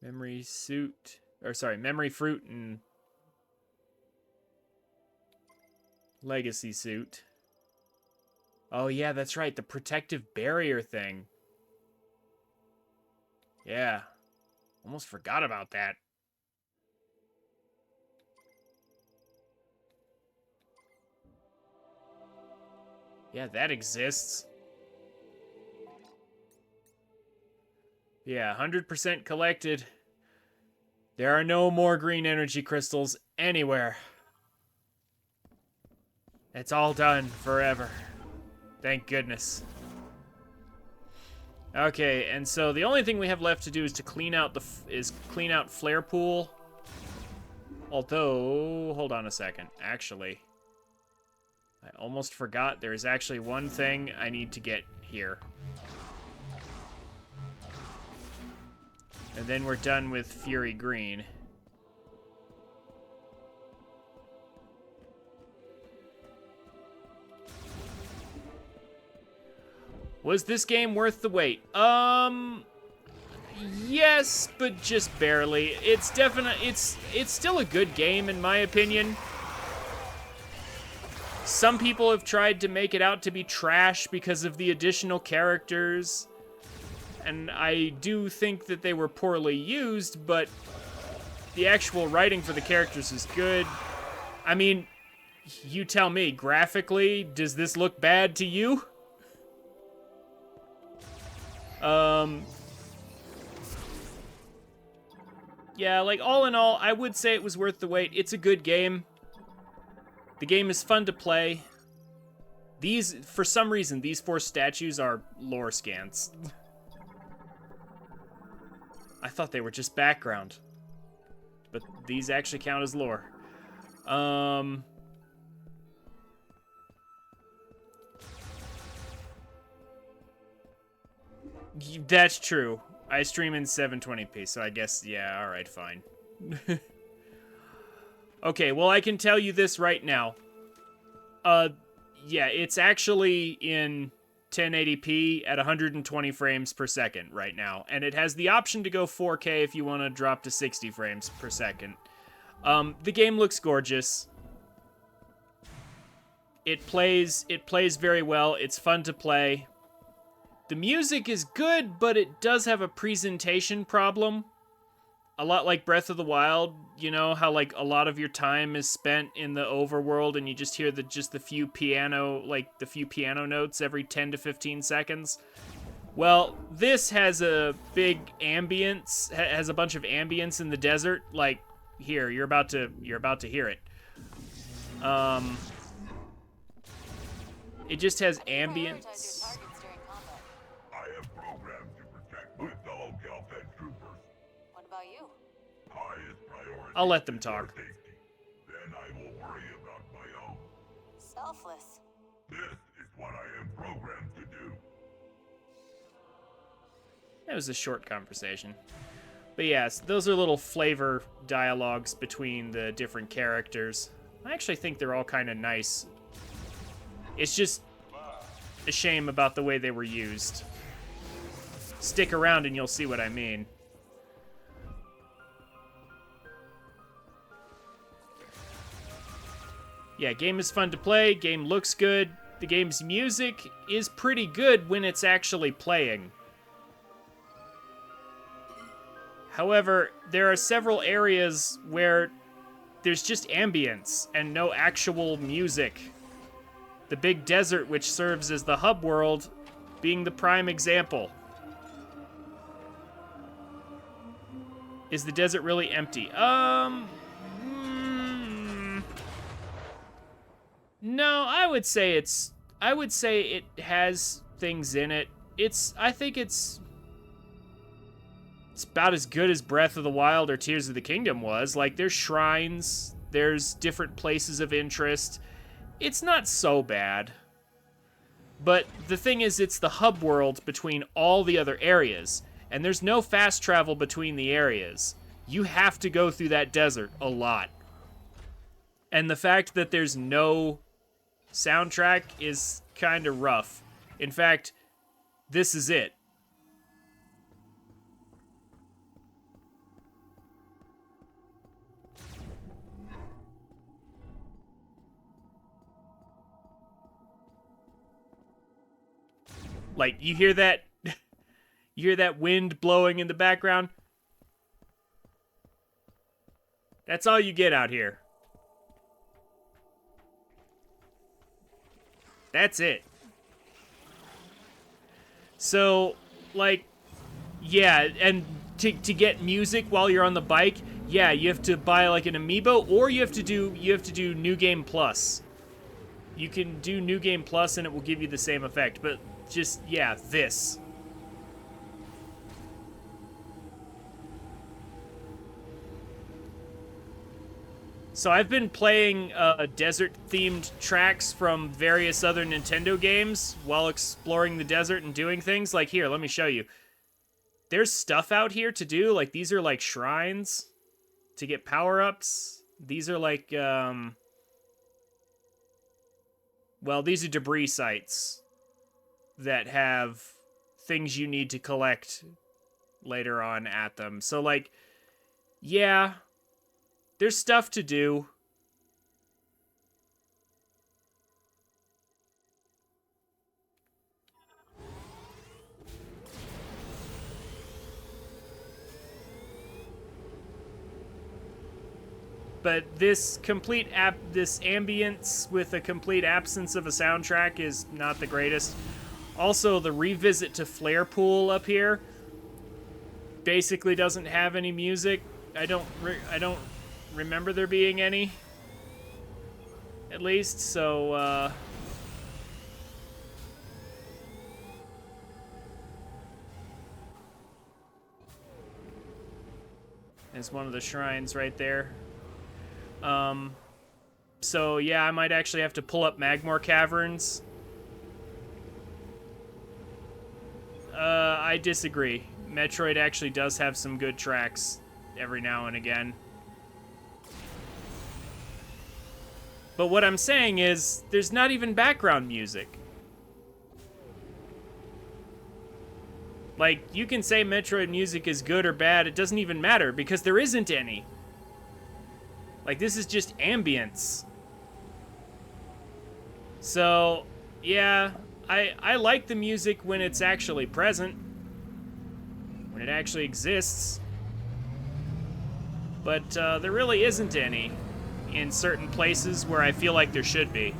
Memory Fruit and Legacy Suit. Oh yeah, that's right, the protective barrier thing. Yeah. Almost forgot about that. Yeah, that exists. Yeah, 100% collected. There are no more green energy crystals anywhere. It's all done forever. Thank goodness. Okay, and so the only thing we have left to do is to clean out clean out Flare Pool. Although, hold on a second. Actually, I almost forgot there is actually one thing I need to get here. And then we're done with Fury Green. Was this game worth the wait? Yes, but just barely. It's still a good game in my opinion. Some people have tried to make it out to be trash because of the additional characters. And I do think that they were poorly used, but the actual writing for the characters is good. I mean, you tell me, graphically, does this look bad to you? Yeah, like, all in all, I would say it was worth the wait. It's a good game. The game is fun to play. For some reason, these 4 statues are lore scans. I thought they were just background. But these actually count as lore. That's true. I stream in 720p, so I guess, yeah, alright, fine. Okay, well, I can tell you this right now. Yeah, it's actually in 1080p at 120 frames per second right now. And it has the option to go 4K if you want to drop to 60 frames per second. The game looks gorgeous. It plays very well. It's fun to play. The music is good, but it does have a presentation problem. A lot like Breath of the Wild, you know, how like a lot of your time is spent in the overworld and you just hear the few piano notes every 10 to 15 seconds. Well, this has a big ambience, has a bunch of ambience in the desert. Like here, you're about to hear it. It just has ambience. I have programmed to protect my fellow Galfed troopers. What about you? Highest priority. I'll let them talk. Safety. Then I will worry about my own. Selfless. This is what I am programmed to do. It was a short conversation. But yes, those are little flavor dialogues between the different characters. I actually think they're all kind of nice. It's just a shame about the way they were used. Stick around and you'll see what I mean. Yeah, game is fun to play, game looks good. The game's music is pretty good when it's actually playing. However, there are several areas where there's just ambience and no actual music. The big desert, which serves as the hub world, being the prime example. Is the desert really empty? No, I would say it has things in it. I think it's about as good as Breath of the Wild or Tears of the Kingdom was. Like, there's shrines, there's different places of interest. It's not so bad. But the thing is, it's the hub world between all the other areas, and there's no fast travel between the areas. You have to go through that desert a lot. And the fact that there's no soundtrack is kind of rough. In fact, this is it. Like, you hear that? You hear that wind blowing in the background? That's all you get out here. That's it. So, like, yeah, and to get music while you're on the bike, yeah, you have to buy like an amiibo, or you have to do New Game Plus. You can do New Game Plus and it will give you the same effect, but just, yeah, this. So I've been playing desert-themed tracks from various other Nintendo games while exploring the desert and doing things. Like, here, let me show you. There's stuff out here to do. Like, these are like shrines to get power-ups. These are like, well, these are debris sites that have things you need to collect later on at them. So, like, yeah, there's stuff to do. But this this ambience with a complete absence of a soundtrack is not the greatest. Also, the revisit to Flare Pool up here basically doesn't have any music. I don't remember there being any, at least. So there's one of the shrines right there. So yeah, I might actually have to pull up Magmore Caverns. I disagree. Metroid actually does have some good tracks every now and again. But what I'm saying is, there's not even background music. Like, you can say Metroid music is good or bad, it doesn't even matter, because there isn't any. Like, this is just ambience. So, yeah, I like the music when it's actually present. When it actually exists. But there really isn't any in certain places where I feel like there should be.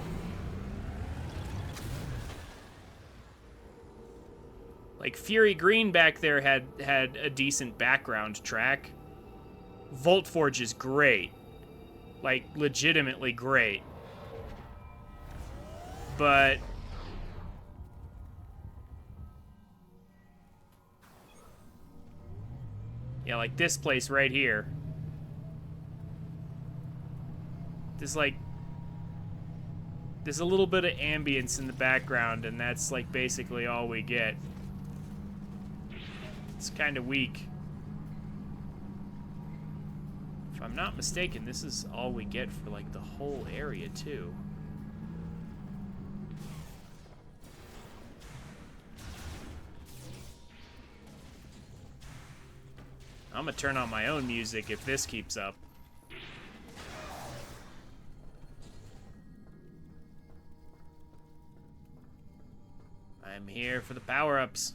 Like, Fury Green back there had a decent background track. Volt Forge is great. Like, legitimately great. But yeah, like this place right here. There's like, there's a little bit of ambience in the background, and that's like basically all we get. It's kind of weak. If I'm not mistaken, this is all we get for like the whole area too. I'm gonna turn on my own music if this keeps up. I'm here for the power-ups.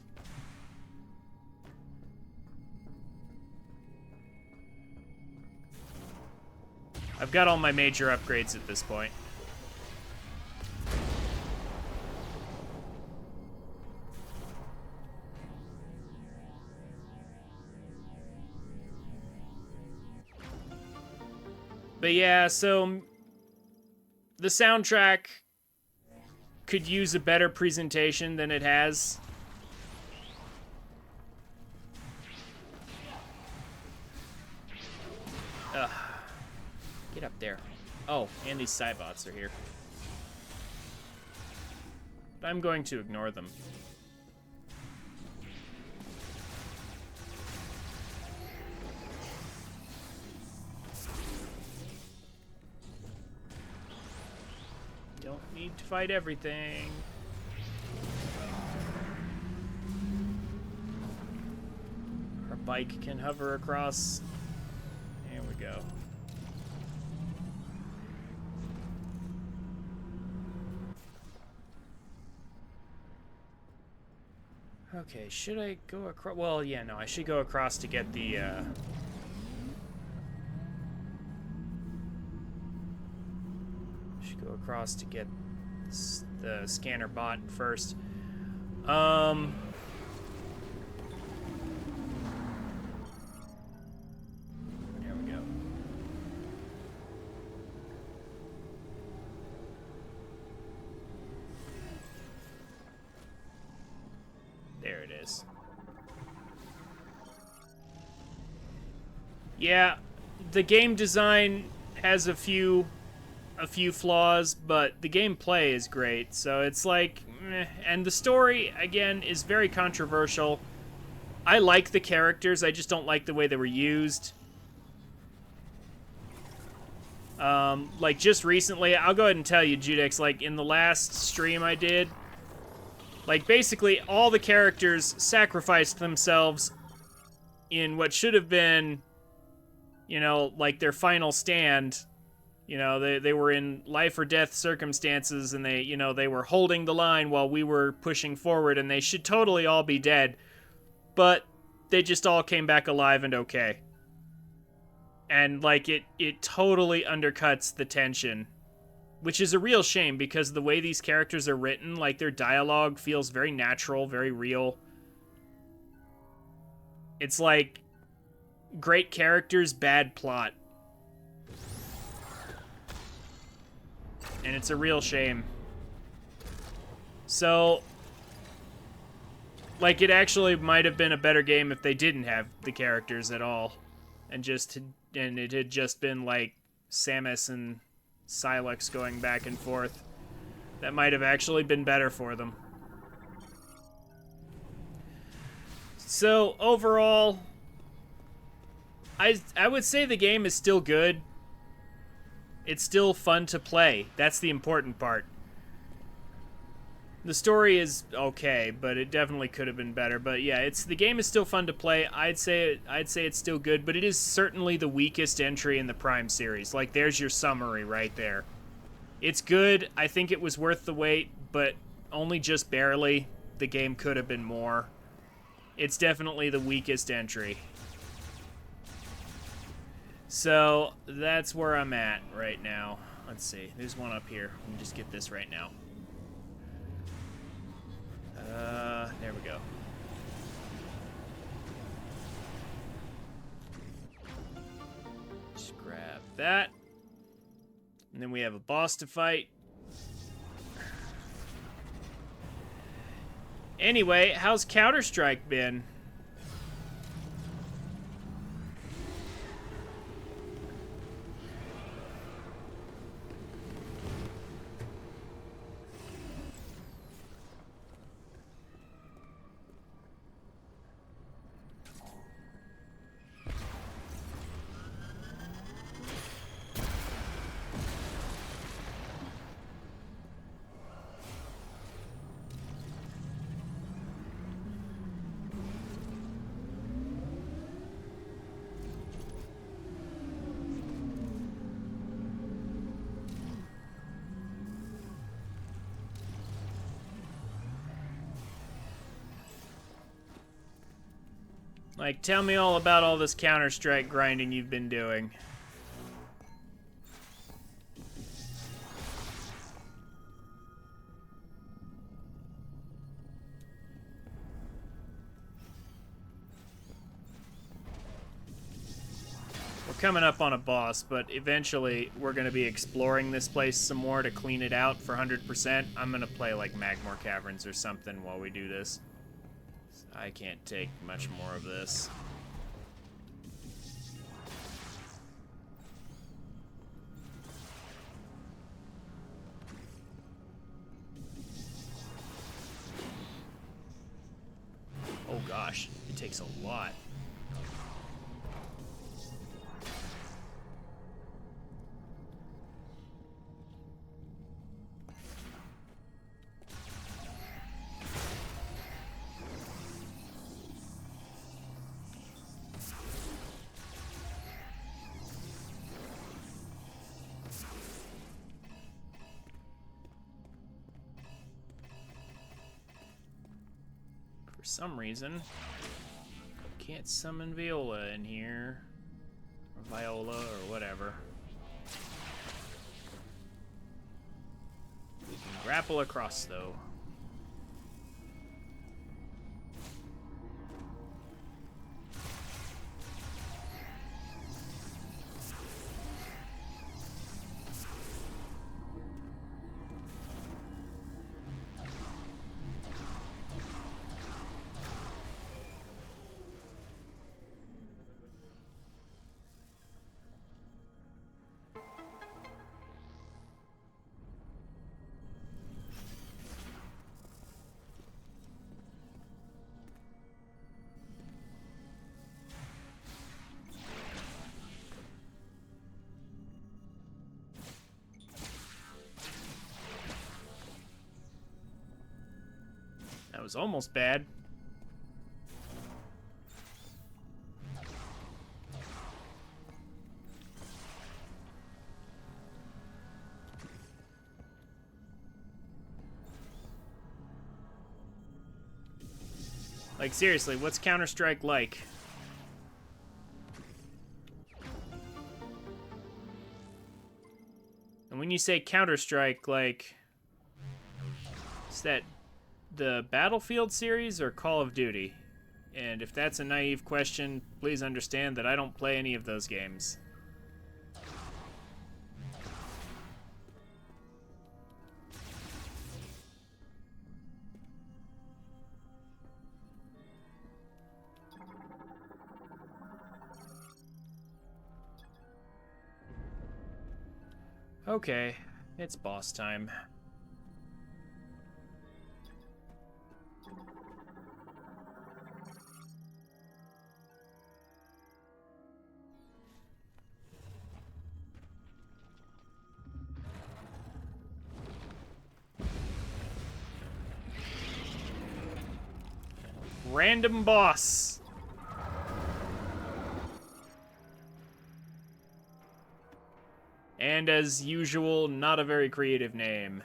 I've got all my major upgrades at this point. But yeah, so the soundtrack could use a better presentation than it has. Ugh. Get up there. Oh, and these Cybots are here. But I'm going to ignore them. Don't need to fight everything. Our bike can hover across. There we go. Okay, should I go across? Well, yeah, no, I should go across to get the, should go across to get the scanner bot first. There we go. There it is. Yeah, the game design has a few flaws, but the gameplay is great. So it's like, meh. And the story again is very controversial. I like the characters, I just don't like the way they were used. Like just recently, I'll go ahead and tell you, Judex, like in the last stream I did, like basically all the characters sacrificed themselves in what should have been, you know, like their final stand. You know, they were in life or death circumstances, and they, you know, they were holding the line while we were pushing forward, and they should totally all be dead. But they just all came back alive and okay. And, like, it totally undercuts the tension. Which is a real shame, because the way these characters are written, like, their dialogue feels very natural, very real. It's like, great characters, bad plot. And it's a real shame. So, like, it actually might have been a better game if they didn't have the characters at all. And it had just been, like, Samus and Silex going back and forth. That might have actually been better for them. So, overall, I would say the game is still good. It's still fun to play. That's the important part. The story is okay, but it definitely could have been better. But yeah, the game is still fun to play. I'd say it's still good, but it is certainly the weakest entry in the Prime series. Like, there's your summary right there. It's good. I think it was worth the wait, but only just barely. The game could have been more. It's definitely the weakest entry. So, that's where I'm at right now. Let's see. There's one up here. Let me just get this right now. There we go. Just grab that. And then we have a boss to fight. Anyway, how's Counter-Strike been? Like, tell me all about all this Counter-Strike grinding you've been doing. We're coming up on a boss, but eventually we're going to be exploring this place some more to clean it out for 100%. I'm going to play, like, Magmore Caverns or something while we do this. I can't take much more of this. Oh gosh, it takes a lot. some reason, can't summon Viola in here. Or Viola, or whatever. We can grapple across, though. That was almost bad. Like, seriously, what's Counter-Strike like? And when you say Counter-Strike, like, is that the Battlefield series or Call of Duty? And if that's a naive question, please understand that I don't play any of those games. Okay, it's boss time. Random boss. And as usual, not a very creative name.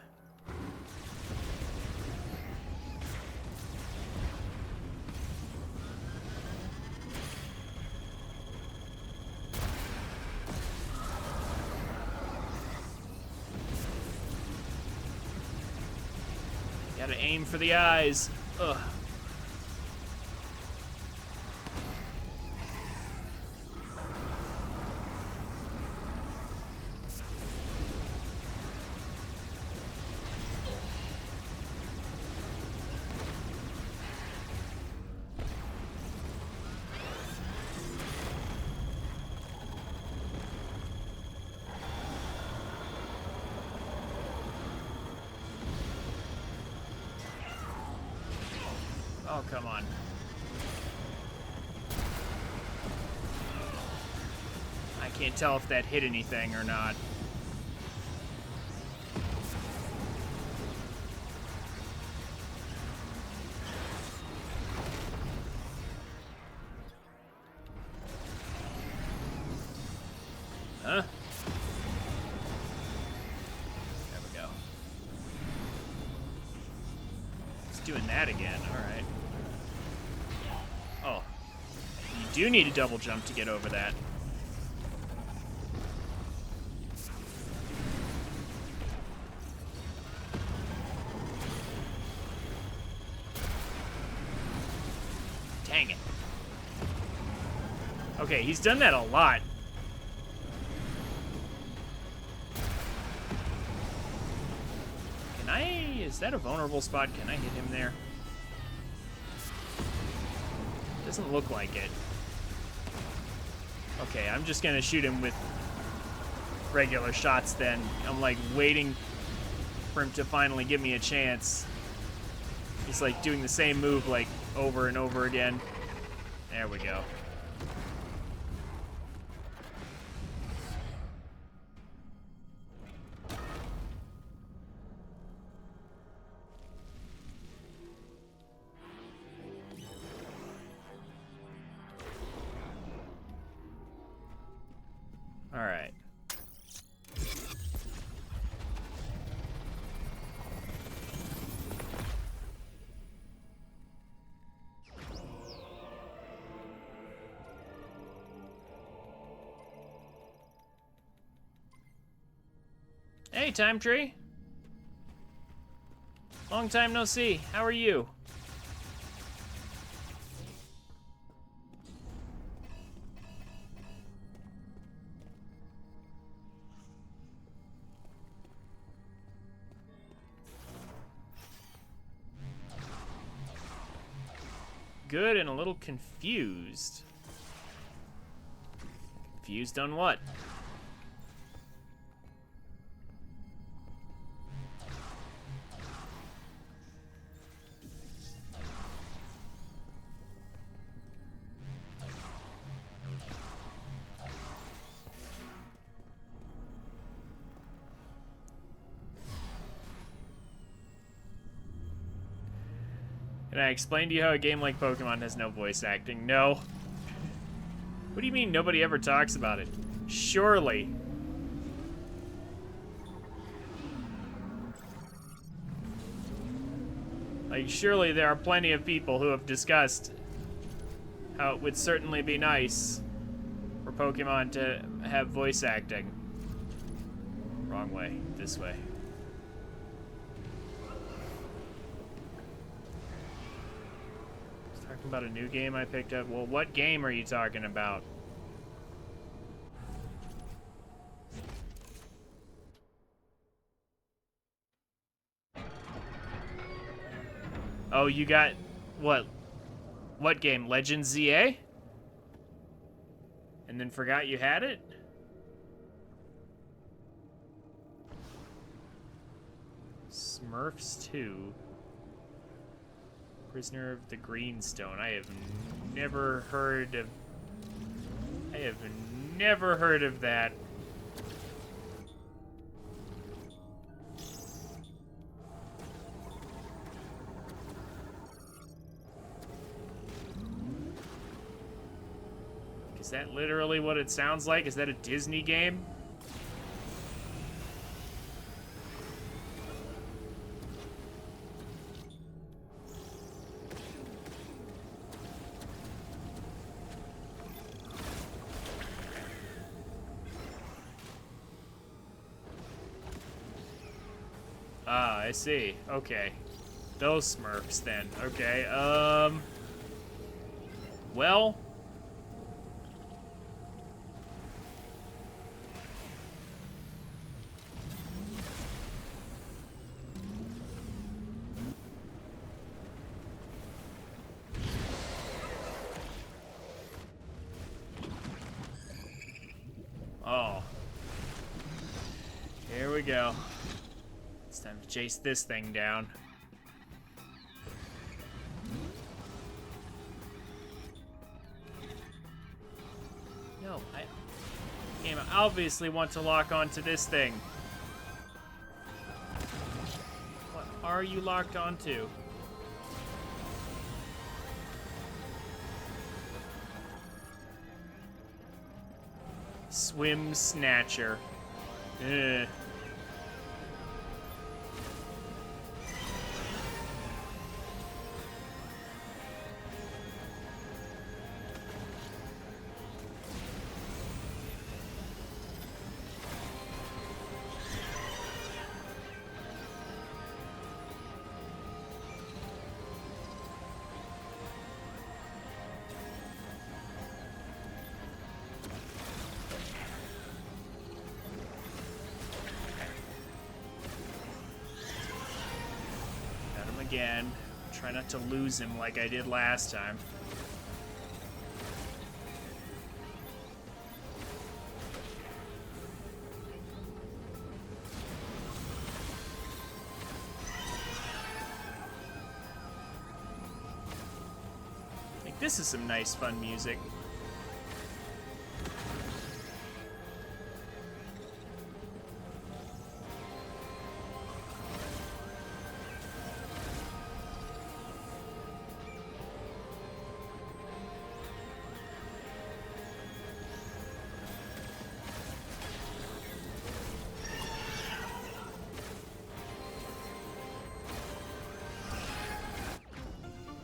Gotta aim for the eyes. Ugh. Oh, come on. I can't tell if that hit anything or not. Huh? There we go. It's doing that again, alright. Oh. You do need a double jump to get over that. Dang it. Okay, he's done that a lot. Can I... Is that a vulnerable spot? Can I hit him there? Doesn't look like it. Okay, I'm just gonna shoot him with regular shots then. I'm like waiting for him to finally give me a chance. He's like doing the same move like over and over again. There we go. All right. Hey, Time Tree. Long time no see. How are you? Good and a little confused. Confused on what? Can I explain to you how a game like Pokemon has no voice acting? No. What do you mean nobody ever talks about it? Surely. Like, surely there are plenty of people who have discussed how it would certainly be nice for Pokemon to have voice acting. Wrong way. This way. Talking about a new game I picked up. Well, what game are you talking about? Oh, you got what? What game? Legend ZA? And then forgot you had it? Smurfs 2. Prisoner of the Greenstone. I have never heard of... I have never heard of that. Is that literally what it sounds like? Is that a Disney game? Ah, I see. Okay. Those Smurfs then. Okay, well... Oh. Here we go. It's time to chase this thing down. No, I obviously want to lock onto this thing. What are you locked onto? Swim Snatcher. Ugh. Again. Try not to lose him like I did last time. Like, this is some nice, fun music.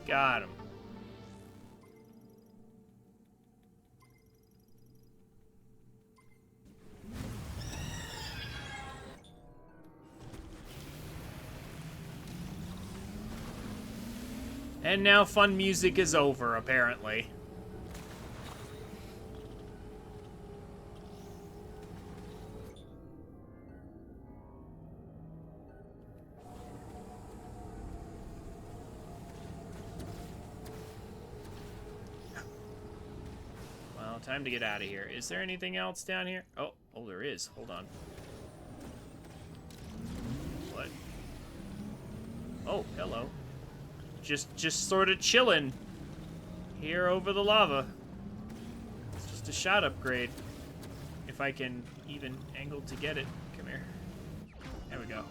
Got him. And now fun music is over, apparently. Well, time to get out of here. Is there anything else down here? Oh, there is. Hold on. What? Oh, hello. Just sort of chilling here over the lava. It's just a shot upgrade. If I can even angle to get it. Come here. There we go.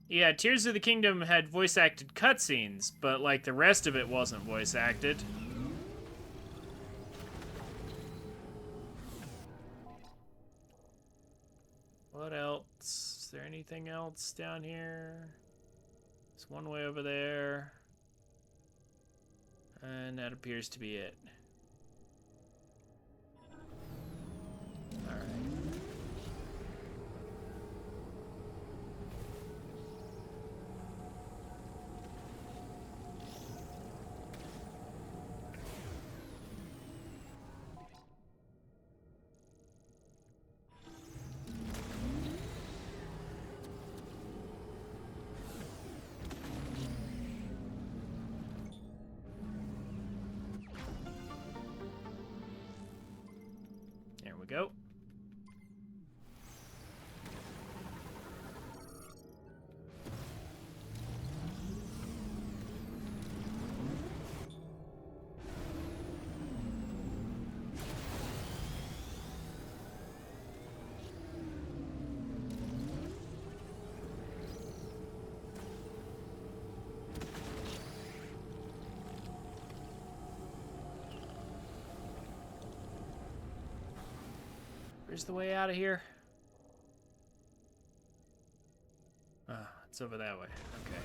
Yeah, Tears of the Kingdom had voice-acted cutscenes, but, like, the rest of it wasn't voice-acted. What else? Is there anything else down here? There's one way over there. And that appears to be it. Alright. There we go. Where's the way out of here? Ah, it's over that way. Okay.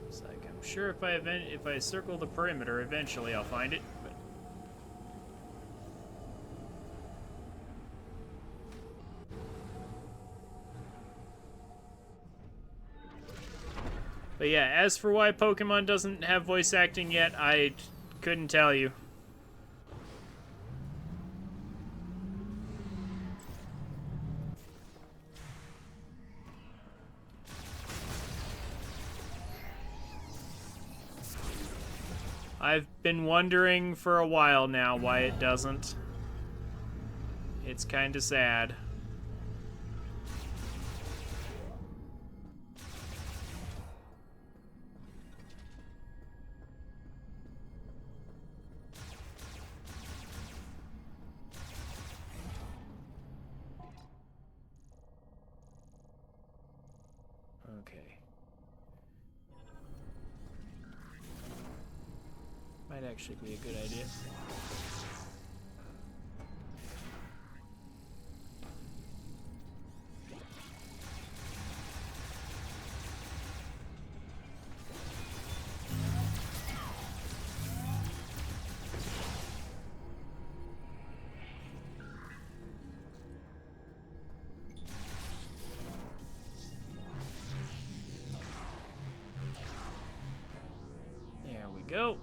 It's like I'm sure if I circle the perimeter, eventually I'll find it. But yeah, as for why Pokemon doesn't have voice acting yet, I couldn't tell you. I've been wondering for a while now why it doesn't. It's kinda sad. Okay. Might actually be a good idea. There we go.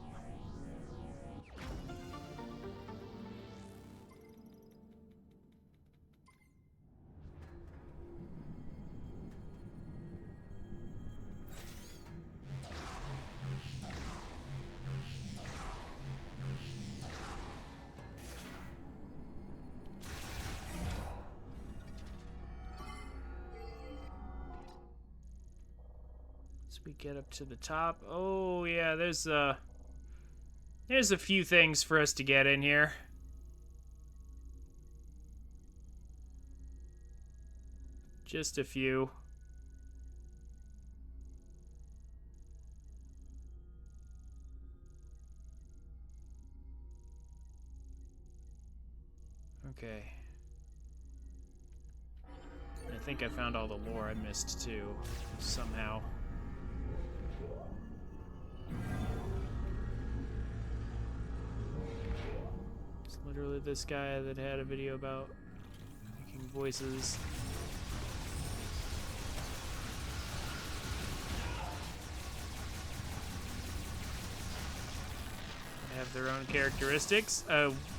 As we get up to the top. Oh yeah, there's a few things for us to get in here. Just a few. Okay. I think I found all the lore I missed too, somehow. Literally this guy that had a video about making voices. They have their own characteristics.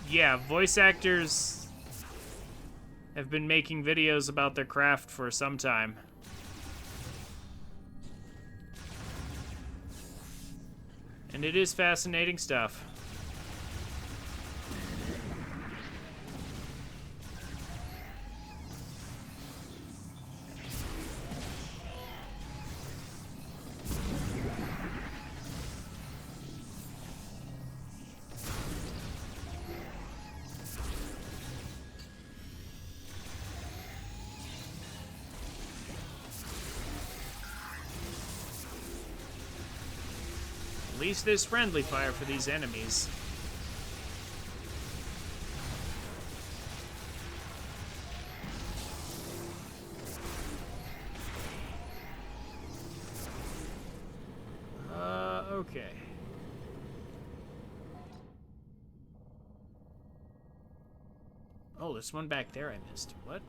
Yeah, voice actors have been making videos about their craft for some time. And it is fascinating stuff. At least there's friendly fire for these enemies. Okay. Oh, there's one back there I missed. What?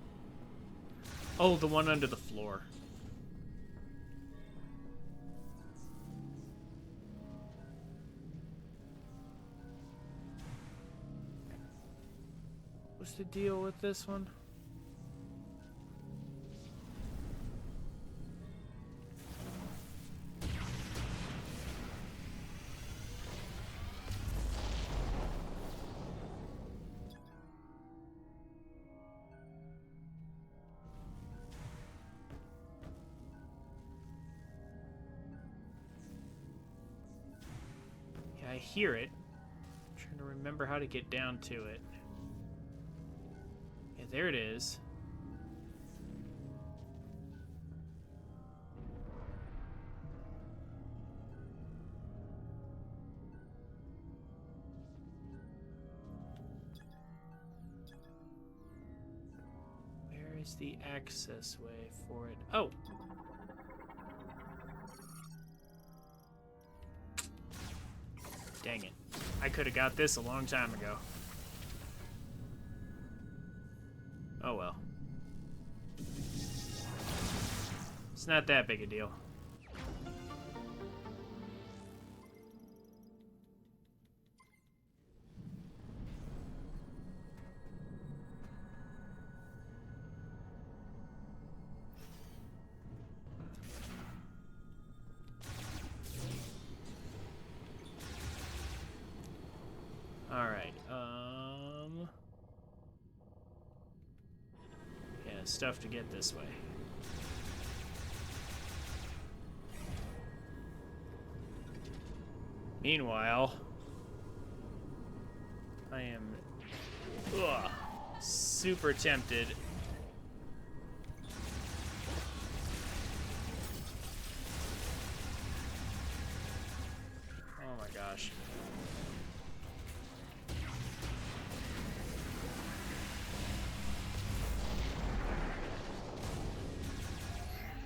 Oh, the one under the floor. What's the deal with this one? Yeah, I hear it. I'm trying to remember how to get down to it. Yeah, there it is. Where is the access way for it? Oh! Dang it. I could have got this a long time ago. Oh well. It's not that big a deal. Alright, yeah, stuff to get this way. Meanwhile, I am super tempted. Oh my gosh.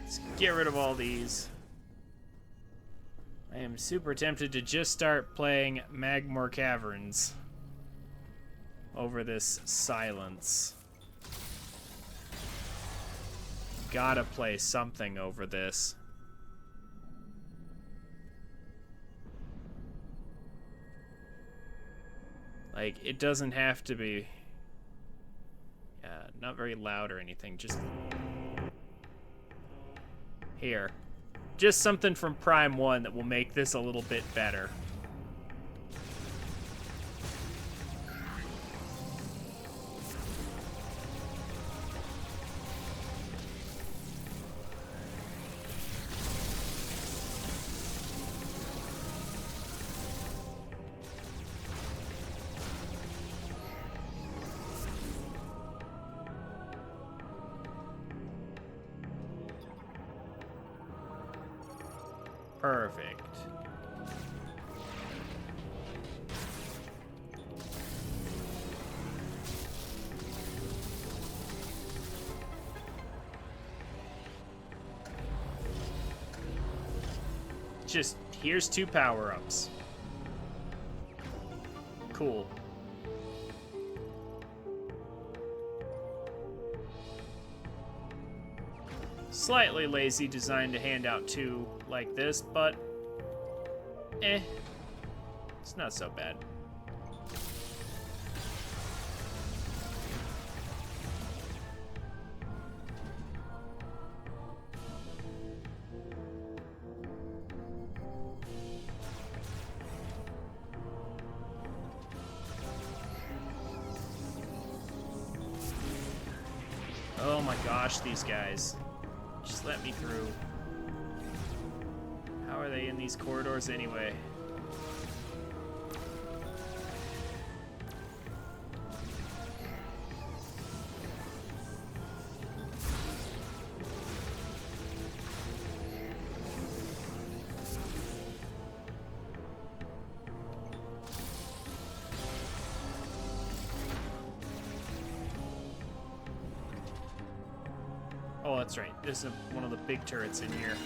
Let's get rid of all these. I am super tempted to just start playing Magmore Caverns over this silence. Gotta play something over this. Like, it doesn't have to be not very loud or anything, just here. Just something from Prime 1 that will make this a little bit better. Perfect. Just, here's 2 power-ups. Cool. Slightly lazy design to hand out two like this, but it's not so bad. Oh my gosh, these guys. Just let me through. How are they in these corridors anyway? Oh, that's right. This is one of the big turrets in here.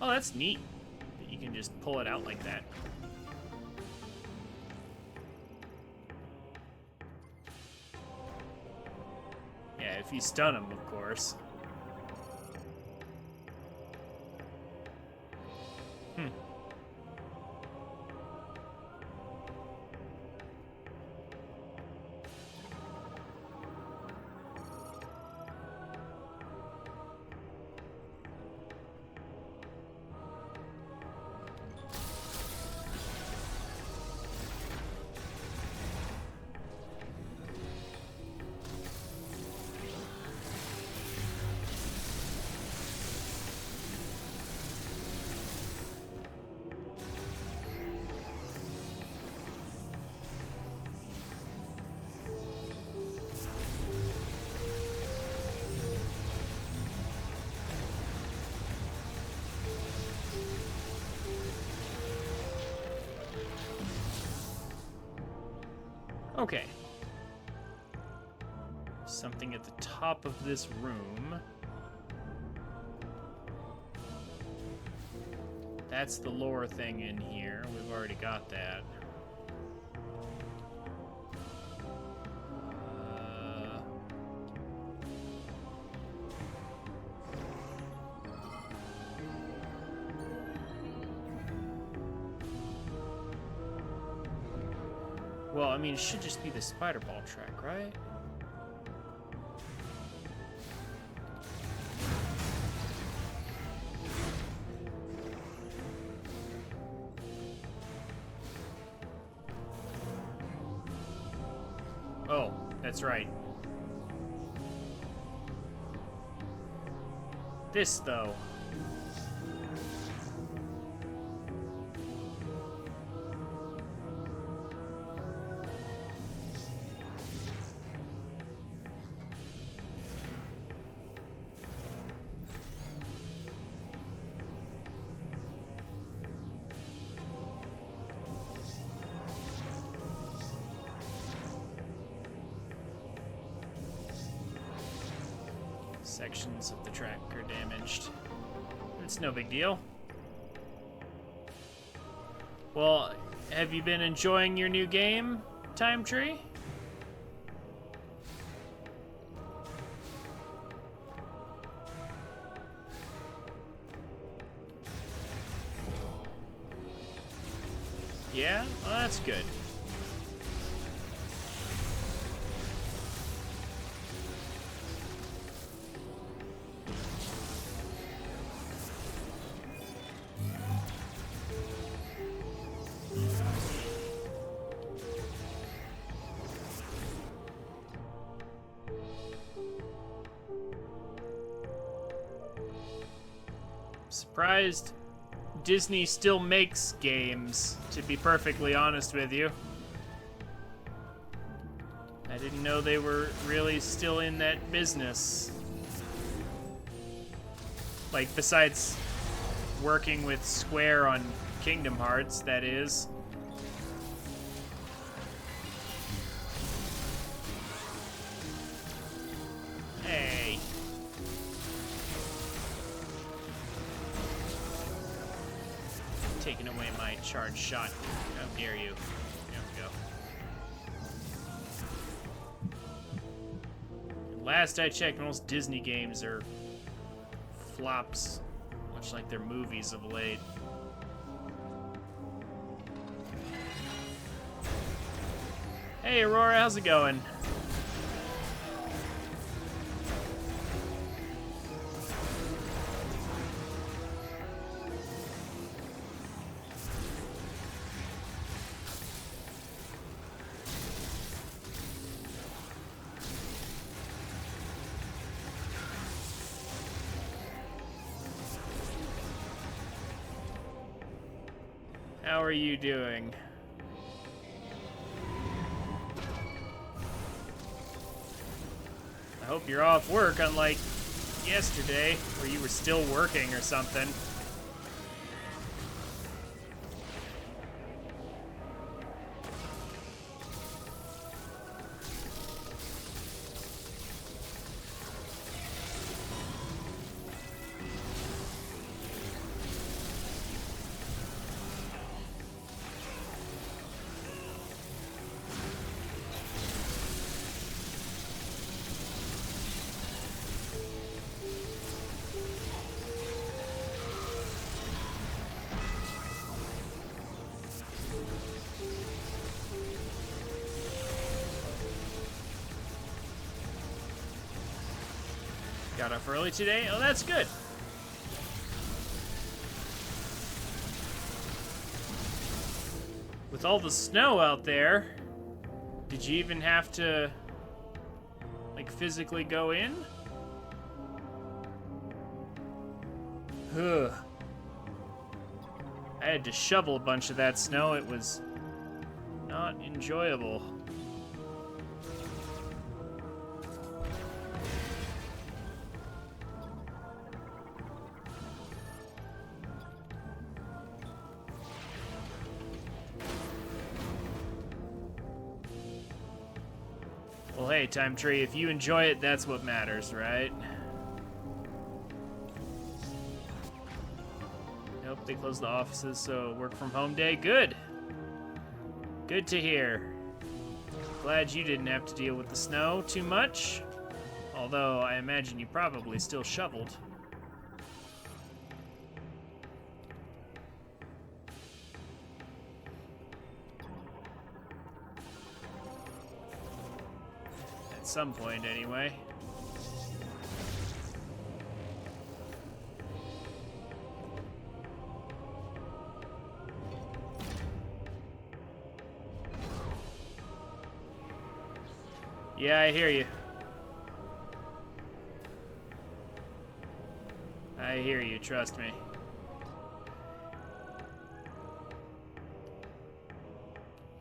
Oh, that's neat that you can just pull it out like that. Yeah, if you stun him, of course. Okay. Something at the top of this room. That's the lore thing in here. We've already got that. Well, I mean, it should just be the spider ball track, right? Oh, that's right. This, though. Sections of the track are damaged. It's no big deal. Well, have you been enjoying your new game, Time Tree? Yeah? Well, that's good. Surprised Disney still makes games, to be perfectly honest with you. I didn't know they were really still in that business. Like, besides working with Square on Kingdom Hearts, that is. Hey. Taking away my charge shot. How dare you. Last I checked, most Disney games are flops, much like their movies of late. Hey, Aurora, how's it going? How are you doing? I hope you're off work, unlike yesterday, where you were still working or something. Got off early today? Oh, that's good. With all the snow out there, did you even have to, like, physically go in? Ugh. I had to shovel a bunch of that snow. It was not enjoyable. Well, hey, Time Tree, if you enjoy it, that's what matters, right? Nope, they closed the offices, so work from home day. Good. Good to hear. Glad you didn't have to deal with the snow too much. Although, I imagine you probably still shoveled. At some point, anyway. Yeah, I hear you. I hear you, trust me.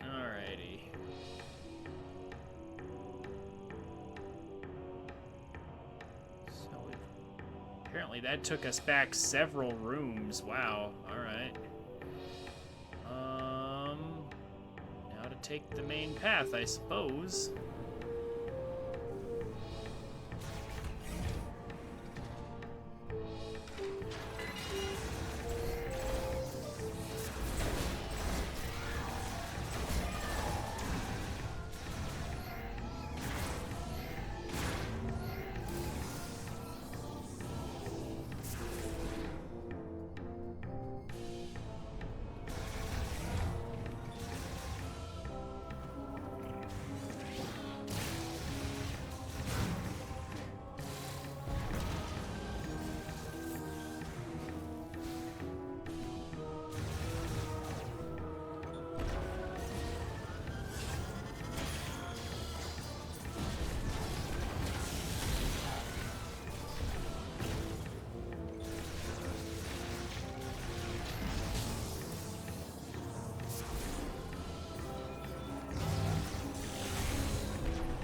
Alrighty. So apparently that took us back several rooms. Wow, alright. Now to take the main path, I suppose.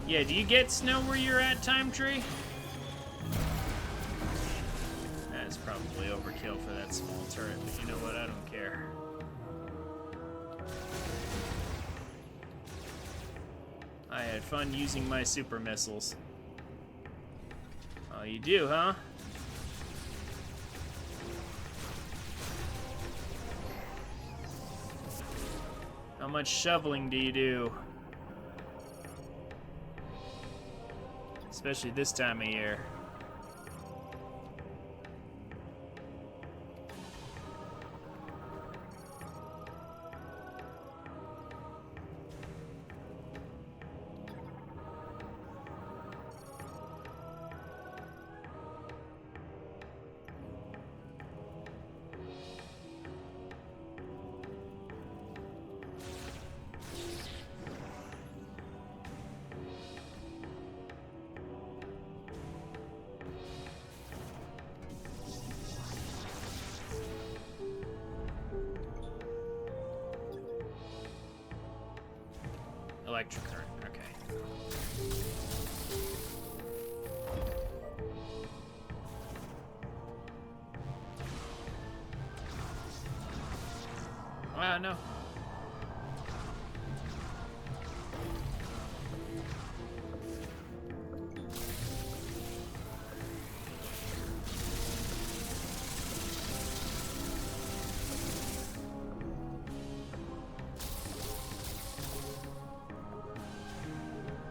Yeah, do you get snow where you're at, Time Tree? That's probably overkill for that small turret, but you know what? I don't care. I had fun using my super missiles. Oh, you do, huh? How much shoveling do you do? Especially this time of year. Electric current, okay. No.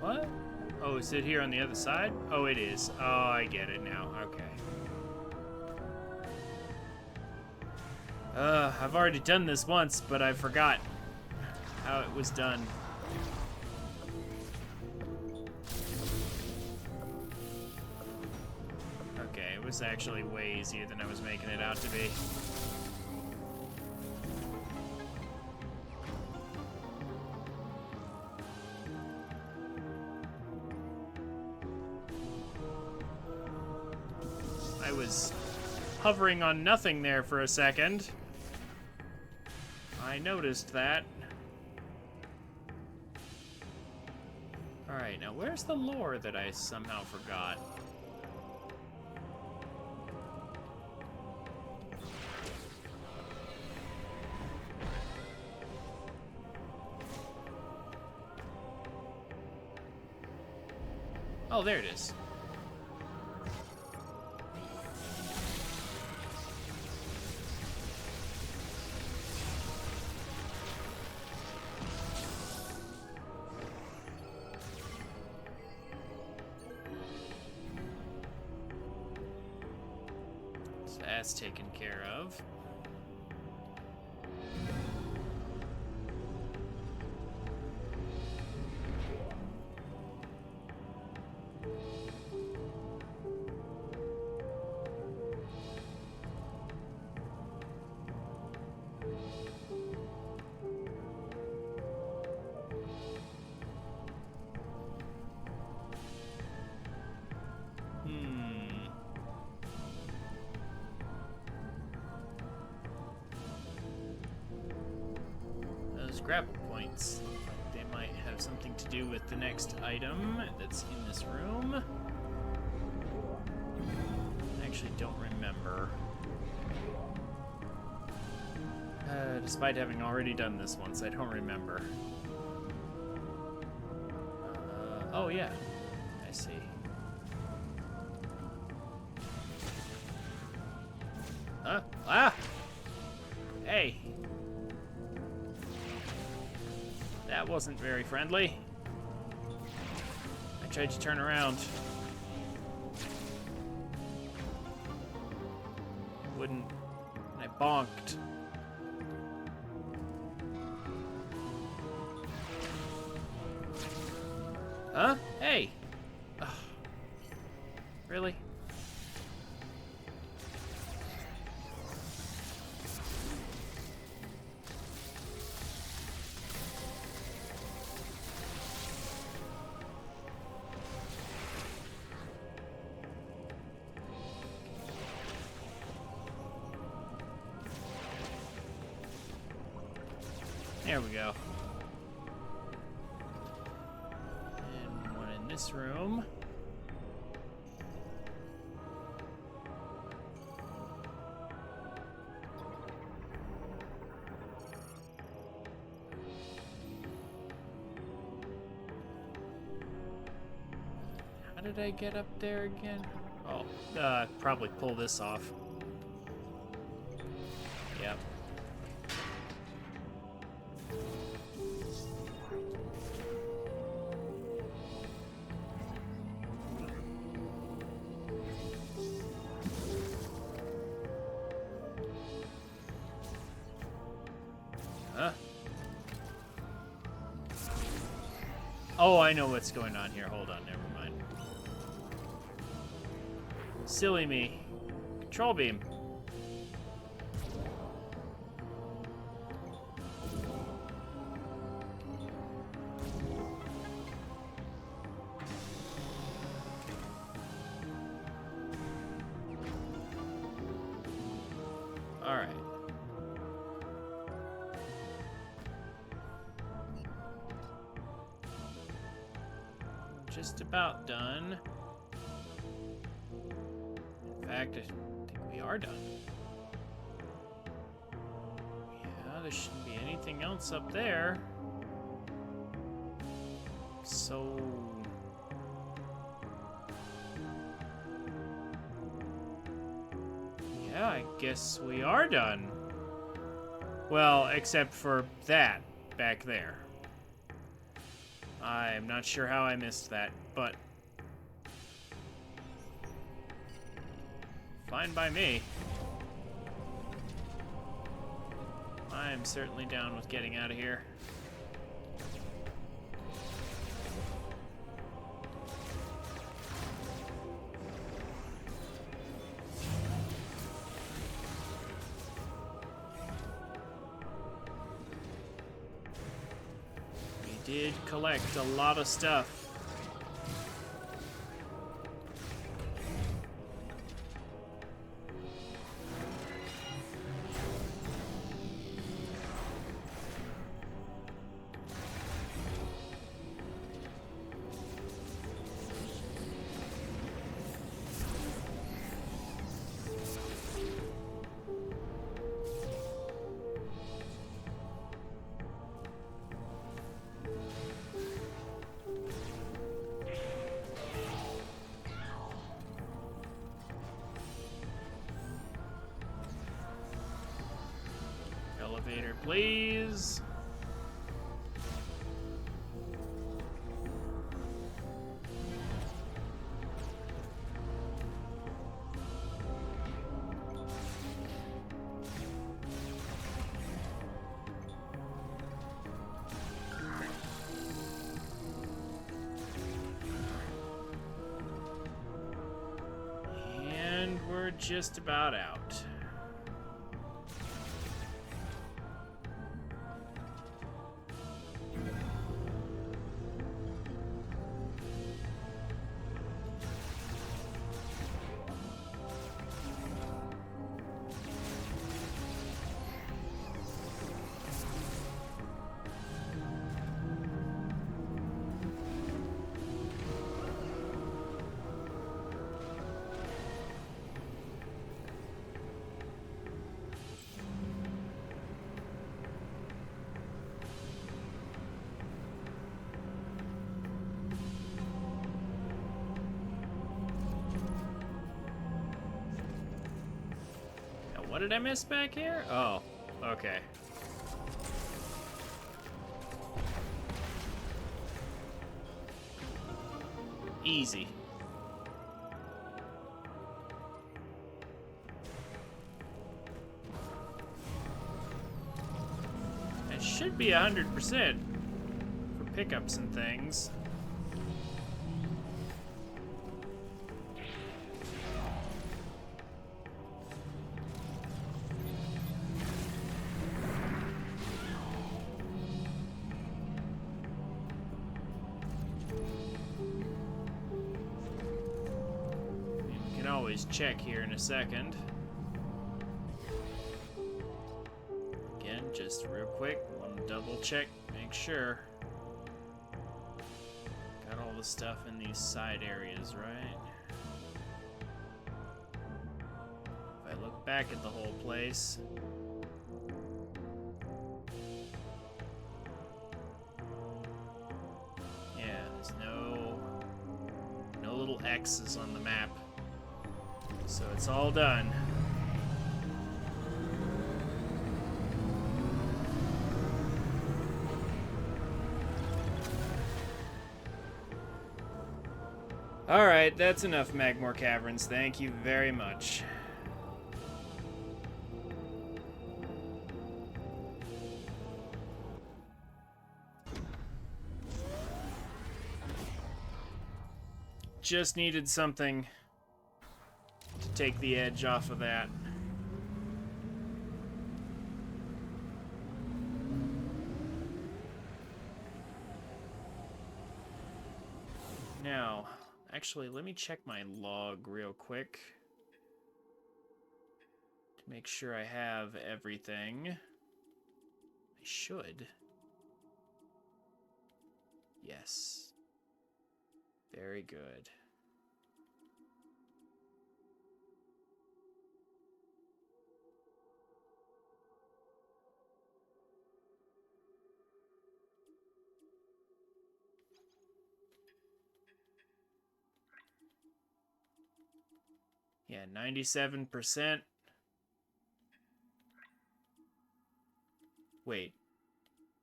What? Oh, is it here on the other side? Oh, it is. Oh, I get it now. Okay. I've already done this once, but I forgot how it was done. Okay, it was actually way easier than I was making it out to be. I was hovering on nothing there for a second. I noticed that. Alright, now where's the lore that I somehow forgot? Oh, there it is. So that's taken care of. Those grapple points, they might have something to do with the next item that's in this room. I actually don't remember. Despite having already done this once, I don't remember. Oh yeah, I see. Huh? Ah! Hey! That wasn't very friendly. I tried to turn around. It wouldn't. And I bonked. Huh? Hey! Ugh. Really? There we go. And one in this room. How did I get up there again? Oh, probably pull this off. Yep. Oh, I know what's going on here. Hold on, never mind. Silly me. Control beam. Alright. Just about done. In fact, I think we are done. Yeah, there shouldn't be anything else up there. So... yeah, I guess we are done. Well, except for that back there. I'm not sure how I missed that, but fine by me. I'm certainly down with getting out of here. We did collect a lot of stuff. Elevator, please. And we're just about out. What did I miss back here? Oh, okay. Easy. It should be 100% for pickups and things. Always check here in a second. Again, just real quick, want to double check, make sure. Got all the stuff in these side areas, right? If I look back at the whole place. Yeah, there's no little X's on the map. So it's all done. Alright, that's enough Magmore Caverns. Thank you very much. just needed something to take the edge off of that. Now, actually, let me check my log real quick to make sure I have everything. I should. Yes. Very good. Yeah, 97%. Wait.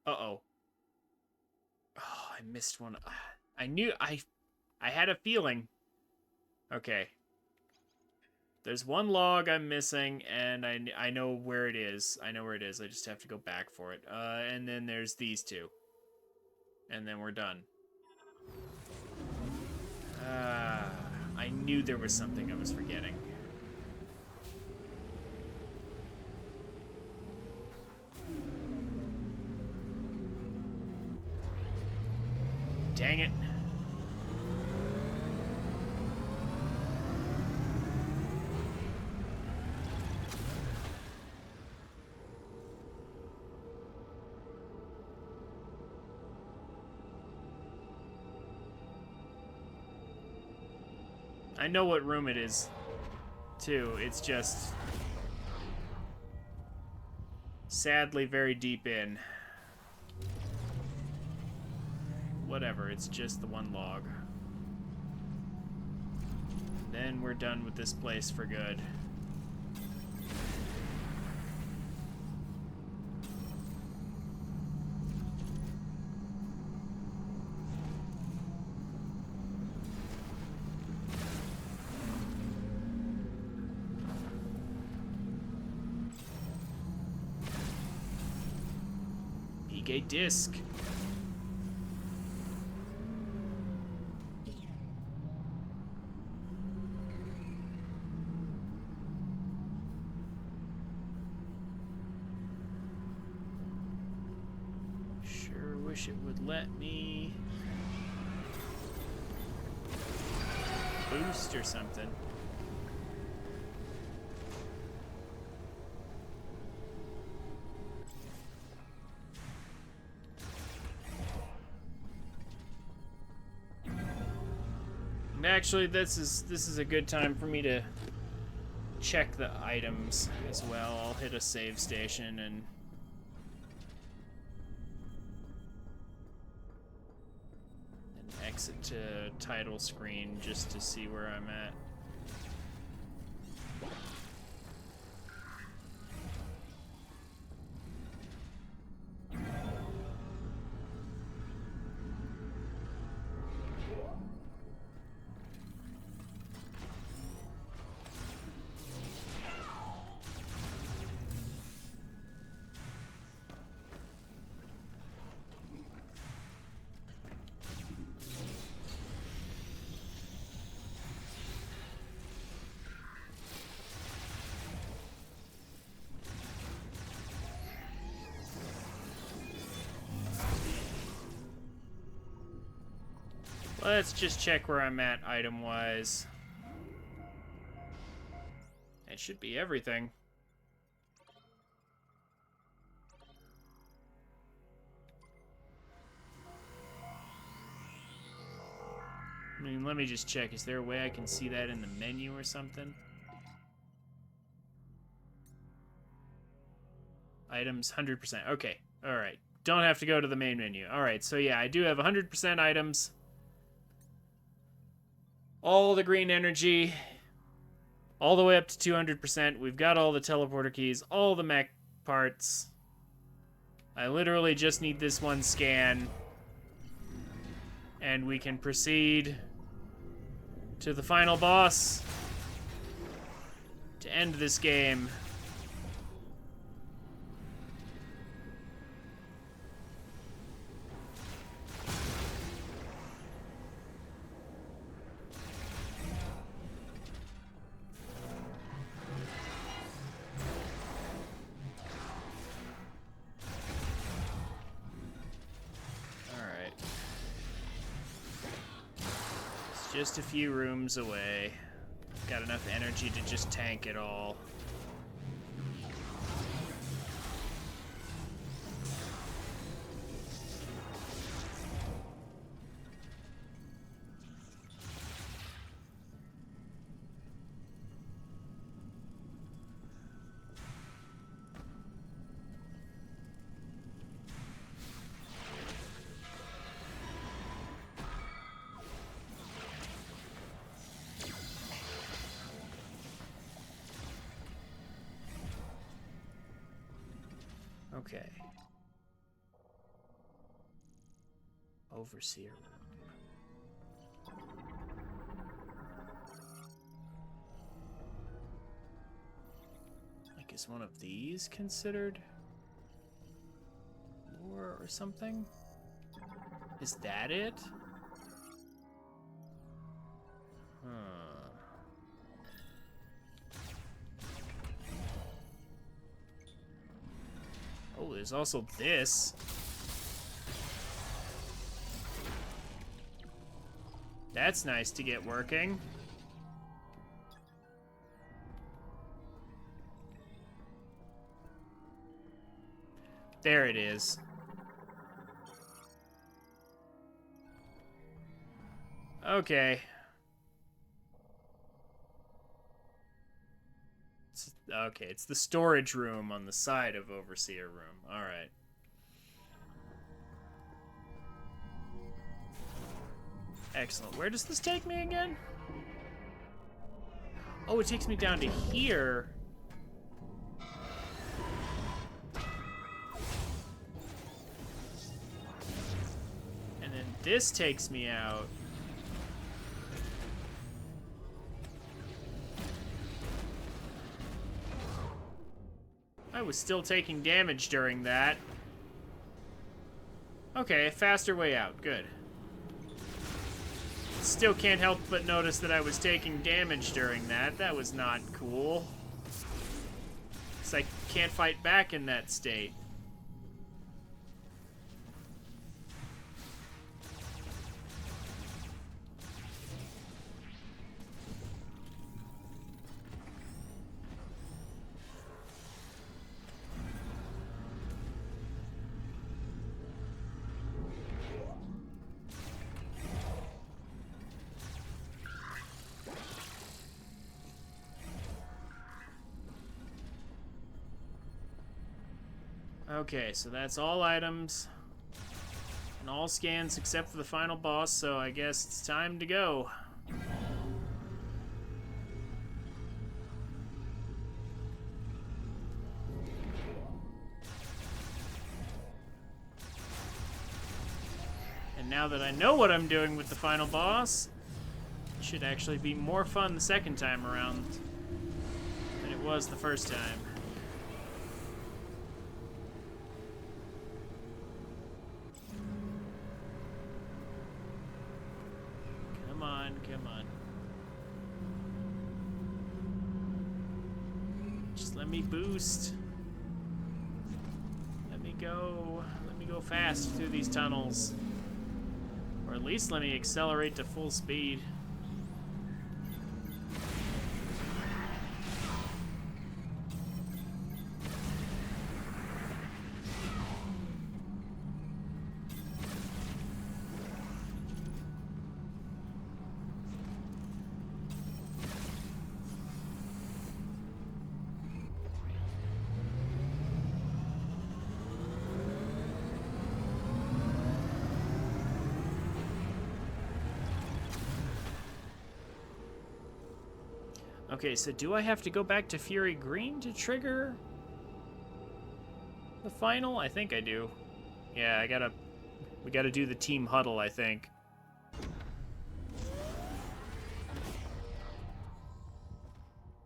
Uh-oh. Oh, I missed one. I knew I had a feeling. Okay. There's one log I'm missing, and I know where it is. I know where it is. I just have to go back for it. And then there's these two. And then we're done. I knew there was something I was forgetting. Dang it. I know what room it is, too. It's just sadly very deep in. Whatever, it's just the one log. Then we're done with this place for good. A disc. Sure wish it would let me boost or something. Actually, this is a good time for me to check the items as well. I'll hit a save station and exit to title screen just to see where I'm at. Let's just check where I'm at item-wise. It should be everything. I mean, let me just check. Is there a way I can see that in the menu or something? Items, 100%. Okay, alright. Don't have to go to the main menu. Alright, so yeah, I do have 100% items. All the green energy. All the way up to 200%. We've got all the teleporter keys, all the mech parts. I literally just need this one scan. And we can proceed to the final boss to end this game. Just a few rooms away. Got enough energy to just tank it all. Okay. Overseer room. Like, is one of these considered lore or something? Is that it? Huh. Oh, there's also this. That's nice to get working. There it is. Okay. Okay, it's the storage room on the side of Overseer room. Alright. Excellent. Where does this take me again? Oh, it takes me down to here. And then this takes me out. I was still taking damage during that. Okay, faster way out. Good. Still can't help but notice that I was taking damage during that. That was not cool. Because I can't fight back in that state. Okay, so that's all items and all scans except for the final boss, so I guess it's time to go. And now that I know what I'm doing with the final boss, it should actually be more fun the second time around than it was the first time. Come on. Just let me boost. Let me go. Let me go fast through these tunnels. Or at least let me accelerate to full speed. Okay, so do I have to go back to Fury Green to trigger the final? I think I do. Yeah, we gotta do the team huddle, I think.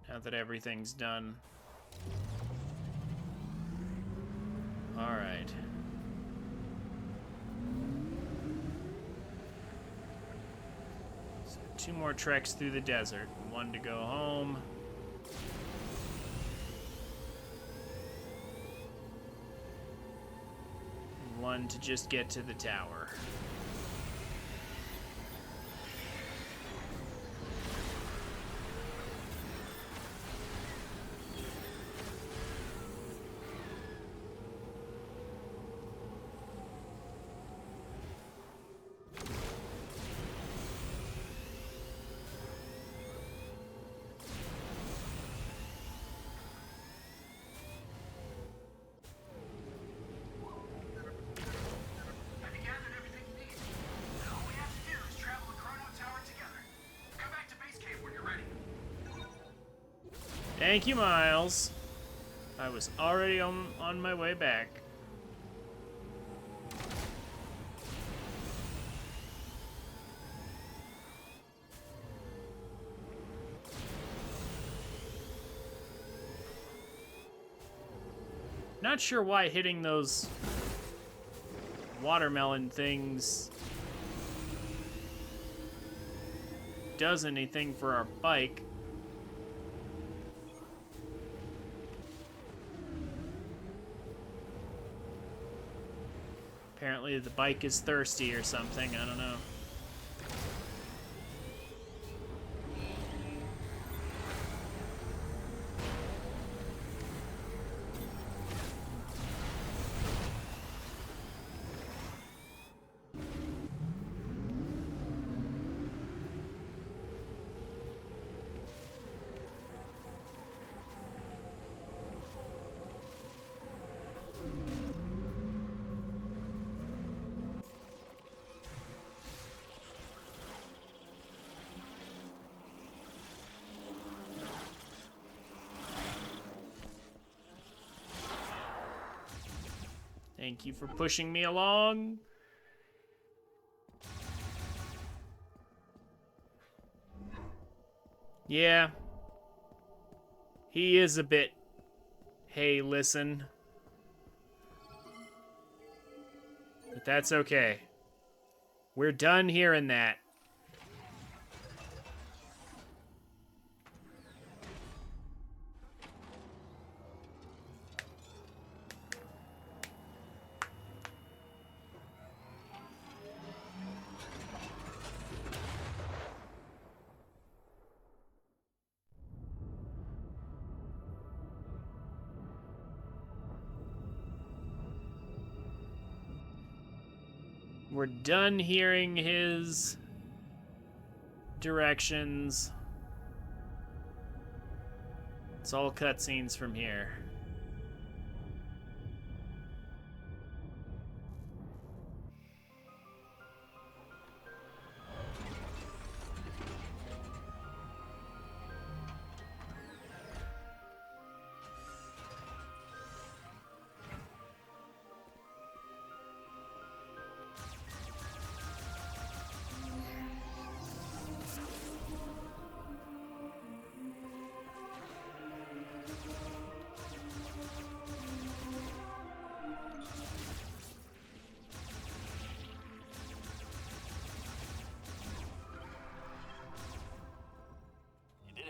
Now that everything's done. Alright. So 2 more treks through the desert. 1 to go home. And 1 to just get to the tower. Thank you, Miles. I was already on my way back. Not sure why hitting those watermelon things does anything for our bike. Apparently the bike is thirsty or something, I don't know. Thank you for pushing me along. Yeah. He is a bit, hey, listen. But that's okay. We're done hearing that. We're done hearing his directions. It's all cutscenes from here.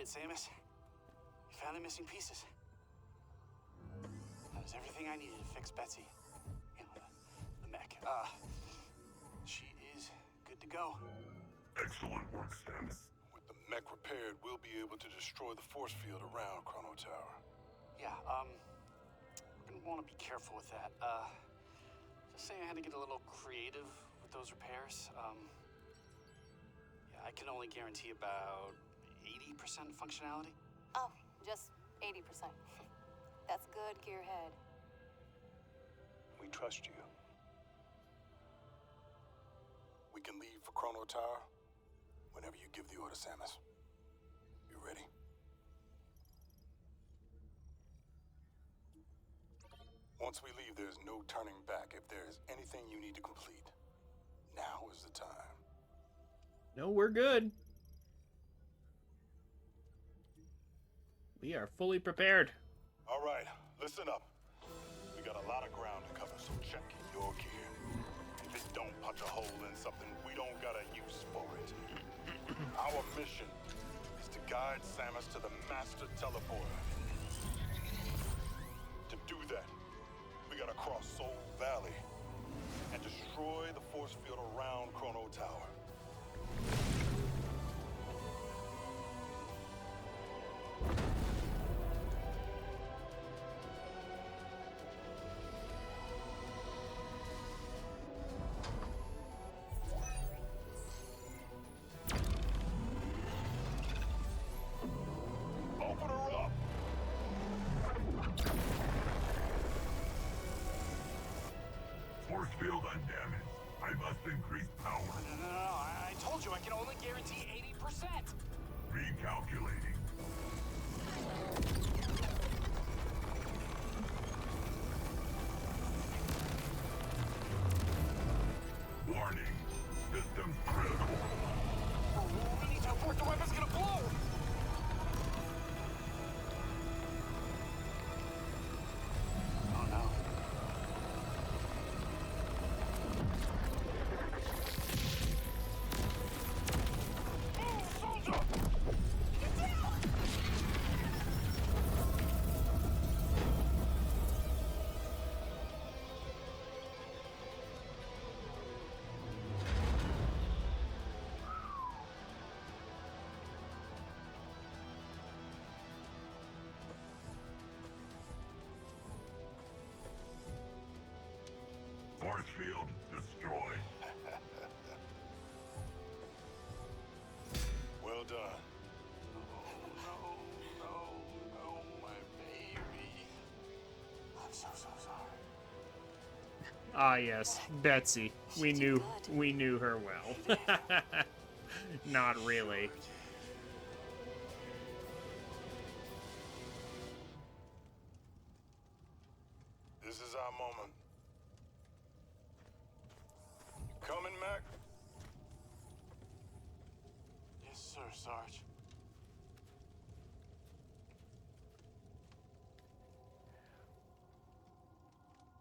Samus. You found the missing pieces. That was everything I needed to fix Betsy. You know, the mech. She is good to go. Excellent work, Samus. With the mech repaired, we'll be able to destroy the force field around Chrono Tower. Yeah, we're gonna want to be careful with that. Just saying I had to get a little creative with those repairs. Yeah, I can only guarantee about 80% functionality? Oh, just 80%. That's good, Gearhead. We trust you. We can leave for Chrono Tower whenever you give the order, Samus. You ready? Once we leave, there's no turning back. If there's anything you need to complete, now is the time. No, we're good. We are fully prepared. All right, listen up. We got a lot of ground to cover, so check your gear. If it don't punch a hole in something, we don't got a use for it. Our mission is to guide Samus to the Master Teleporter. To do that, we gotta cross Soul Valley and destroy the force field around Chrono Tower. Open her up! Force field undamaged. I must increase power. No, I told you I can only guarantee 80%. Recalculating. Warning. System critical. We need to abort, the weapon's gonna blow! Oh no. Force field destroyed. Well done. Oh, no, my baby. I'm so sorry. Ah, yes, Betsy. We knew her well. Not really. This is our moment. Coming, Mac? Yes, sir, Sarge.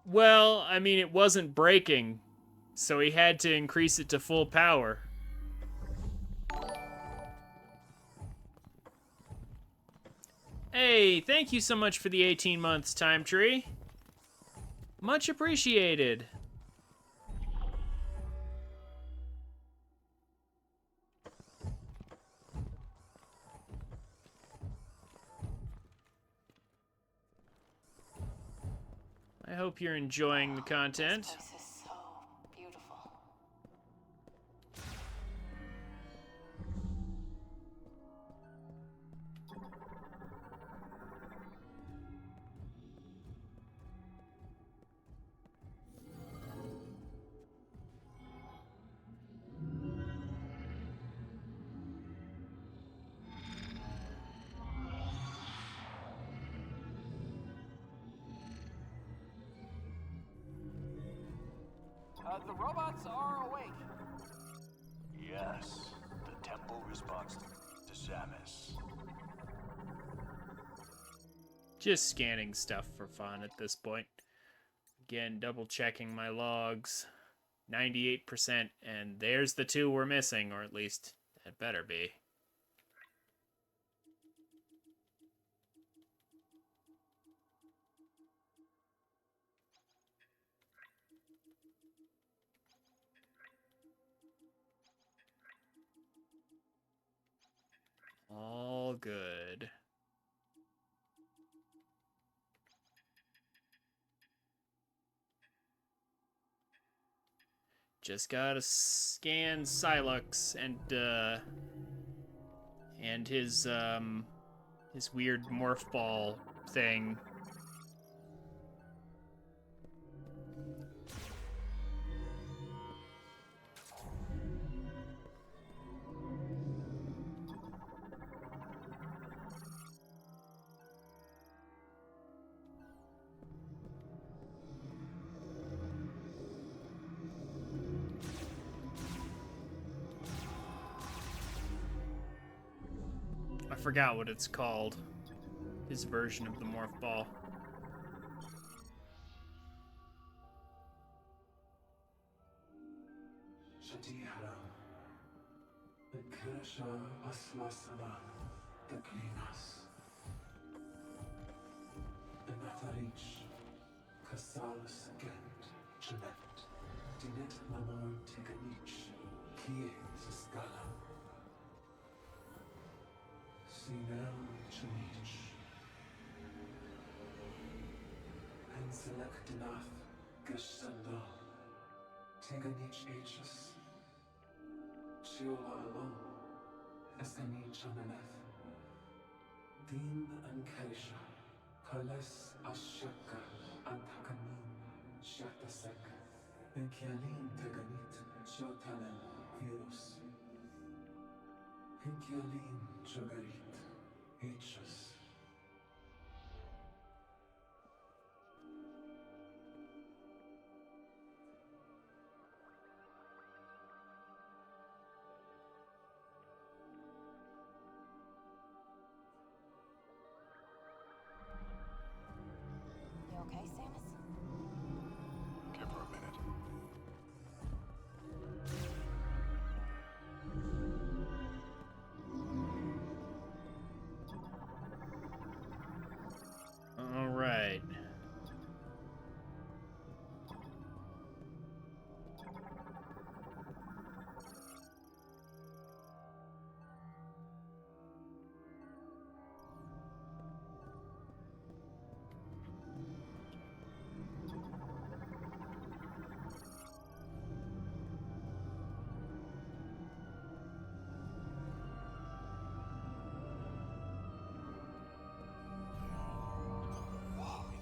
Well, I mean, it wasn't breaking, so he had to increase it to full power. Hey, thank you so much for the 18 months, Time Tree. Much appreciated. I hope you're enjoying the content. This place is so beautiful. The robots are awake. Yes, the temple responds to Samus. Just scanning stuff for fun at this point. Again, double checking my logs. 98%, and there's the 2 we're missing, or at least it better be. All good. Just gotta scan Silux and his weird morph ball thing. I forgot what it's called. His version of the morph ball. شتيحة الكرشة أصل سما تكليناس النثريج كسال سكند جنت دينت نمور تكنيج كيه سسكالا سينام جنيج انسلك دناث كشتندا تكنيج ايجس شيولا alone اسكني جننث دين انكرشا كالس الشكا انتكنين شاتسك انكيالين تغنيت شوتالن فيروس انكيالين جغريت ايجس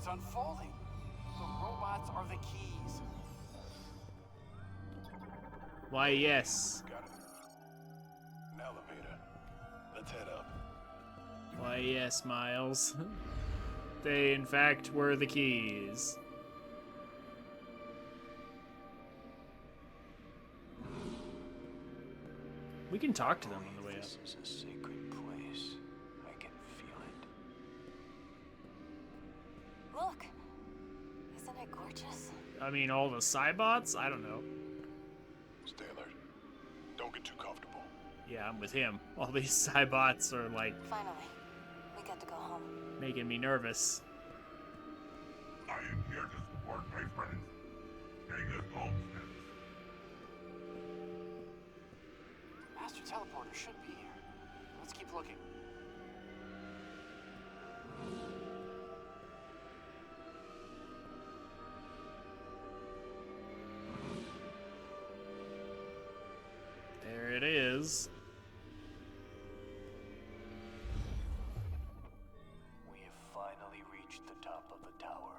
It's unfolding. The robots are the keys. Why, yes. Got it. An elevator. Let's head up. Why, yes, Miles. They, in fact, were the keys. We can talk to them on the way up. This is a sacred place. I can feel it. Look! Isn't it gorgeous? I mean, all the Cybots? I don't know. Stay alert. Don't get too comfortable. Yeah, I'm with him. All these Cybots are, like, Finally, we get to go home. making me nervous. I am here to support my friends. Take us home, Snips. Master teleporter should be here. Let's keep looking. There it is. We have finally reached the top of the tower.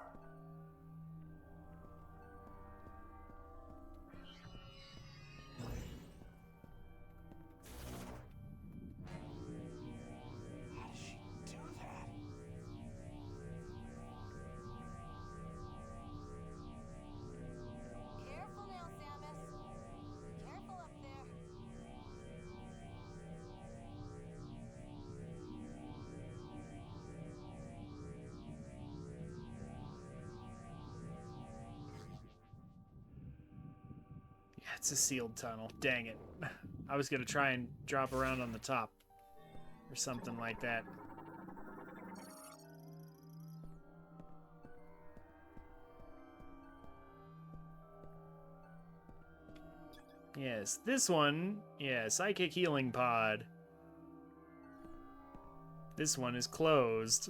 How does she do that? Careful now, Samus. Careful up there. Yeah, it's a sealed tunnel. Dang it. I was gonna try and drop around on the top. Or something like that. Yes, this one. Yeah, Psychic Healing Pod. This one is closed.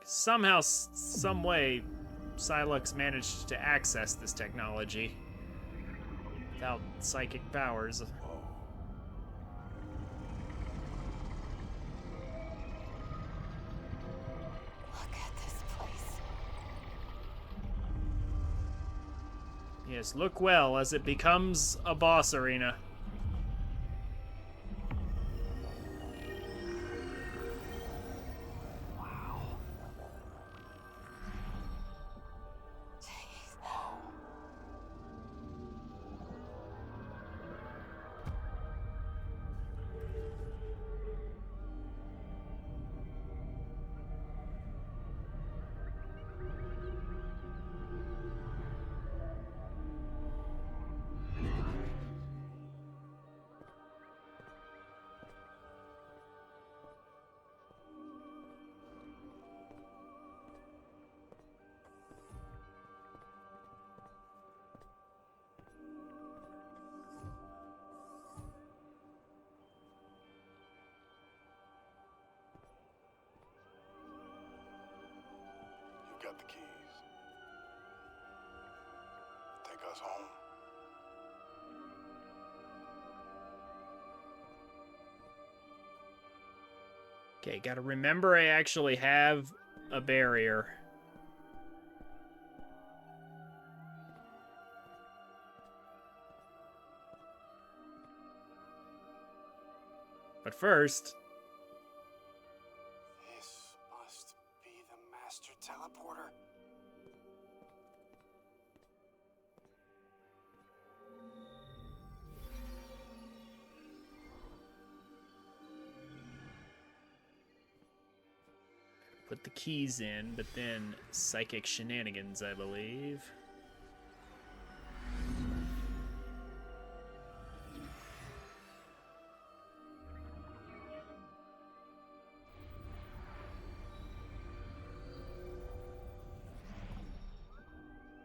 Somehow, some way, Psylux managed to access this technology without psychic powers. Look at this place. Yes, look well as it becomes a boss arena. Jeez. You got the keys. Take us home. Okay, gotta remember I actually have a barrier. But first, This must be the master teleporter. put the keys in, but then psychic shenanigans, I believe.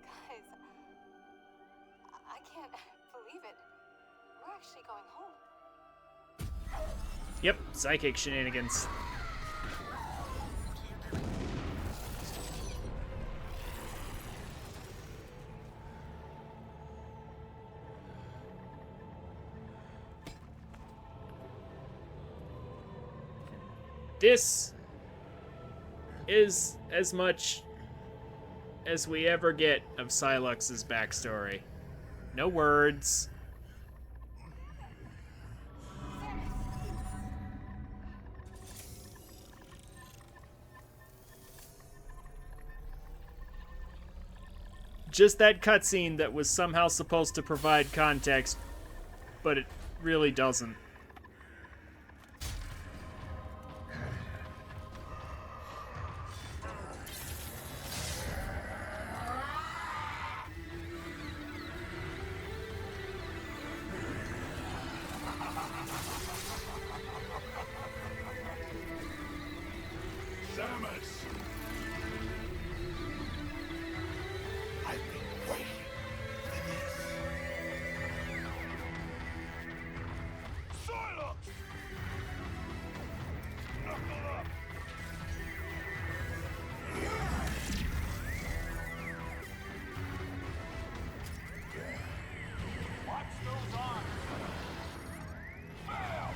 Guys, I can't believe it. We're actually going home. Yep, psychic shenanigans. this is as much as we ever get of Silux's backstory. No words. Just that cutscene that was somehow supposed to provide context, but it really doesn't. Samus! I've been waiting for this. Silence! Knuckle up! Watch those arms! Fail!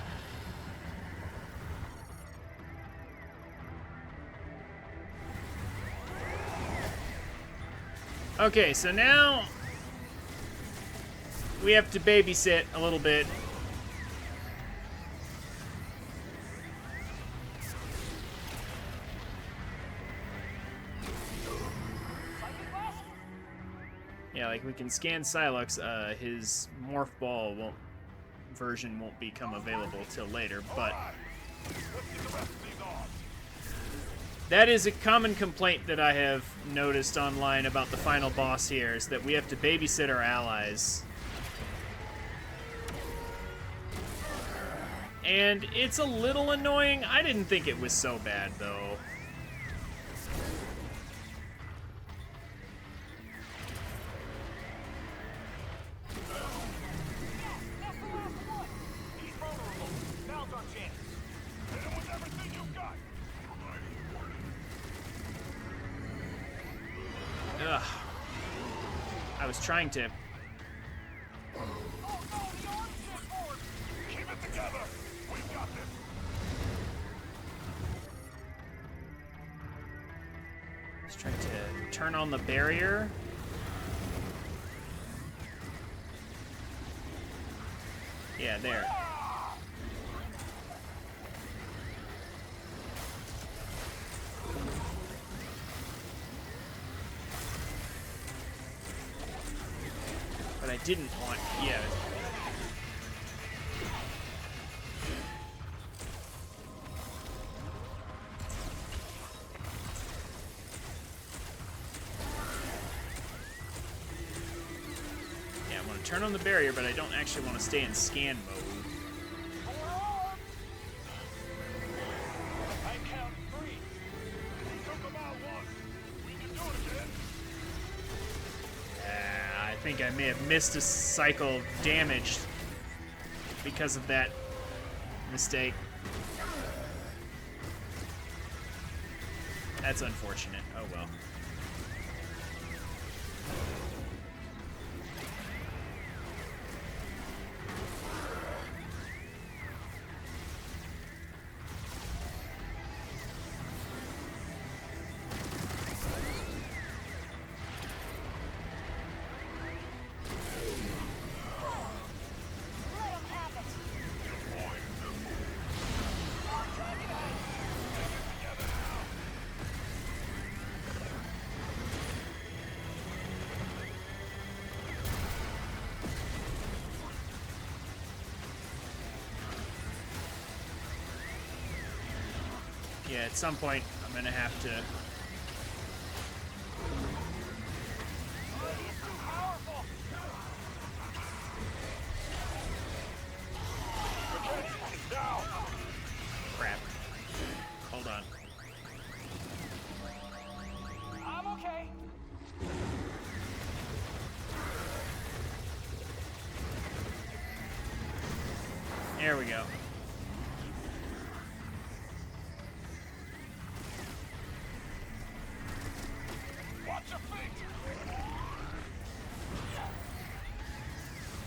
Okay, so now we have to babysit a little bit. Yeah, like we can scan Silux. His morph ball version won't become available till later, but that is a common complaint that I have noticed online about the final boss here, is that we have to babysit our allies. And it's a little annoying. I didn't think it was so bad, though. He's vulnerable. Now's our chance. Hit him with everything you've got. Ugh. I was trying to... Keep it together. We've got this. Just trying to turn on the barrier. Yeah, there. But I didn't want... Yeah. Yeah, I want to turn on the barrier, but I don't actually want to stay in scan mode. I count 3. We took him out once. We can do it again. I think I may have missed a cycle of damage because of that mistake. That's unfortunate. Oh well. Let him have it. Yeah, at some point I'm gonna have to... Crap. Hold on. I'm okay. There we go. Watch your feet.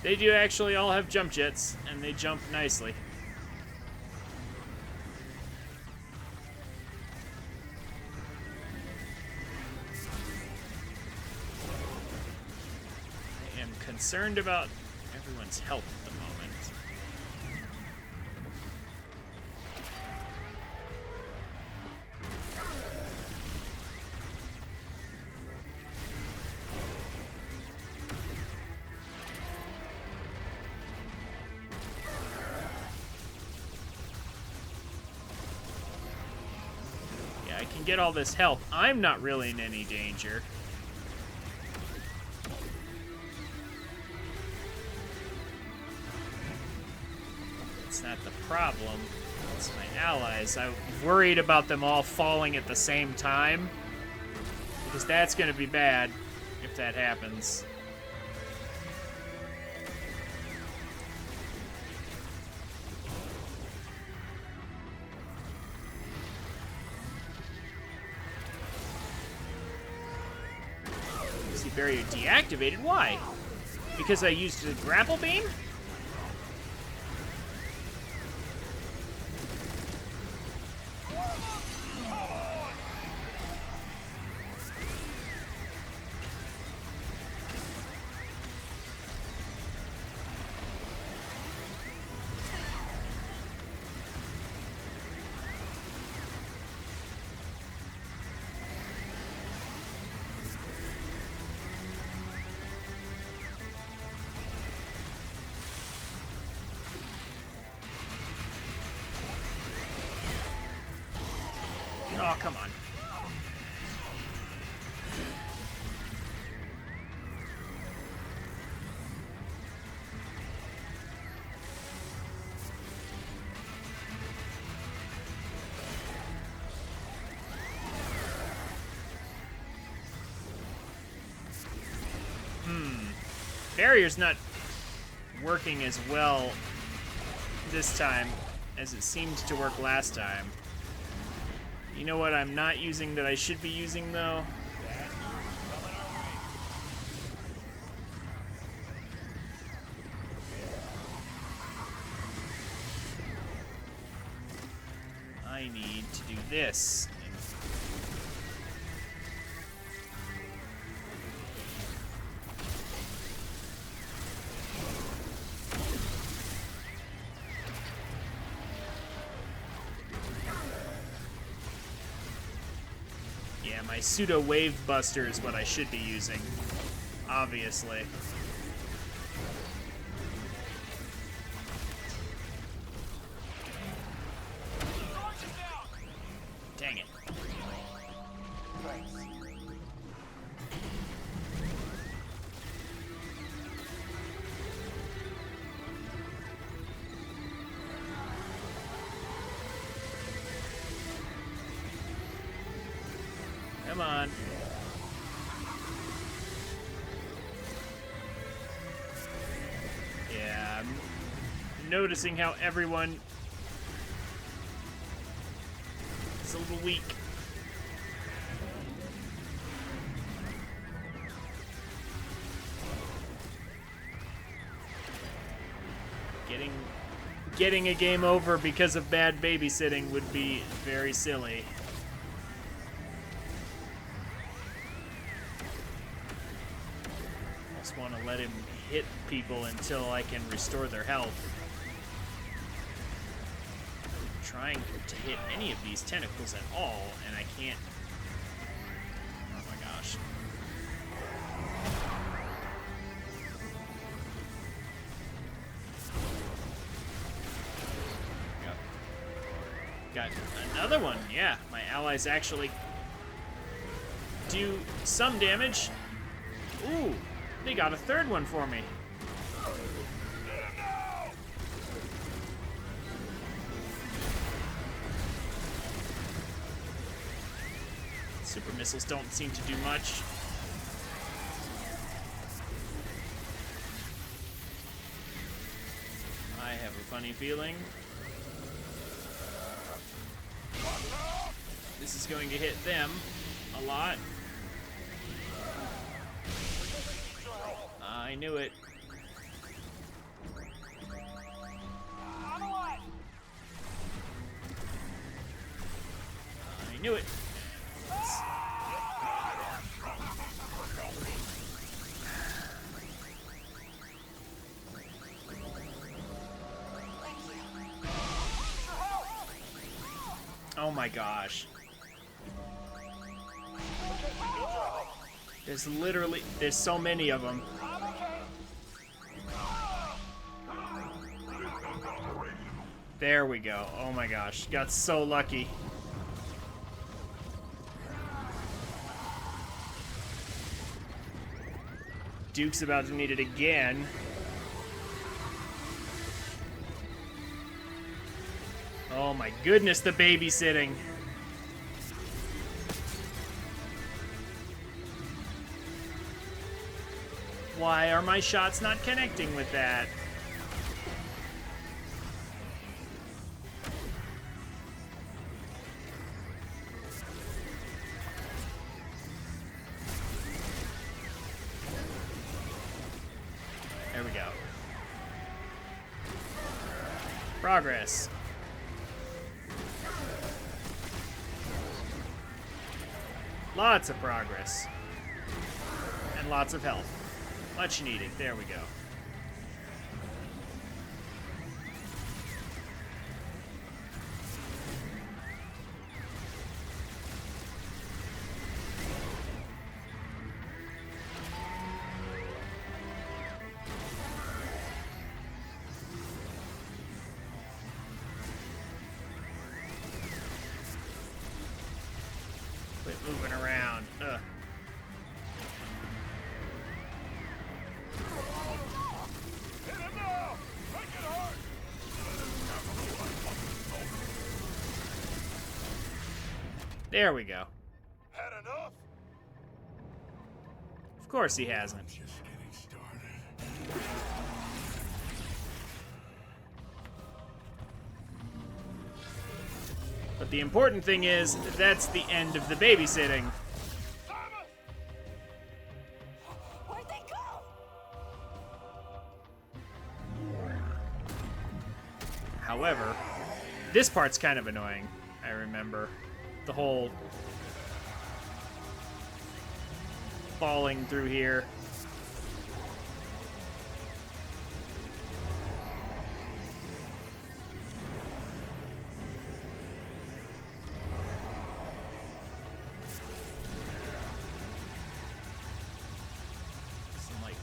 They do actually all have jump jets, and they jump nicely. concerned about everyone's health at the moment. Yeah, I can get all this help. I'm not really in any danger. That's not the problem. It's my allies. I'm worried about them all falling at the same time, because that's going to be bad if that happens. See, barrier deactivated? Why? Because I used a grapple beam? Oh, come on. Barrier's not working as well this time as it seemed to work last time. You know what I'm not using that I should be using, though? I need to do this. Yeah, my pseudo wave buster is what I should be using, obviously. Dang it. Come on. Yeah, I'm noticing how everyone is a little weak. Getting a game over because of bad babysitting would be very silly. Just want to let him hit people until I can restore their health. I'm trying to hit any of these tentacles at all, and I can't. Oh my gosh. Got another one. Yeah, my allies actually do some damage. Ooh, they got a third one for me. Super missiles don't seem to do much. I have a funny feeling this is going to hit them a lot. I knew it. I knew it. Oh my gosh. There's so many of them. There we go. Oh my gosh. Got so lucky. Duke's about to need it again. Oh my goodness, the babysitting. Why are my shots not connecting with that? There we go. Progress. Lots of progress. And lots of health. Much needed. There we go. Quit moving around. Ugh. There we go. Had enough? Of course he hasn't. Just getting started. But the important thing is, that's the end of the babysitting. Where'd they go? However, this part's kind of annoying, I remember. The whole falling through here. Some, like,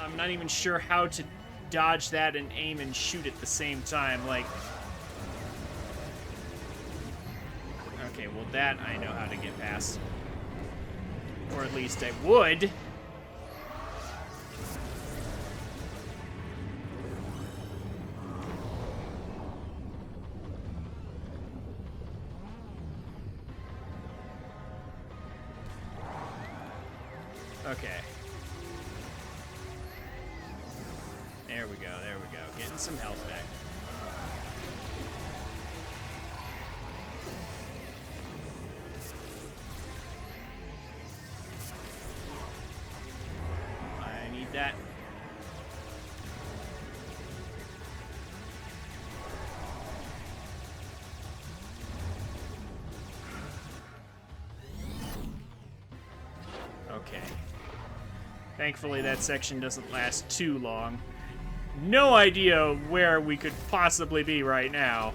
I'm not even sure how to dodge that and aim and shoot at the same time. Like, okay, well that I know how to get past. Or at least I would. Okay. There we go, there we go. Getting some health back. I need that. Okay. Thankfully, that section doesn't last too long. No idea where we could possibly be right now.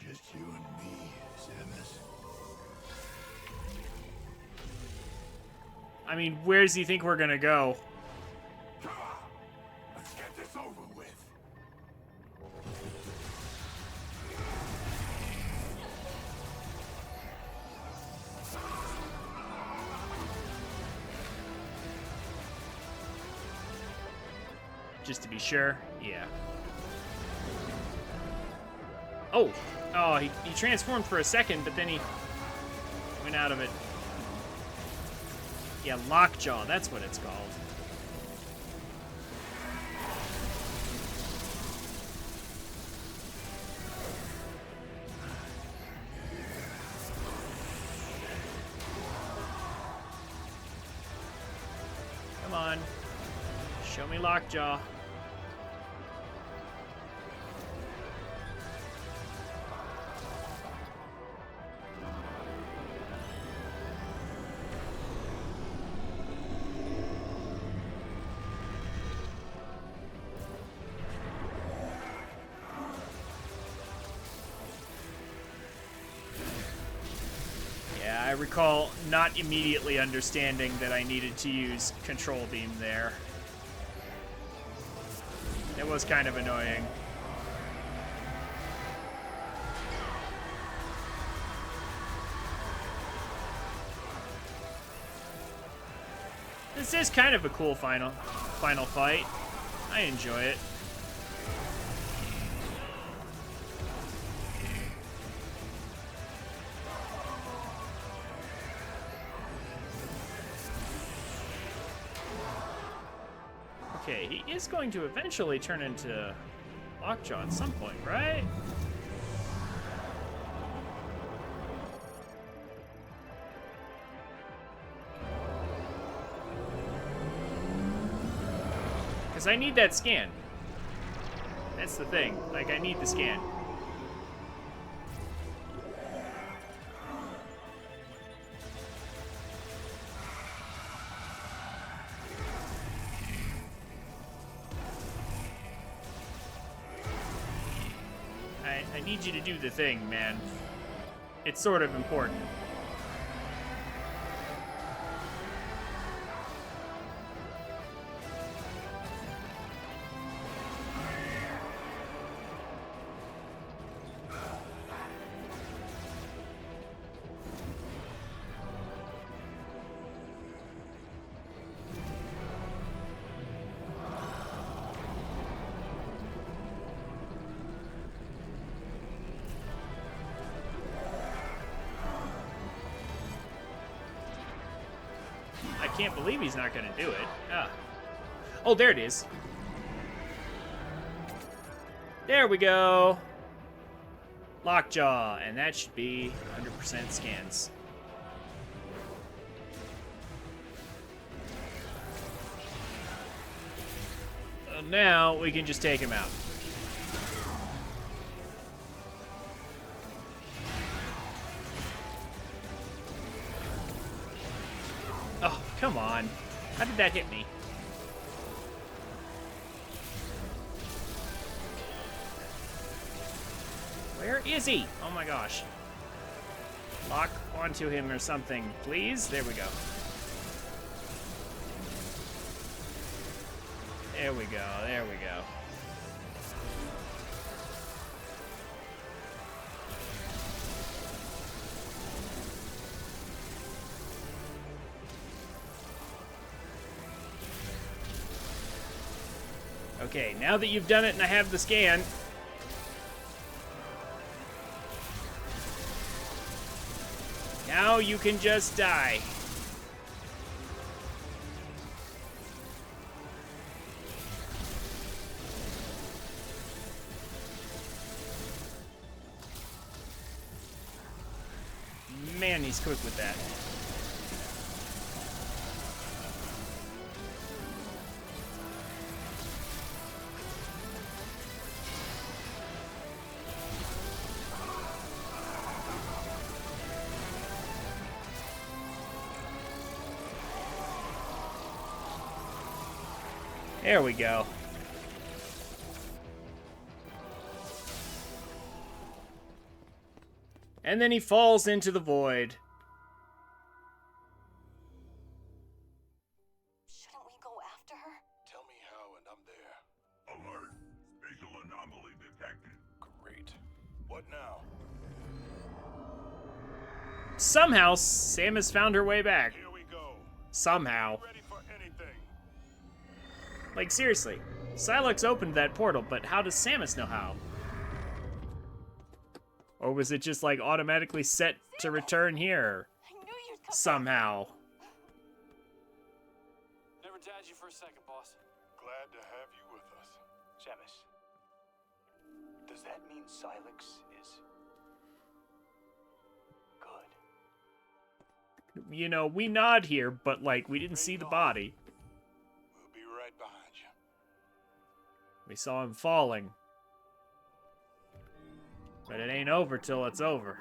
Just you and me, Samus. I mean, where does he think we're gonna go? Come on, let's get this over with. Just to be sure. Yeah. Oh! Oh, he transformed for a second, but then he went out of it. Yeah, Lockjaw, that's what it's called. Come on. Show me Lockjaw. I recall not immediately understanding that I needed to use control beam there. It was kind of annoying. This is kind of a cool final fight. I enjoy it. Okay, he is going to eventually turn into Lockjaw at some point, right? Because I need that scan. That's the thing. Like, I need the scan. I need you to do the thing, man. It's sort of important. I can't believe he's not gonna do it. Ah. Oh, there it is. There we go. Lockjaw, and that should be 100% scans. Now we can just take him out. Oh, come on. How did that hit me? Where is he? Oh my gosh. Lock onto him or something, please. There we go. There we go. There we go. Okay, now that you've done it and I have the scan. Now you can just die. Man, he's quick with that. There we go. And then he falls into the void. Shouldn't we go after her? Tell me how and I'm there. Alert. Spatial anomaly detected. Great. What now? Somehow, Samus found her way back. Here we go. Somehow. Ready for anything. Like, seriously. Silex opened that portal, but how does Samus know how? Or was it just, like, automatically set to return here? I knew you'd come Somehow. Never doubted you for a second, boss. Glad to have you with us. Samus, does that mean Silex is good? You know, we nod here, but, like, we didn't see the body. We'll be right behind you. We saw him falling. But it ain't over till it's over.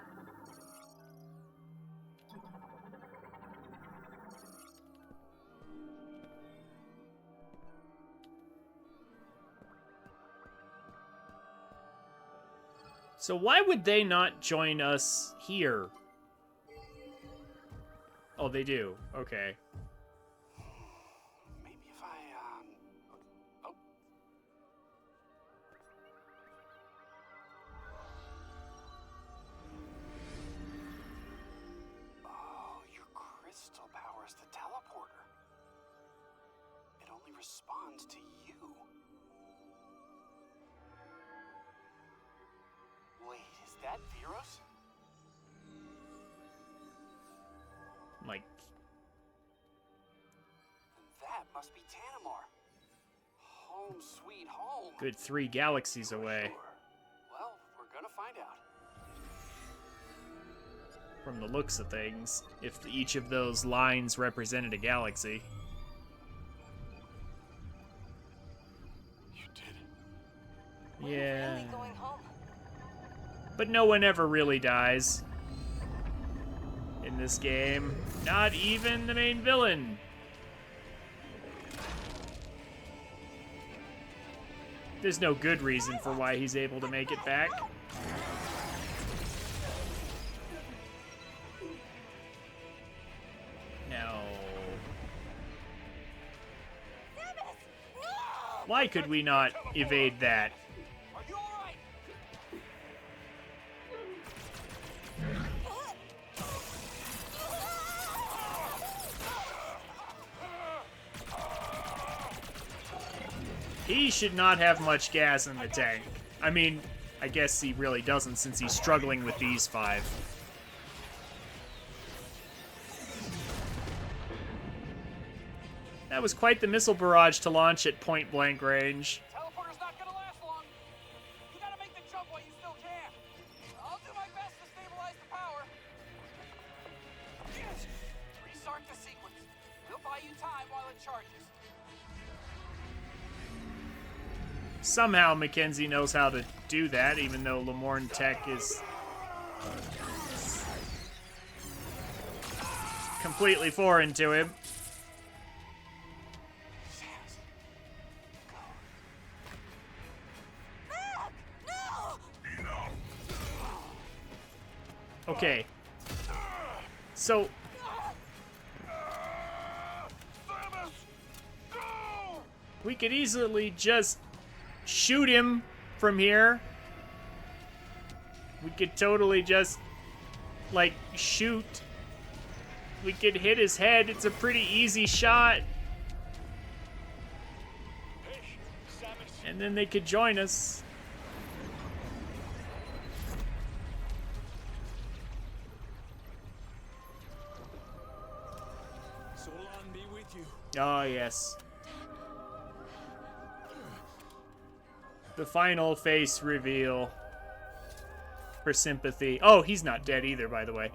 So why would they not join us here? Oh, they do. Okay. Maybe if I, oh. Oh, your crystal powers the teleporter. It only responds to you. Wait, is that Viros? Like, That must be Tanamar. Home sweet home. good 3 galaxies away Sure. Well, we're gonna find out. from the looks of things, if each of those lines represented a galaxy. You did it. Yeah. Really going home? But no one ever really dies in this game. Not even the main villain. There's no good reason for why he's able to make it back. No. Why could we not evade that? Are you alright? He should not have much gas in the tank. I mean, I guess he really doesn't since he's struggling with these 5. That was quite the missile barrage to launch at point-blank range. Teleporter's not gonna last long. You gotta make the jump while you still can. I'll do my best to stabilize the power. Yes. Restart the sequence. We'll buy you time while it charges. Somehow Mackenzie knows how to do that, even though Lamorne Tech is completely foreign to him. Okay. So we could easily just shoot him from here. We could totally just, like, shoot. We could hit his head. It's a pretty easy shot. And then they could join us. Solon be with you. Oh, yes. The final face reveal for sympathy. Oh, he's not dead either, by the way.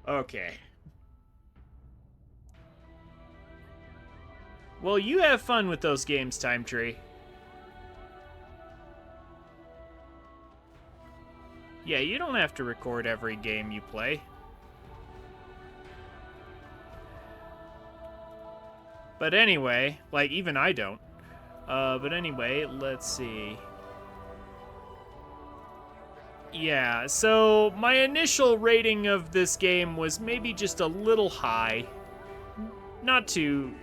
Okay. Well, you have fun with those games, Time Tree. Yeah, you don't have to record every game you play. But anyway, like, even I don't. But anyway, let's see. Yeah, so my initial rating of this game was maybe just a little high. Not too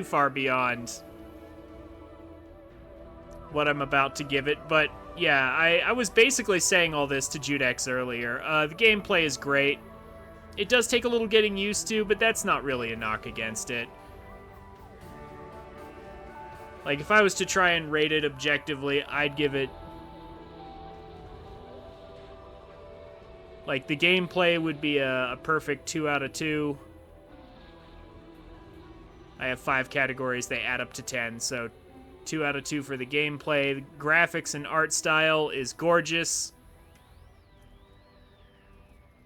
far beyond what I'm about to give it, but yeah, I was basically saying all this to Judex earlier. The gameplay is great. It does take a little getting used to, but that's not really a knock against it. Like, if I was to try and rate it objectively, I'd give it... Like, the gameplay would be a perfect 2 out of 2. I have 5 categories, they add up to 10, so 2 out of 2 for the gameplay. The graphics and art style is gorgeous.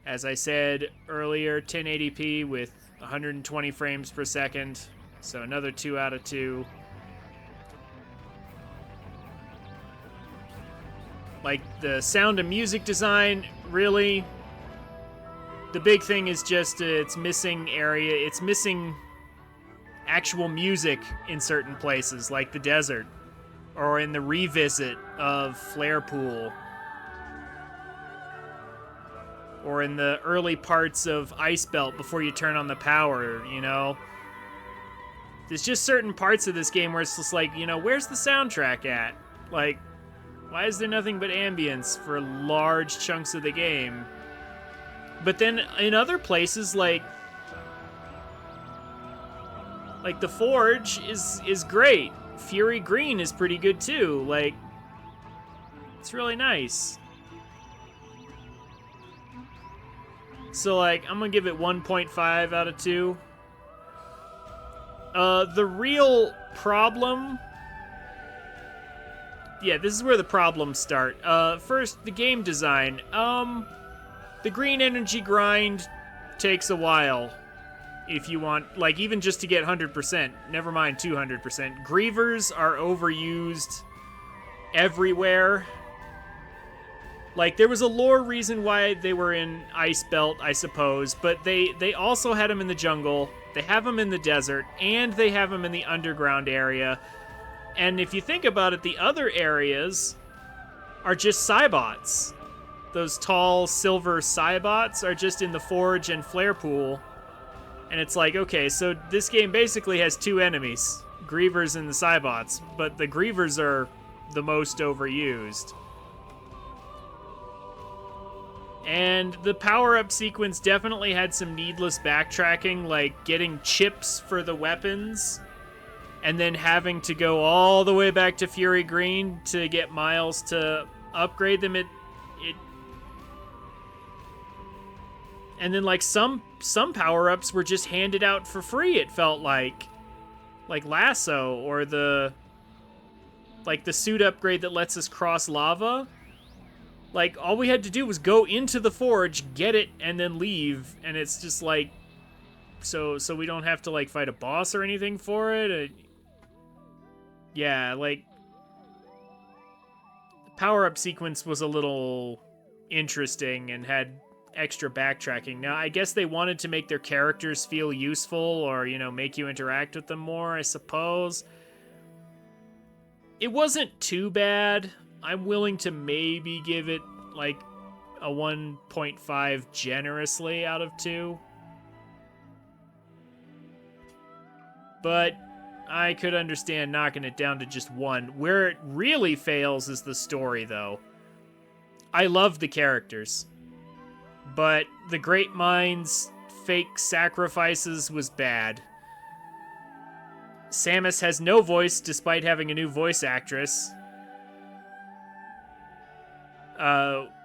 As I said earlier, 1080p with 120 frames per second. So another 2 out of 2. Like, the sound and music design, really, the big thing is just it's missing it's missing actual music in certain places, like the desert, or in the revisit of Flare Pool, or in the early parts of Ice Belt before you turn on the power, you know? There's just certain parts of this game where it's just like, you know, where's the soundtrack at? Like, why is there nothing but ambience for large chunks of the game? But then in other places, like the Forge is great. Fury Green is pretty good too. Like, it's really nice. So like, I'm gonna give it 1.5 out of 2. The real problem... Yeah, this is where the problems start. First, the game design. The green energy grind takes a while. If you want, like, even just to get 100%, never mind 200%. Grievers are overused everywhere. Like, there was a lore reason why they were in Ice Belt, I suppose, but they also had them in the jungle, they have them in the desert, and they have them in the underground area. And if you think about it, the other areas are just Cybots. Those tall silver Cybots are just in the Forge and Flare Pool. And it's like, okay, so this game basically has 2 enemies, Grievers and the Cybots, but the Grievers are the most overused. And the power-up sequence definitely had some needless backtracking, like getting chips for the weapons, and then having to go all the way back to Fury Green to get Miles to upgrade them. And then, like, some power-ups were just handed out for free, it felt like Lasso, or the suit upgrade that lets us cross lava. Like, all we had to do was go into the Forge, get it, and then leave, and it's just like, so we don't have to, like, fight a boss or anything for it. Yeah, like, the power-up sequence was a little interesting and had extra backtracking. Now, I guess they wanted to make their characters feel useful, or, you know, make you interact with them more, I suppose. It wasn't too bad. I'm willing to maybe give it, like, a 1.5 generously out of 2. But I could understand knocking it down to just 1. Where it really fails is the story, though. I love the characters, but the Great Mind's fake sacrifices was bad. Samus has no voice despite having a new voice actress.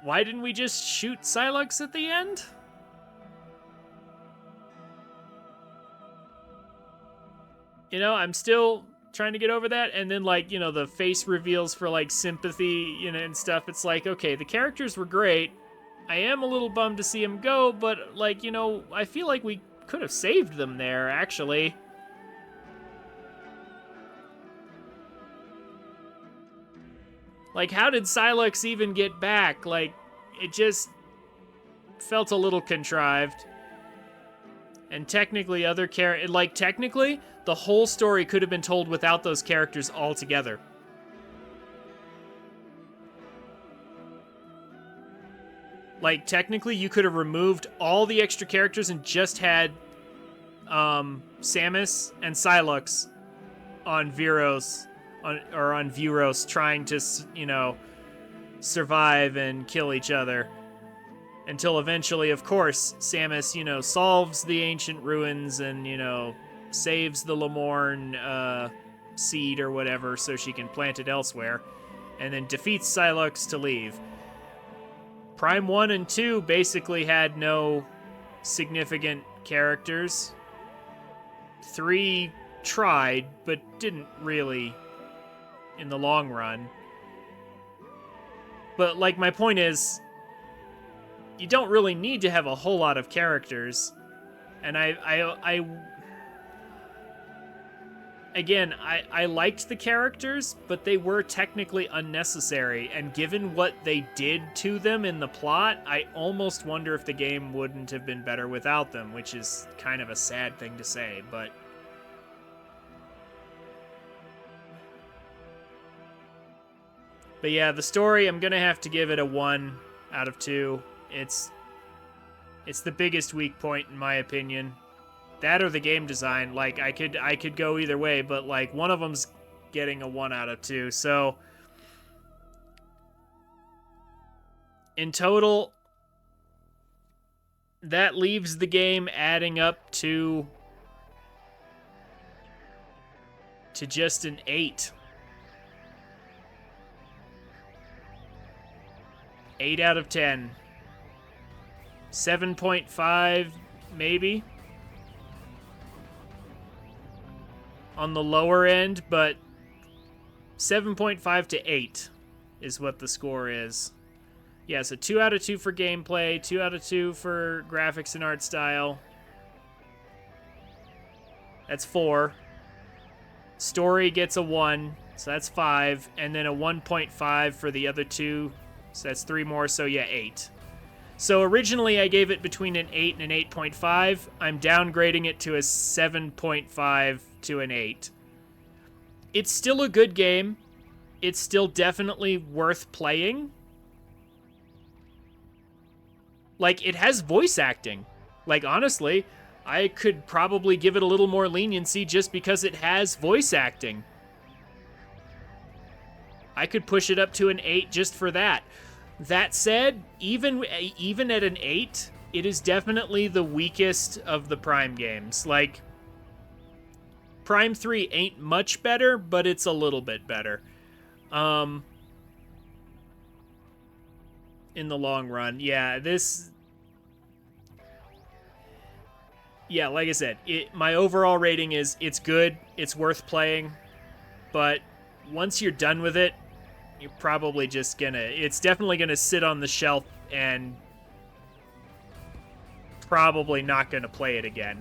Why didn't we just shoot Sylux at the end? You know, I'm still trying to get over that. And then, like, you know, the face reveals for, like, sympathy, you know, and stuff. It's like, okay, the characters were great. I am a little bummed to see them go, but, like, you know, I feel like we could have saved them there, actually. Like, how did Sylux even get back? Like, it just felt a little contrived. And technically, technically, the whole story could have been told without those characters altogether. Like, technically, you could have removed all the extra characters and just had Samus and Sylux on Viros, on Vuros, trying to, you know, survive and kill each other. Until eventually, of course, Samus, you know, solves the ancient ruins and, you know, saves the Lamorne seed or whatever so she can plant it elsewhere, and then defeats Sylux to leave. Prime 1 and 2 basically had no significant characters. 3 tried, but didn't really in the long run. But, like, my point is, you don't really need to have a whole lot of characters. And I liked the characters, but they were technically unnecessary, and given what they did to them in the plot, I almost wonder if the game wouldn't have been better without them, which is kind of a sad thing to say, but... But yeah, the story, I'm gonna have to give it a 1 out of 2. It's the biggest weak point, in my opinion. That or the game design. Like, I could go either way, but, like, one of them's getting a 1 out of 2. So, in total, that leaves the game adding up to just an 8. 8 out of 10. 7.5, maybe? On the lower end, but 7.5 to 8 is what the score is. Yeah, so 2 out of 2 for gameplay, 2 out of 2 for graphics and art style. That's 4. Story gets a 1, so that's 5, and then a 1.5 for the other 2, so that's 3 more, so yeah, 8. So originally I gave it between an 8 and an 8.5. I'm downgrading it to a 7.5 to an 8. It's still a good game. It's still definitely worth playing. Like, it has voice acting. Like, honestly, I could probably give it a little more leniency just because it has voice acting. I could push it up to an 8 just for that. That said, even at an 8, it is definitely the weakest of the Prime games. Like, Prime 3 ain't much better, but it's a little bit better. In the long run. Yeah, yeah, like I said, my overall rating is it's good, it's worth playing, but once you're done with it, you're probably just it's definitely gonna sit on the shelf and probably not gonna play it again.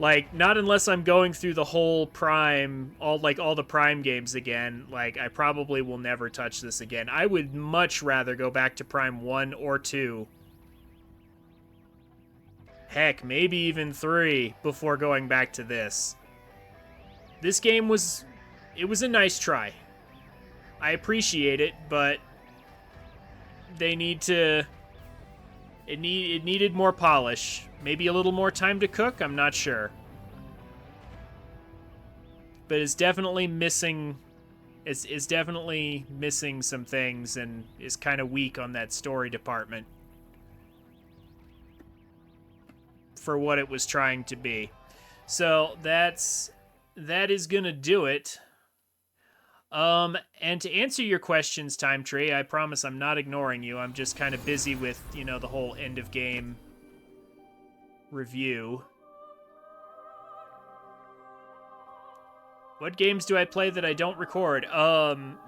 Like, not unless I'm going through the whole Prime, all the Prime games again. Like, I probably will never touch this again. I would much rather go back to Prime 1 or 2. Heck, maybe even 3 before going back to this. This game was a nice try. I appreciate it, but they need to... It needed more polish. Maybe a little more time to cook? I'm not sure. But it's definitely missing... It's definitely missing some things and is kind of weak on that story department for what it was trying to be. So that is gonna do it. And to answer your questions, Time Tree, I promise I'm not ignoring you. I'm just kind of busy with, the whole end of game review. What games do I play that I don't record?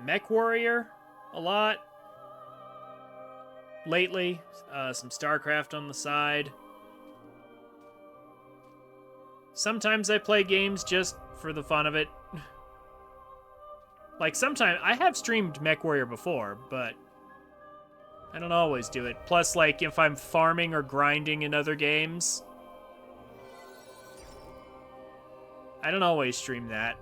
Mech Warrior a lot lately. Some StarCraft on the side. Sometimes I play games just for the fun of it. Like, sometimes, I have streamed MechWarrior before, but I don't always do it. Plus, like, if I'm farming or grinding in other games, I don't always stream that.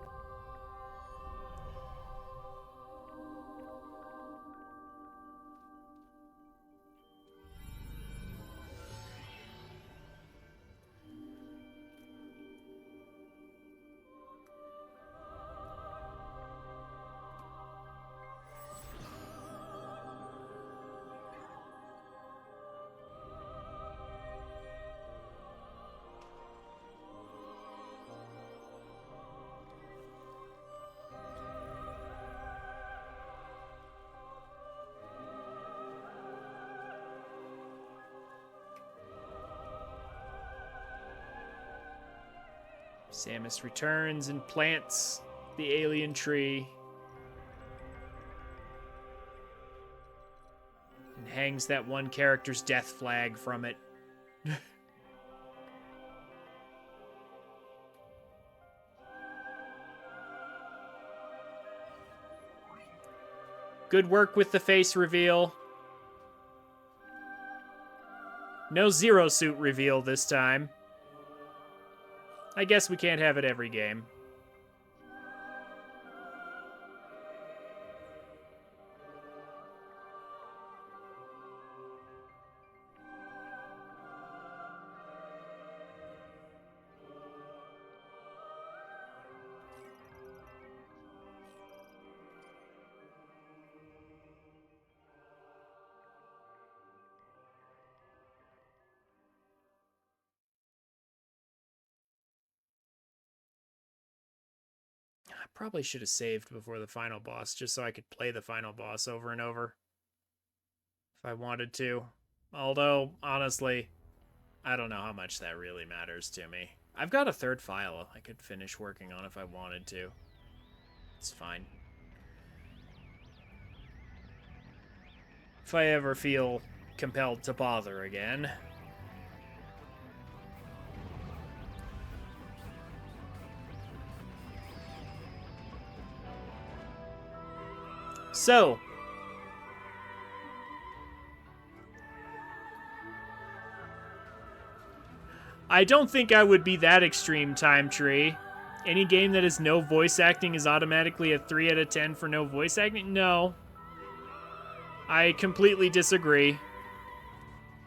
Samus returns and plants the alien tree. and hangs that one character's death flag from it. Good work with the face reveal. No Zero Suit reveal this time. I guess we can't have it every game. I probably should have saved before the final boss, just so I could play the final boss over and over. If I wanted to. Although, honestly, I don't know how much that really matters to me. I've got a third file I could finish working on if I wanted to. It's fine. If I ever feel compelled to bother again. So, I don't think I would be that extreme, Time Tree. Any game that has no voice acting is automatically a 3 out of 10 for no voice acting? No. I completely disagree.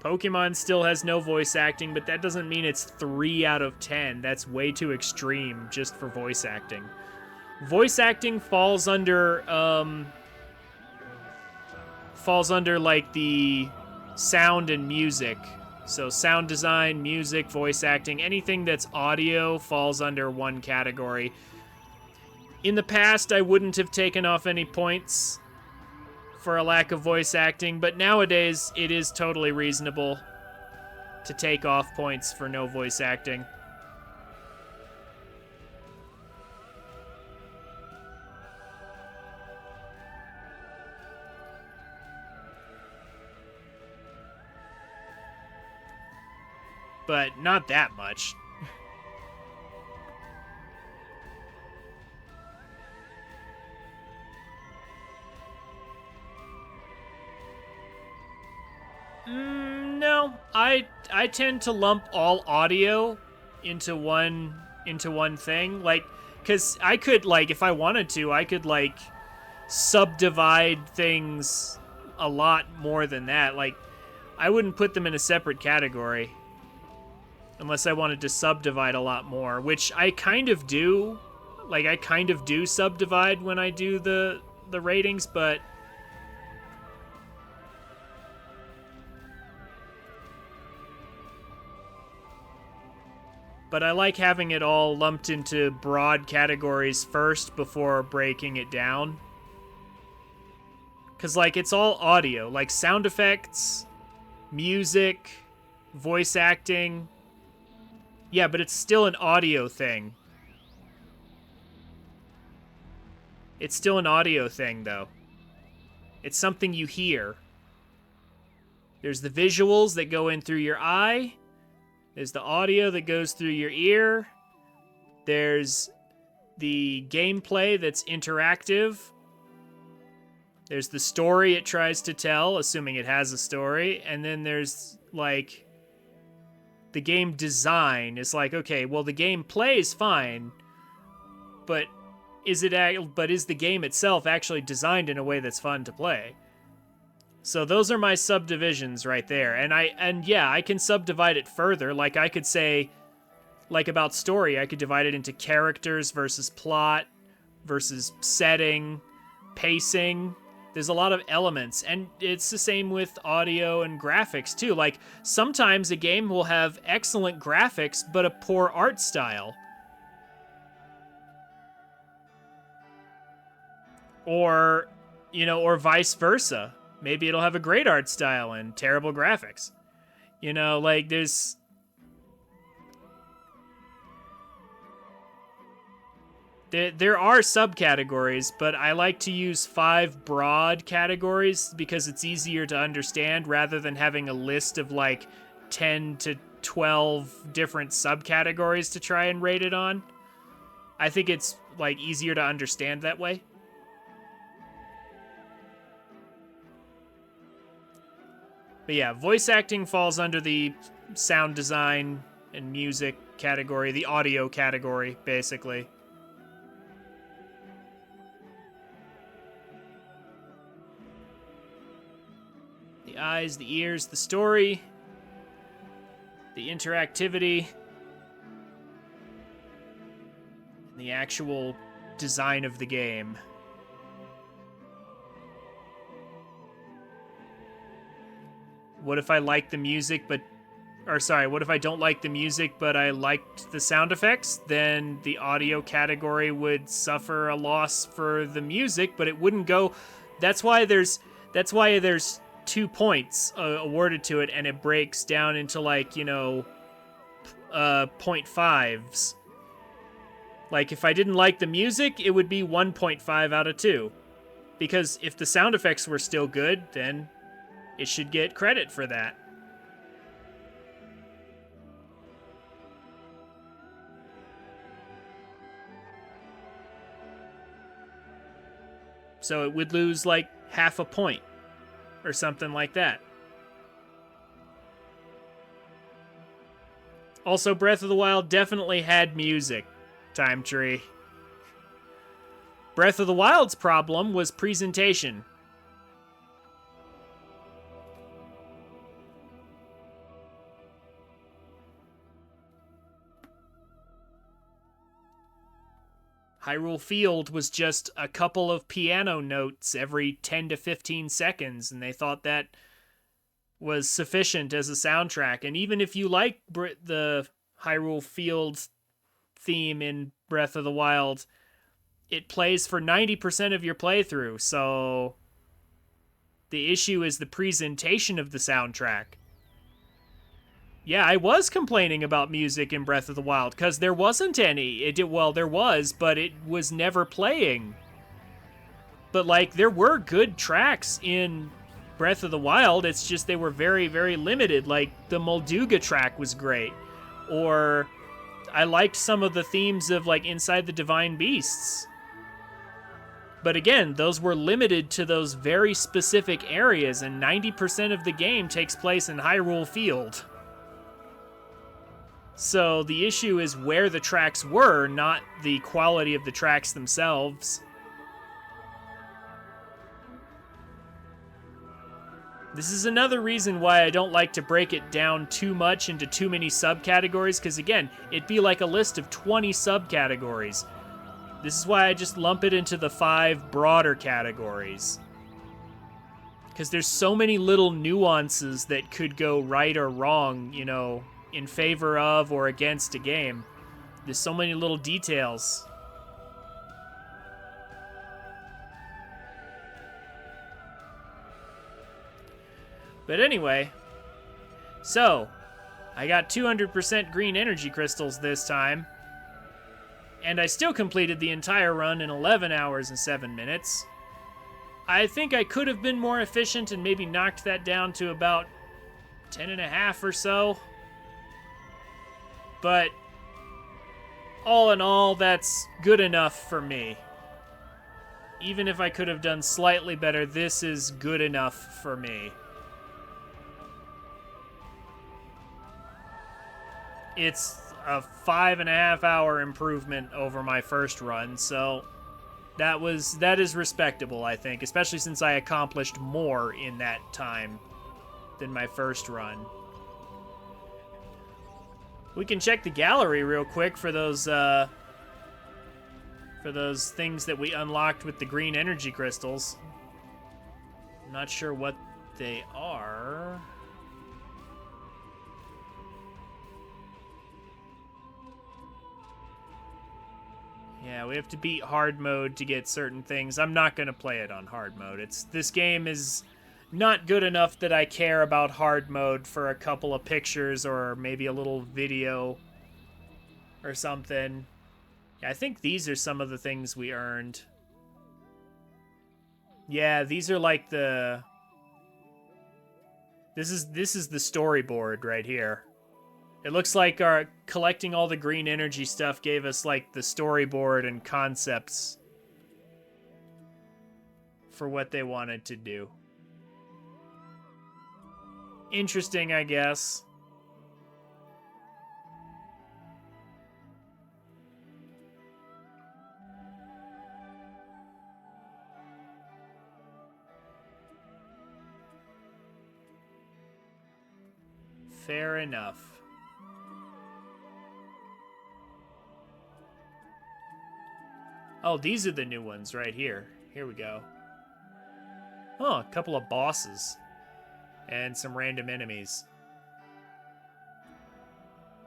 Pokemon still has no voice acting, but that doesn't mean it's 3 out of 10. That's way too extreme just for voice acting. Voice acting falls under like the sound and music. So sound design, music, voice acting, anything that's audio falls under one category. In the past, I wouldn't have taken off any points for a lack of voice acting, but nowadays it is totally reasonable to take off points for no voice acting. But not that much. No, I tend to lump all audio into one thing, like, cuz I could, like, if I wanted to, I could, like, subdivide things a lot more than that. Like, I wouldn't put them in a separate category unless I wanted to subdivide a lot more, which I kind of do. Like, I kind of do subdivide when I do the ratings, but I like having it all lumped into broad categories first before breaking it down. Because, like, it's all audio. Like, sound effects, music, voice acting. Yeah, but it's still an audio thing. It's still an audio thing, though. It's something you hear. There's the visuals that go in through your eye. There's the audio that goes through your ear. There's the gameplay that's interactive. There's the story it tries to tell, assuming it has a story. And then there's, like, the game design. It's like, okay, well, the game plays fine, but is the game itself actually designed in a way that's fun to play? So those are my subdivisions right there. And yeah, I can subdivide it further. Like, I could say, like, about story, I could divide it into characters versus plot versus setting, pacing. There's a lot of elements, and it's the same with audio and graphics too. Like, sometimes a game will have excellent graphics but a poor art style. Or, or vice versa. Maybe it'll have a great art style and terrible graphics. Like, There are subcategories, but I like to use 5 broad categories because it's easier to understand rather than having a list of like 10 to 12 different subcategories to try and rate it on. I think it's like easier to understand that way. But yeah, voice acting falls under the sound design and music category, the audio category, basically. The eyes, the ears, the story, the interactivity, and the actual design of the game. What if I like the music, what if I don't like the music, but I liked the sound effects? Then the audio category would suffer a loss for the music, but it wouldn't go. That's why there's 2 points awarded to it, and it breaks down into like, 0.5s. Like if I didn't like the music, it would be 1.5 out of 2. Because if the sound effects were still good, then it should get credit for that. So it would lose like half a point or something like that. Also, Breath of the Wild definitely had music, Time Tree. Breath of the Wild's problem was presentation. Hyrule Field was just a couple of piano notes every 10 to 15 seconds, and they thought that was sufficient as a soundtrack. And even if you like the Hyrule Field theme in Breath of the Wild, it plays for 90% of your playthrough, so the issue is the presentation of the soundtrack. Yeah, I was complaining about music in Breath of the Wild, because there wasn't any. There was, but it was never playing. But, like, there were good tracks in Breath of the Wild, it's just they were very, very limited. Like, the Molduga track was great. Or, I liked some of the themes of, like, Inside the Divine Beasts. But again, those were limited to those very specific areas, and 90% of the game takes place in Hyrule Field. So the issue is where the tracks were, not the quality of the tracks themselves. This is another reason why I don't like to break it down too much into too many subcategories, because again, it'd be like a list of 20 subcategories. This is why I just lump it into the 5 broader categories. Because there's so many little nuances that could go right or wrong, in favor of or against a game. There's so many little details. But anyway, so I got 200% green energy crystals this time, and I still completed the entire run in 11 hours and 7 minutes. I think I could have been more efficient and maybe knocked that down to about 10.5 or so. But all in all, that's good enough for me. Even if I could have done slightly better, this is good enough for me. It's a 5.5 hour improvement over my first run, so that is respectable, I think, especially since I accomplished more in that time than my first run. We can check the gallery real quick for those things that we unlocked with the green energy crystals. I'm not sure what they are. Yeah, we have to beat hard mode to get certain things. I'm not going to play it on hard mode. This game is not good enough that I care about hard mode for a couple of pictures or maybe a little video or something. Yeah, I think these are some of the things we earned. Yeah, these are like the... This is the storyboard right here. It looks like our collecting all the green energy stuff gave us like the storyboard and concepts for what they wanted to do. Interesting, I guess. Fair enough. Oh, these are the new ones right here. Here we go. Oh, a couple of bosses. And some random enemies.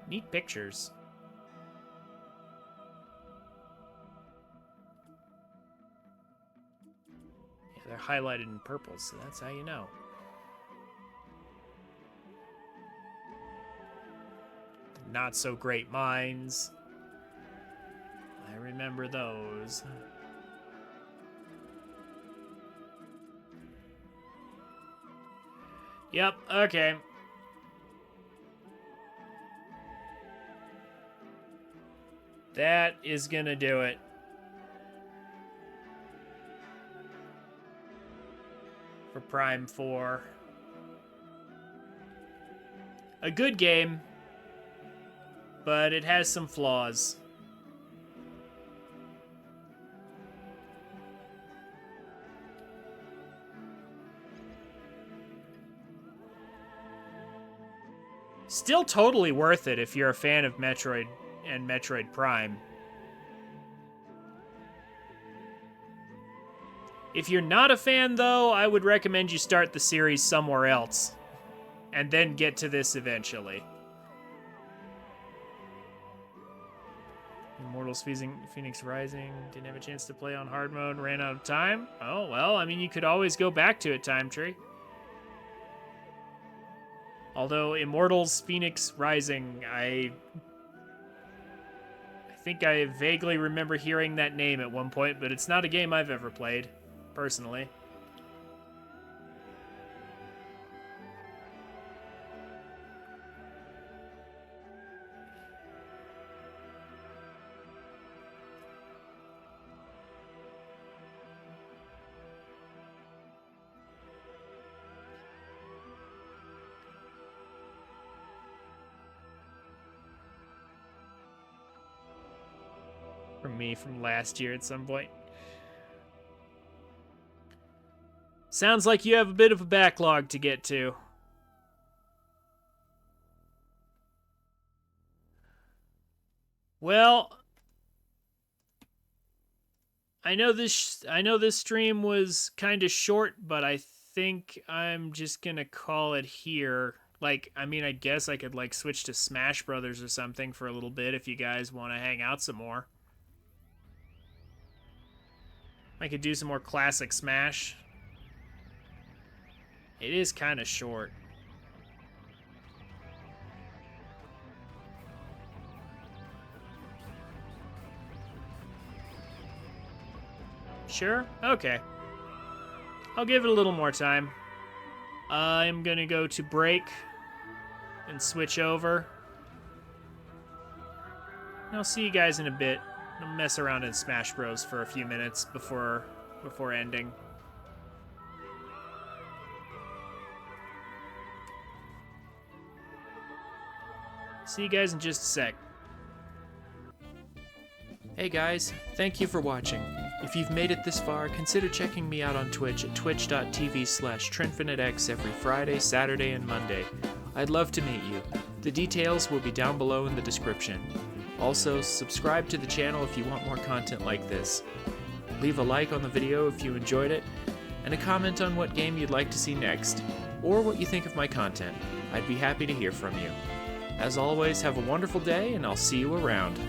Neat pictures. Yeah, they're highlighted in purple, so that's how you know. Not so great mines. I remember those. Yep, okay. That is gonna do it. For Prime 4. A good game, but it has some flaws. Still totally worth it if you're a fan of Metroid and Metroid Prime. If you're not a fan, though, I would recommend you start the series somewhere else, and then get to this eventually. Immortals Phoenix Rising, didn't have a chance to play on hard mode, ran out of time. Oh, well, I mean, you could always go back to it, Time Tree. Although Immortals Phoenix Rising, I think I vaguely remember hearing that name at one point, but it's not a game I've ever played, personally. From me from last year at some point. Sounds like you have a bit of a backlog to get to. Well, I know this stream was kind of short, but I think I'm just gonna call it here. Like, I mean, I guess I could like switch to Smash Brothers or something for a little bit if you guys want to hang out some more. I could do some more classic Smash. It is kind of short. Sure? Okay. I'll give it a little more time. I'm gonna go to break and switch over. And I'll see you guys in a bit. I'll mess around in Smash Bros for a few minutes before ending. See you guys in just a sec. Hey guys, thank you for watching. If you've made it this far, consider checking me out on Twitch at twitch.tv/TrinfiniteX every Friday, Saturday, and Monday. I'd love to meet you. The details will be down below in the description. Also, subscribe to the channel if you want more content like this. Leave a like on the video if you enjoyed it, and a comment on what game you'd like to see next, or what you think of my content. I'd be happy to hear from you. As always, have a wonderful day, and I'll see you around.